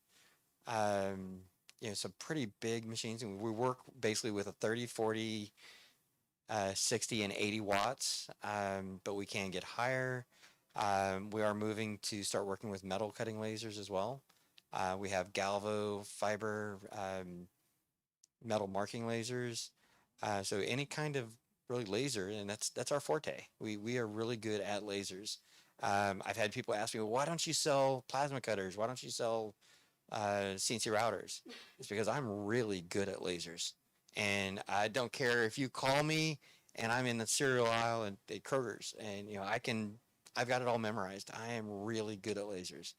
S8: some pretty big machines. And we work basically with a 30, 40, 60 and 80 watts, but we can get higher. We are moving to start working with metal cutting lasers as well. We have galvo, fiber, metal marking lasers. So any kind of really laser, and that's our forte. We are really good at lasers. I've had people ask me, well, why don't you sell plasma cutters? Why don't you sell CNC routers? It's because I'm really good at lasers. And I don't care if you call me and I'm in the cereal aisle at Kroger's, and I've got it all memorized. I am really good at lasers.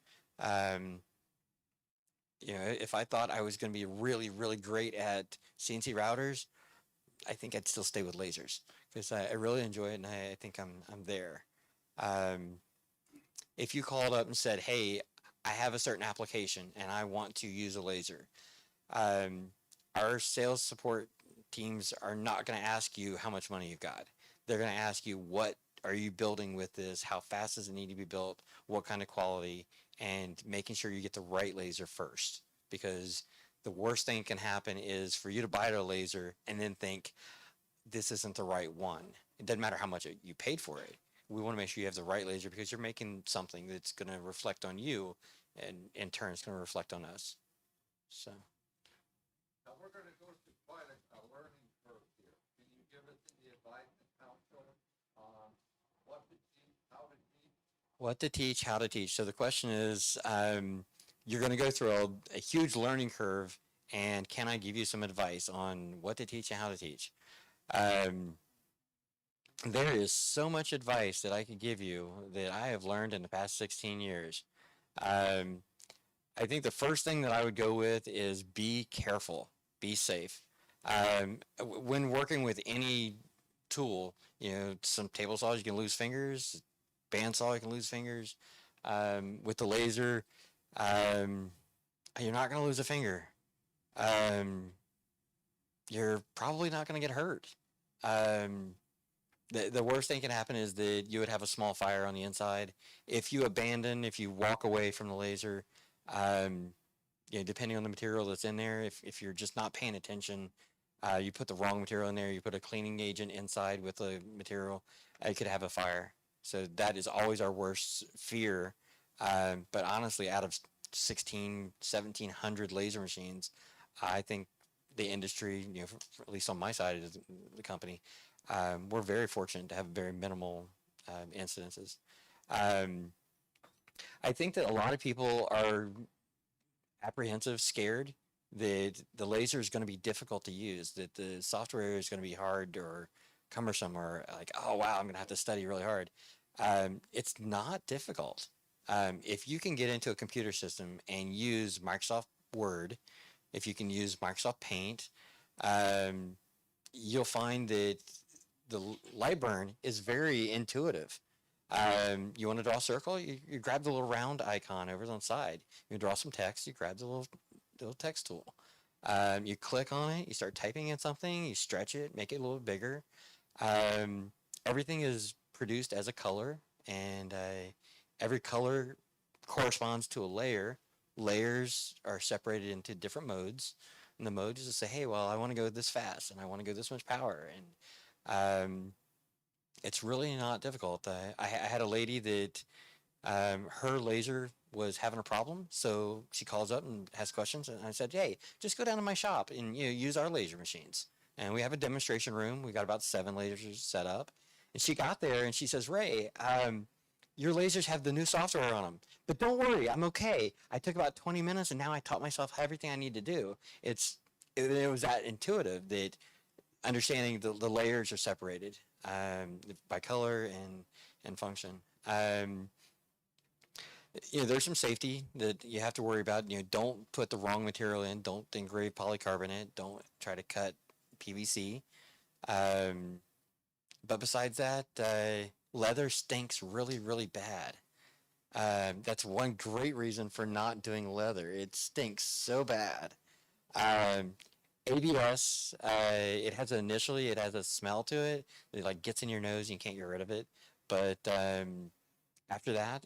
S8: If I thought I was going to be really, really great at CNC routers, I think I'd still stay with lasers, because I really enjoy it, and I think I'm there. If you called up and said, hey, I have a certain application and I want to use a laser, our sales support teams are not going to ask you how much money you've got. They're going to ask you, what are you building with this? How fast does it need to be built? What kind of quality? And making sure you get the right laser first, because the worst thing that can happen is for you to buy a laser and then think, this isn't the right one. It doesn't matter how much you paid for it. We want to make sure you have the right laser, because you're making something that's going to reflect on you, and in turn it's going to reflect on us. So.
S13: Now we're going to go through quite a learning curve here. Can you give us any advice and counsel on what to teach, how to teach?
S8: What to teach, how to teach. So the question is, you're going to go through a huge learning curve, and can I give you some advice on what to teach and how to teach? There is so much advice that I could give you that I have learned in the past 16 years. I think the first thing that I would go with is be careful, be safe. When working with any tool, some table saws, you can lose fingers. Bandsaw, you can lose fingers. With the laser, you're not going to lose a finger. You're probably not going to get hurt. The worst thing can happen is that you would have a small fire on the inside. If you walk away from the laser, depending on the material that's in there, if you're just not paying attention, you put the wrong material in there, you put a cleaning agent inside with the material, it could have a fire. So that is always our worst fear. But honestly, out of 1,700 laser machines, I think the industry, at least on my side of the company, we're very fortunate to have very minimal incidences. I think that a lot of people are apprehensive, scared that the laser is going to be difficult to use, that the software is going to be hard or cumbersome, or like, oh wow, I'm going to have to study really hard. It's not difficult. If you can get into a computer system and use Microsoft Word, if you can use Microsoft Paint, you'll find that the light burn is very intuitive. You want to draw a circle, you grab the little round icon over on the side. You draw some text, you grab the little text tool. You click on it, you start typing in something, you stretch it, make it a little bigger. Everything is produced as a color, and every color corresponds to a layer. Layers are separated into different modes, and the mode is to say, hey, well, I want to go this fast, and I want to go this much power, and it's really not difficult. I had a lady that her laser was having a problem, so she calls up and has questions, and I said, hey, just go down to my shop and use our laser machines. And we have a demonstration room. We got about 7 lasers set up. And she got there and she says, Ray, your lasers have the new software on them. But don't worry, I'm okay. I took about 20 minutes and now I taught myself everything I need to do. It was that intuitive that understanding the layers are separated by color and function. There's some safety that you have to worry about. Don't put the wrong material in. Don't engrave polycarbonate. Don't try to cut PVC. But besides that, leather stinks really, really bad. That's one great reason for not doing leather. It stinks so bad. ABS, it has a smell to it. It like gets in your nose and you can't get rid of it. But after that,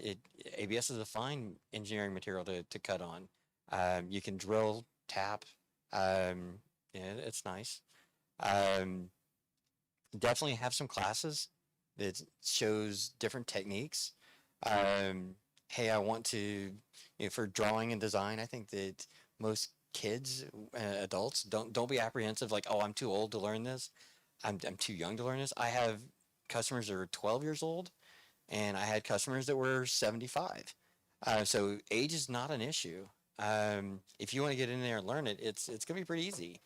S8: ABS is a fine engineering material to cut on. You can drill, tap. It's nice. Definitely have some classes that shows different techniques. Hey, I want to, for drawing and design, I think that most kids, adults, don't be apprehensive like, oh, I'm too old to learn this. I'm too young to learn this. I have customers that are 12 years old, and I had customers that were 75. So age is not an issue. If you want to get in there and learn it, it's going to be pretty easy.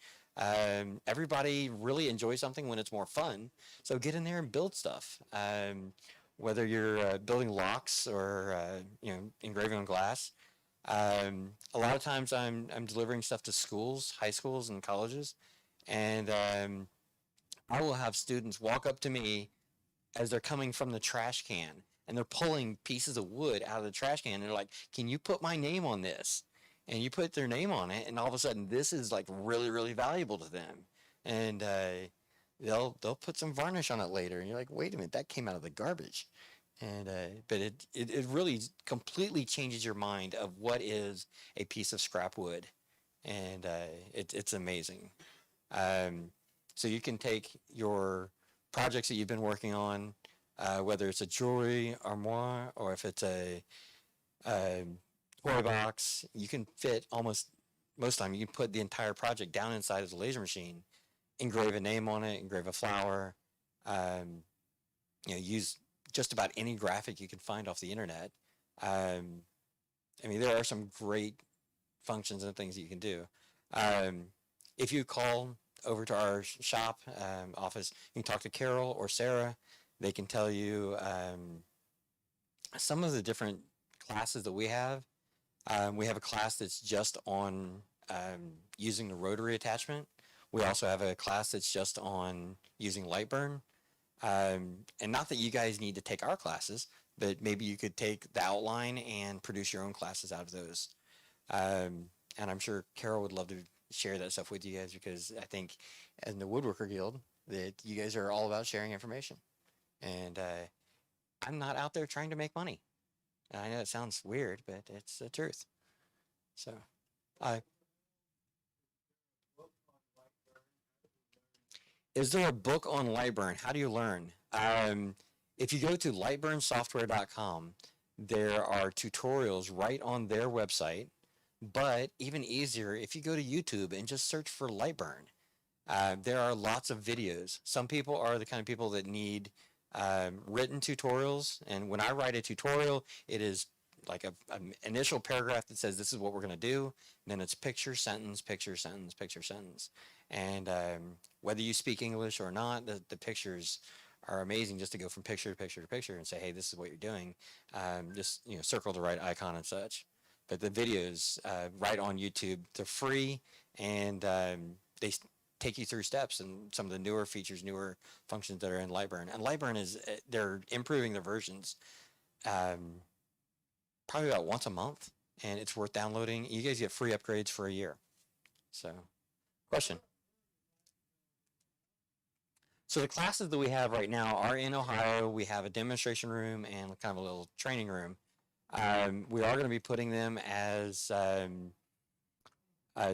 S8: Everybody really enjoys something when it's more fun. So get in there and build stuff. Whether you're building locks or engraving on glass. A lot of times I'm delivering stuff to schools, high schools and colleges, and I will have students walk up to me as they're coming from the trash can, and they're pulling pieces of wood out of the trash can, and they're like, "Can you put my name on this?" And you put their name on it, and all of a sudden this is like really, really valuable to them, and they'll put some varnish on it later, and you're like, "Wait a minute, that came out of the garbage." And but it really completely changes your mind of what is a piece of scrap wood, and it's amazing. So you can take your projects that you've been working on, whether it's a jewelry armoire or if it's a toy box, you can fit most of the time you can put the entire project down inside of the laser machine, engrave a name on it, engrave a flower, use just about any graphic you can find off the internet. There are some great functions and things that you can do. If you call over to our shop office, you can talk to Carol or Sarah. They can tell you some of the different classes that we have. We have a class that's just on using the rotary attachment. We also have a class that's just on using light burn. And not that you guys need to take our classes, but maybe you could take the outline and produce your own classes out of those. And I'm sure Carol would love to share that stuff with you guys, because I think in the Woodworker Guild that you guys are all about sharing information. And I'm not out there trying to make money. I know it sounds weird, but it's the truth. So, is there a book on Lightburn? How do you learn? If you go to lightburnsoftware.com, there are tutorials right on their website. But even easier, if you go to YouTube and just search for Lightburn, there are lots of videos. Some people are the kind of people that need written tutorials. And when I write a tutorial, it is like an initial paragraph that says this is what we're going to do. And then it's picture, sentence, picture, sentence, picture, sentence. And whether you speak English or not, the pictures are amazing, just to go from picture to picture to picture and say, hey, this is what you're doing. Just circle the right icon and such. But the videos right on YouTube, they're free, and they take you through steps and some of the newer features, newer functions that are in Lightburn. And Lightburn they're improving their versions probably about once a month, and it's worth downloading. You guys get free upgrades for a year. So, question? So the classes that we have right now are in Ohio. We have a demonstration room and kind of a little training room. We are going to be putting them as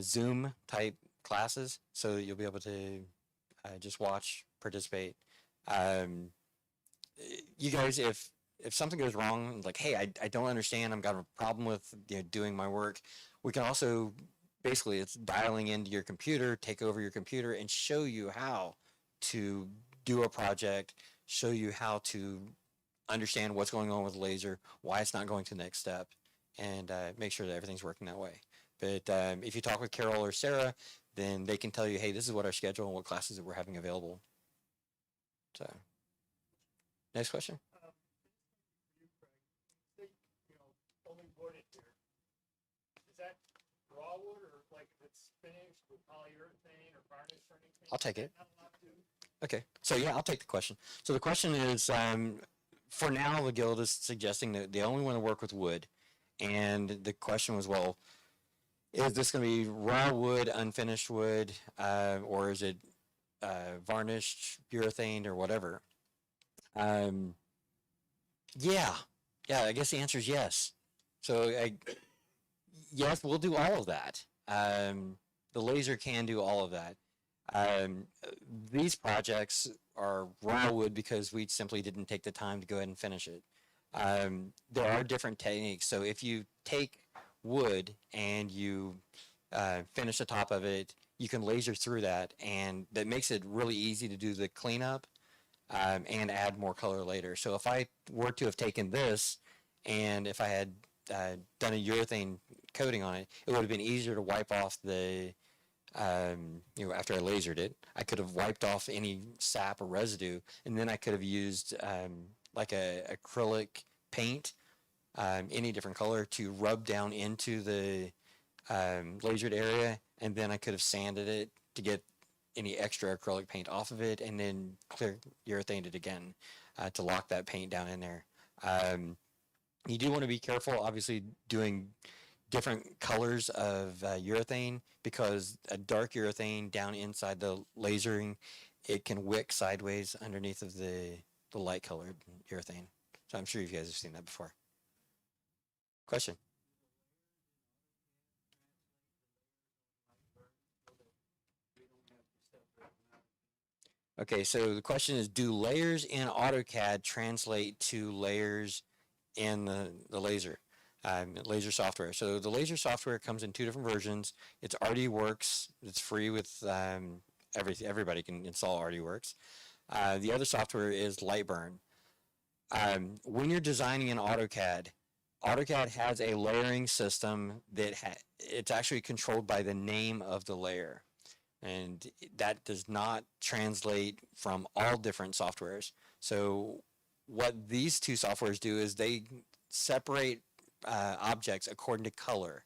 S8: Zoom type classes, so that you'll be able to just watch, participate. You guys, if something goes wrong, like, hey, I don't understand, I've got a problem with doing my work, we can also, basically, it's dialing into your computer, take over your computer, and show you how to do a project, show you how to understand what's going on with the laser, why it's not going to the next step, and make sure that everything's working that way. But if you talk with Carol or Sarah, then they can tell you, hey, this is what our schedule and what classes that we're having available. So, next question.
S20: Only wood in here. Is that raw wood or like if it's finished with polyurethane or varnish or anything?
S8: I'll take it.
S20: Not allowed to?
S8: Okay, so yeah, I'll take the question. So the question is, for now, the guild is suggesting that they only want to work with wood. And the question was, well, is this going to be raw wood, unfinished wood, or is it varnished, urethane, or whatever? Yeah, I guess the answer is yes. So yes, we'll do all of that. The laser can do all of that. These projects are raw wood because we simply didn't take the time to go ahead and finish it. There are different techniques. So if you take wood and you finish the top of it, you can laser through that, and that makes it really easy to do the cleanup and add more color later. So if I were to have taken this, and if I had done a urethane coating on it, it would have been easier to wipe off the after I lasered it. I could have wiped off any sap or residue, and then I could have used like a acrylic paint, any different color, to rub down into the lasered area, and then I could have sanded it to get any extra acrylic paint off of it, and then clear urethane it again to lock that paint down in there. You do want to be careful, obviously, doing different colors of urethane, because a dark urethane down inside the lasering, it can wick sideways underneath of the light colored urethane. So I'm sure you guys have seen that before. Question? Okay, so the question is, do layers in AutoCAD translate to layers in the laser? Laser software. So the laser software comes in two different versions. It's RDWorks. It's free with everybody can install RDWorks. The other software is Lightburn. When you're designing in AutoCAD, AutoCAD has a layering system that it's actually controlled by the name of the layer. And that does not translate from all different softwares. So what these two softwares do is they separate objects according to color.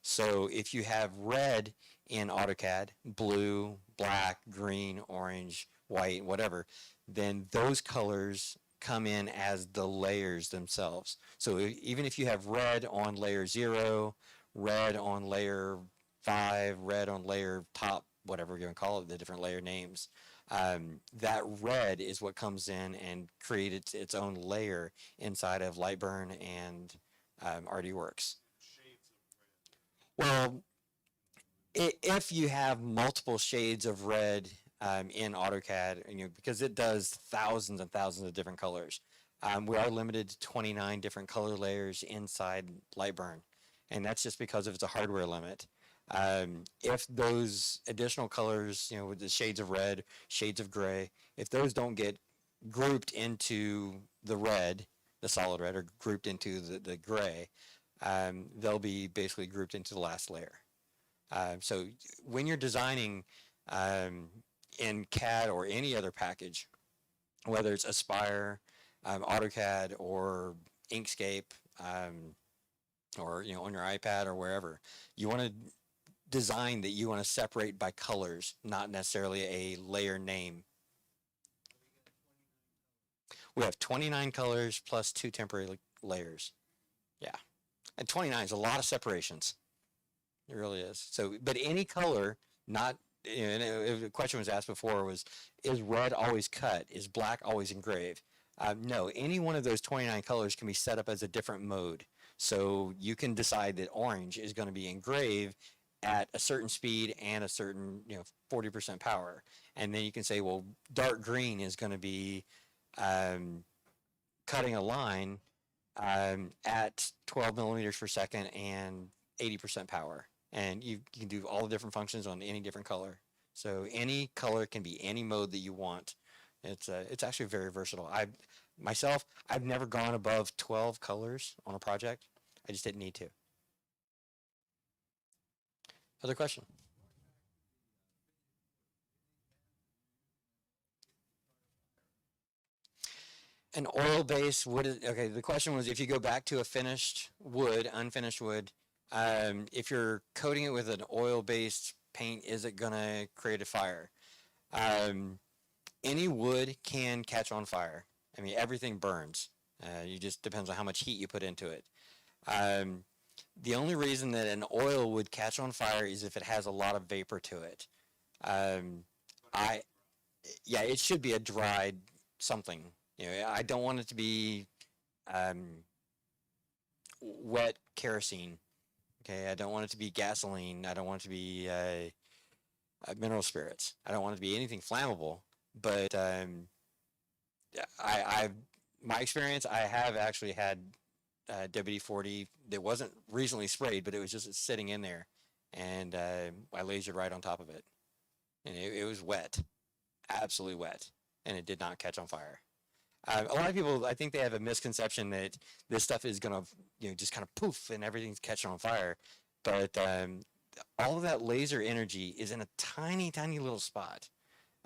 S8: So if you have red in AutoCAD, blue, black, green, orange, white, whatever, then those colors come in as the layers themselves. So even if you have red on layer 0, red on layer 5, red on layer top, whatever you're going to call it, the different layer names, that red is what comes in and creates its own layer inside of Lightburn and RDWorks. Well, if you have multiple shades of red in AutoCAD, because it does thousands and thousands of different colors, we are limited to 29 different color layers inside Lightburn, and that's just because it's a hardware limit. If those additional colors, with the shades of red, shades of gray, if those don't get grouped into the red, the solid red, or grouped into the gray, they'll be basically grouped into the last layer. So when you're designing in CAD or any other package, whether it's Aspire, AutoCAD, or Inkscape, or on your iPad or wherever, you want to design that you want to separate by colors, not necessarily a layer name. We have 29 colors plus 2 temporary layers. Yeah. And 29 is a lot of separations. It really is. So, but any color, not, and the question was asked before is red always cut? Is black always engraved? No, any one of those 29 colors can be set up as a different mode. So you can decide that orange is going to be engraved at a certain speed and a certain 40% power, and then you can say, well, dark green is going to be cutting a line at 12 millimeters per second and 80% power, and you can do all the different functions on any different color. So any color can be any mode that you want. It's actually very versatile. myself, I've never gone above 12 colors on a project. I just didn't need to. Other question? An oil-based wood is, okay, the question was if you go back to a finished wood, unfinished wood, if you're coating it with an oil-based paint, is it gonna create a fire? Any wood can catch on fire. I mean, everything burns. You just depends on how much heat you put into it. The only reason that an oil would catch on fire is if it has a lot of vapor to it. Yeah, it should be a dried something. You know, I don't want it to be wet kerosene. Okay, I don't want it to be gasoline. I don't want it to be mineral spirits. I don't want it to be anything flammable. But my experience, I have actually had WD-40 that wasn't recently sprayed, but it was just sitting in there, and I lasered right on top of it, and it was wet, absolutely wet, and it did not catch on fire. A lot of people, I think they have a misconception that this stuff is gonna, you know, just kind of poof and everything's catching on fire, but all of that laser energy is in a tiny, tiny little spot.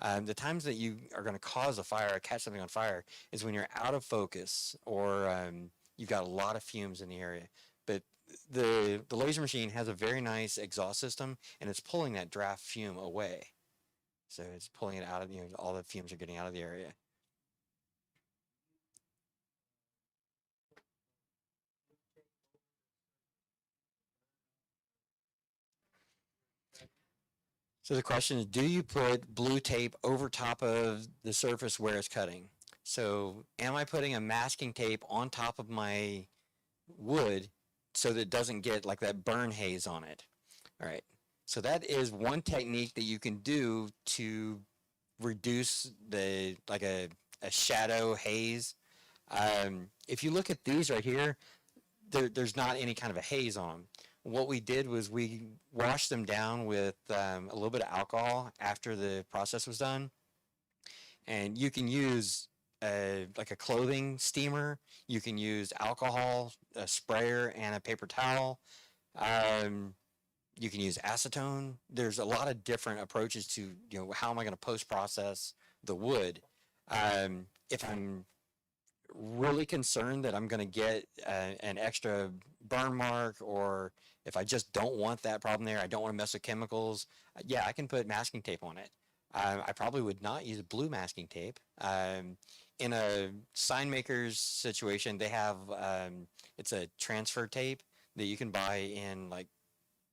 S8: The times that you are going to cause a fire or catch something on fire is when you're out of focus or you've got a lot of fumes in the area. But the laser machine has a very nice exhaust system, and it's pulling that draft fume away. So it's pulling it out of, you know, all the fumes are getting out of the area. So the question is, do you put blue tape over top of the surface where it's cutting? So am I putting a masking tape on top of my wood so that it doesn't get like that burn haze on it? All right. So that is one technique that you can do to reduce the, like a shadow haze. If you look at these right here, there's not any kind of a haze on them. What we did was we washed them down with a little bit of alcohol after the process was done. And you can use like a clothing steamer. You can use alcohol, a sprayer, and a paper towel. You can use acetone. There's a lot of different approaches to, you know, how am I going to post-process the wood? If I'm really concerned that I'm going to get an extra burn mark, or if I just don't want that problem there, I don't want to mess with chemicals, yeah, I can put masking tape on it. I probably would not use blue masking tape. In a sign maker's situation, they have, it's a transfer tape that you can buy in like,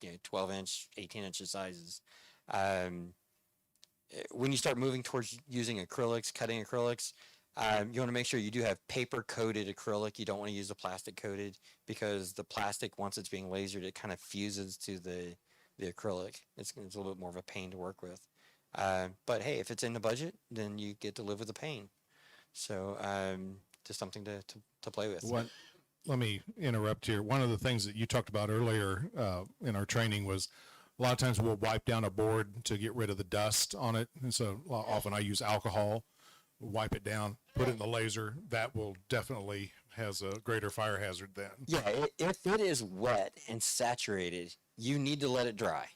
S8: you know, 12-inch, 18-inch sizes. When you start moving towards using acrylics, cutting acrylics, you want to make sure you do have paper-coated acrylic. You don't want to use the plastic-coated, because the plastic, once it's being lasered, it kind of fuses to the acrylic. It's a little bit more of a pain to work with. But hey, if it's in the budget, then you get to live with the pain. So just something to play with.
S1: Let me interrupt here. One of the things that you talked about earlier in our training was a lot of times we'll wipe down a board to get rid of the dust on it. And so often I use alcohol, wipe it down, put it in the laser. That will definitely has a greater fire hazard then.
S8: Yeah, if it is wet and saturated, you need to let it dry.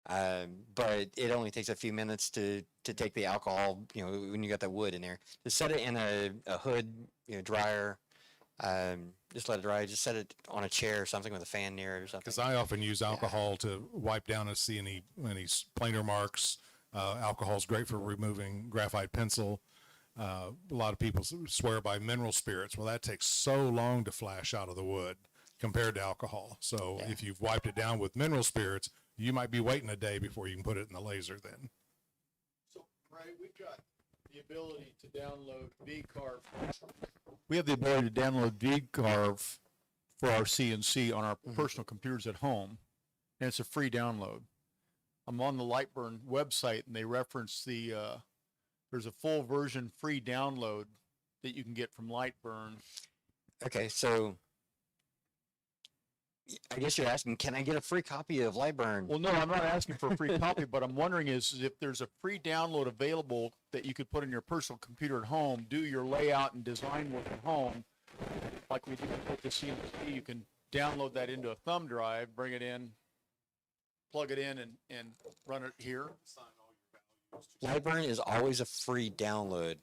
S8: But it only takes a few minutes to take the alcohol, you know, when you got that wood in there. Just set it in a hood, you know, dryer. Just let it dry. Just set it on a chair or something with a fan near it or something.
S1: Because I often use alcohol to wipe down and see any planer marks. Alcohol is great for removing graphite pencil. A lot of people swear by mineral spirits. Well, that takes so long to flash out of the wood compared to alcohol. So if you've wiped it down with mineral spirits, you might be waiting a day before you can put it in the laser then.
S15: So, Ray, we've got the ability to download VCarve. We have the ability to download VCarve for our CNC on our personal computers at home, and it's a free download. I'm on the Lightburn website, and they reference there's a full version free download that you can get from Lightburn.
S8: Okay, so I guess you're asking, can I get a free copy of Lightburn?
S15: Well, no, I'm not asking for a free copy, but I'm wondering is if there's a free download available that you could put in your personal computer at home, do your layout and design work at home, like we did with the CNC. You can download that into a thumb drive, bring it in, plug it in, and run it here.
S8: Lightburn is always a free download.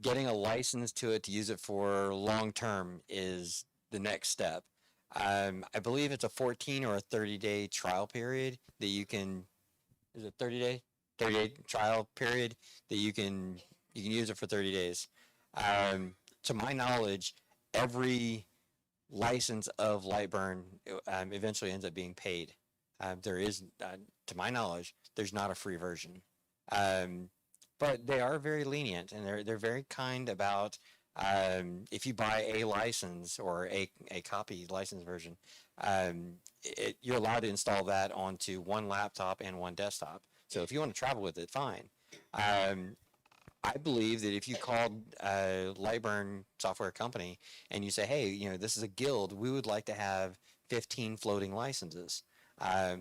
S8: Getting a license to it to use it for long term is the next step. I believe it's a 14 or a 30-day trial period that you can. Is it 30-day? 30-day trial period that you can use it for 30 days. To my knowledge, every license of Lightburn eventually ends up being paid. There is, to my knowledge, there's not a free version. But they are very lenient, and they're very kind about if you buy a license or a copy license version, you're allowed to install that onto one laptop and one desktop. So if you want to travel with it, fine. I believe that if you called Lightburn Software Company and you say, hey, you know, this is a guild, we would like to have 15 floating licenses,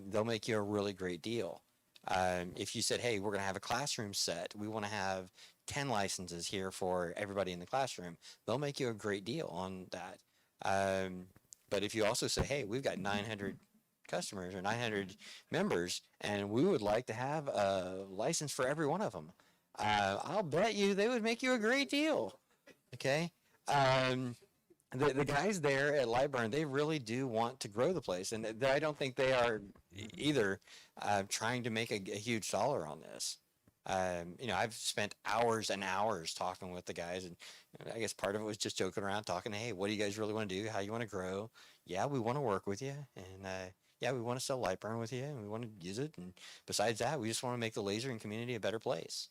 S8: they'll make you a really great deal. If you said, hey, we're going to have a classroom set, we want to have 10 licenses here for everybody in the classroom, they'll make you a great deal on that. But if you also say, hey, we've got 900 customers or 900 members, and we would like to have a license for every one of them, I'll bet you they would make you a great deal. Okay? The guys there at Lightburn, they really do want to grow the place, and I don't think they are either trying to make a huge dollar on this. You know, I've spent hours and hours talking with the guys, and I guess part of it was just joking around, talking, hey, what do you guys really want to do? How you want to grow? Yeah, we want to work with you, and yeah, we want to sell Lightburn with you, and we want to use it, and besides that, we just want to make the lasering community a better place.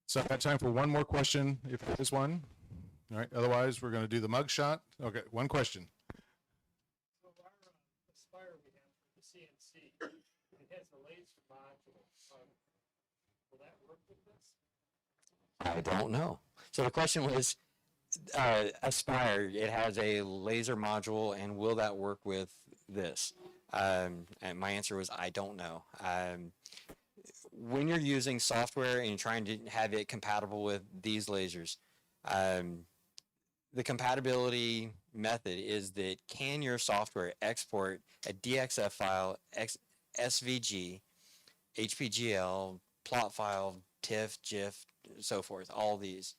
S1: So I've got time for one more question, if there is one. All right, otherwise we're going to do the mug shot. Okay, one question.
S20: So our Aspire we have for the CNC, it has a laser module. Will that work with this?
S8: I don't know. So the question was, Aspire, it has a laser module, and will that work with this? And my answer was, I don't know. When you're using software and you're trying to have it compatible with these lasers, the compatibility method is that can your software export a DXF file, SVG, HPGL, plot file, TIFF, GIF, so forth, all these.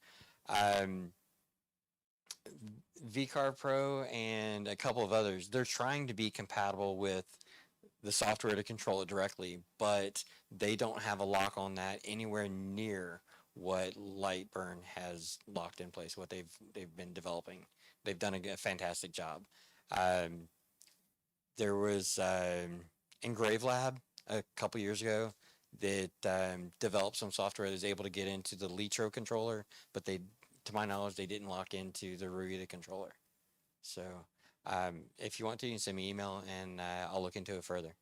S8: VCarve Pro and a couple of others, they're trying to be compatible with the software to control it directly, but they don't have a lock on that anywhere near what Lightburn has locked in place, what they've been developing. They've done a fantastic job. There was Engrave Lab a couple years ago that developed some software that is able to get into the Litro controller, but they, to my knowledge, they didn't lock into the Ruida controller. So if you want to, you can send me an email and I'll look into it further.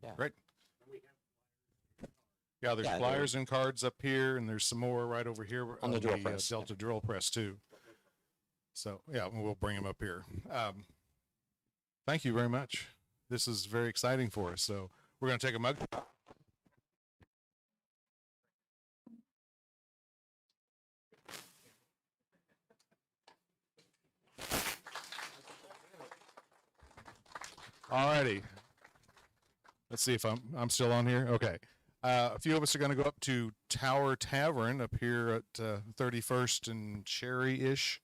S8: Yeah.
S1: Great. Yeah, there's flyers and cards up here, and there's some more right over here
S8: on the drill press.
S1: Delta drill press too. So yeah, we'll bring them up here. Thank you very much. This is very exciting for us. So we're going to take a mug. All righty. Let's see if I'm still on here. Okay. A few of us are going to go up to Tower Tavern up here at 31st and Cherry-ish.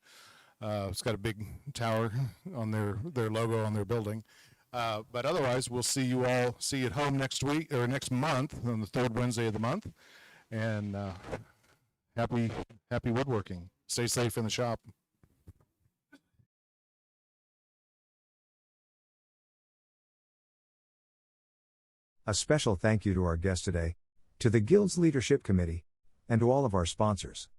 S1: It's got a big tower on their logo on their building. But otherwise, we'll see you all at home next week or next month on the third Wednesday of the month. And happy woodworking. Stay safe in the shop.
S2: A special thank you to our guest today, to the Guild's Leadership Committee, and to all of our sponsors.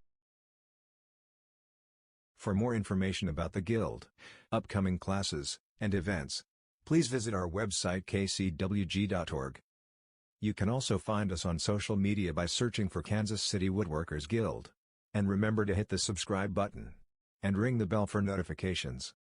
S2: For more information about the Guild, upcoming classes, and events, please visit our website kcwg.org. You can also find us on social media by searching for Kansas City Woodworkers Guild. And remember to hit the subscribe button and ring the bell for notifications.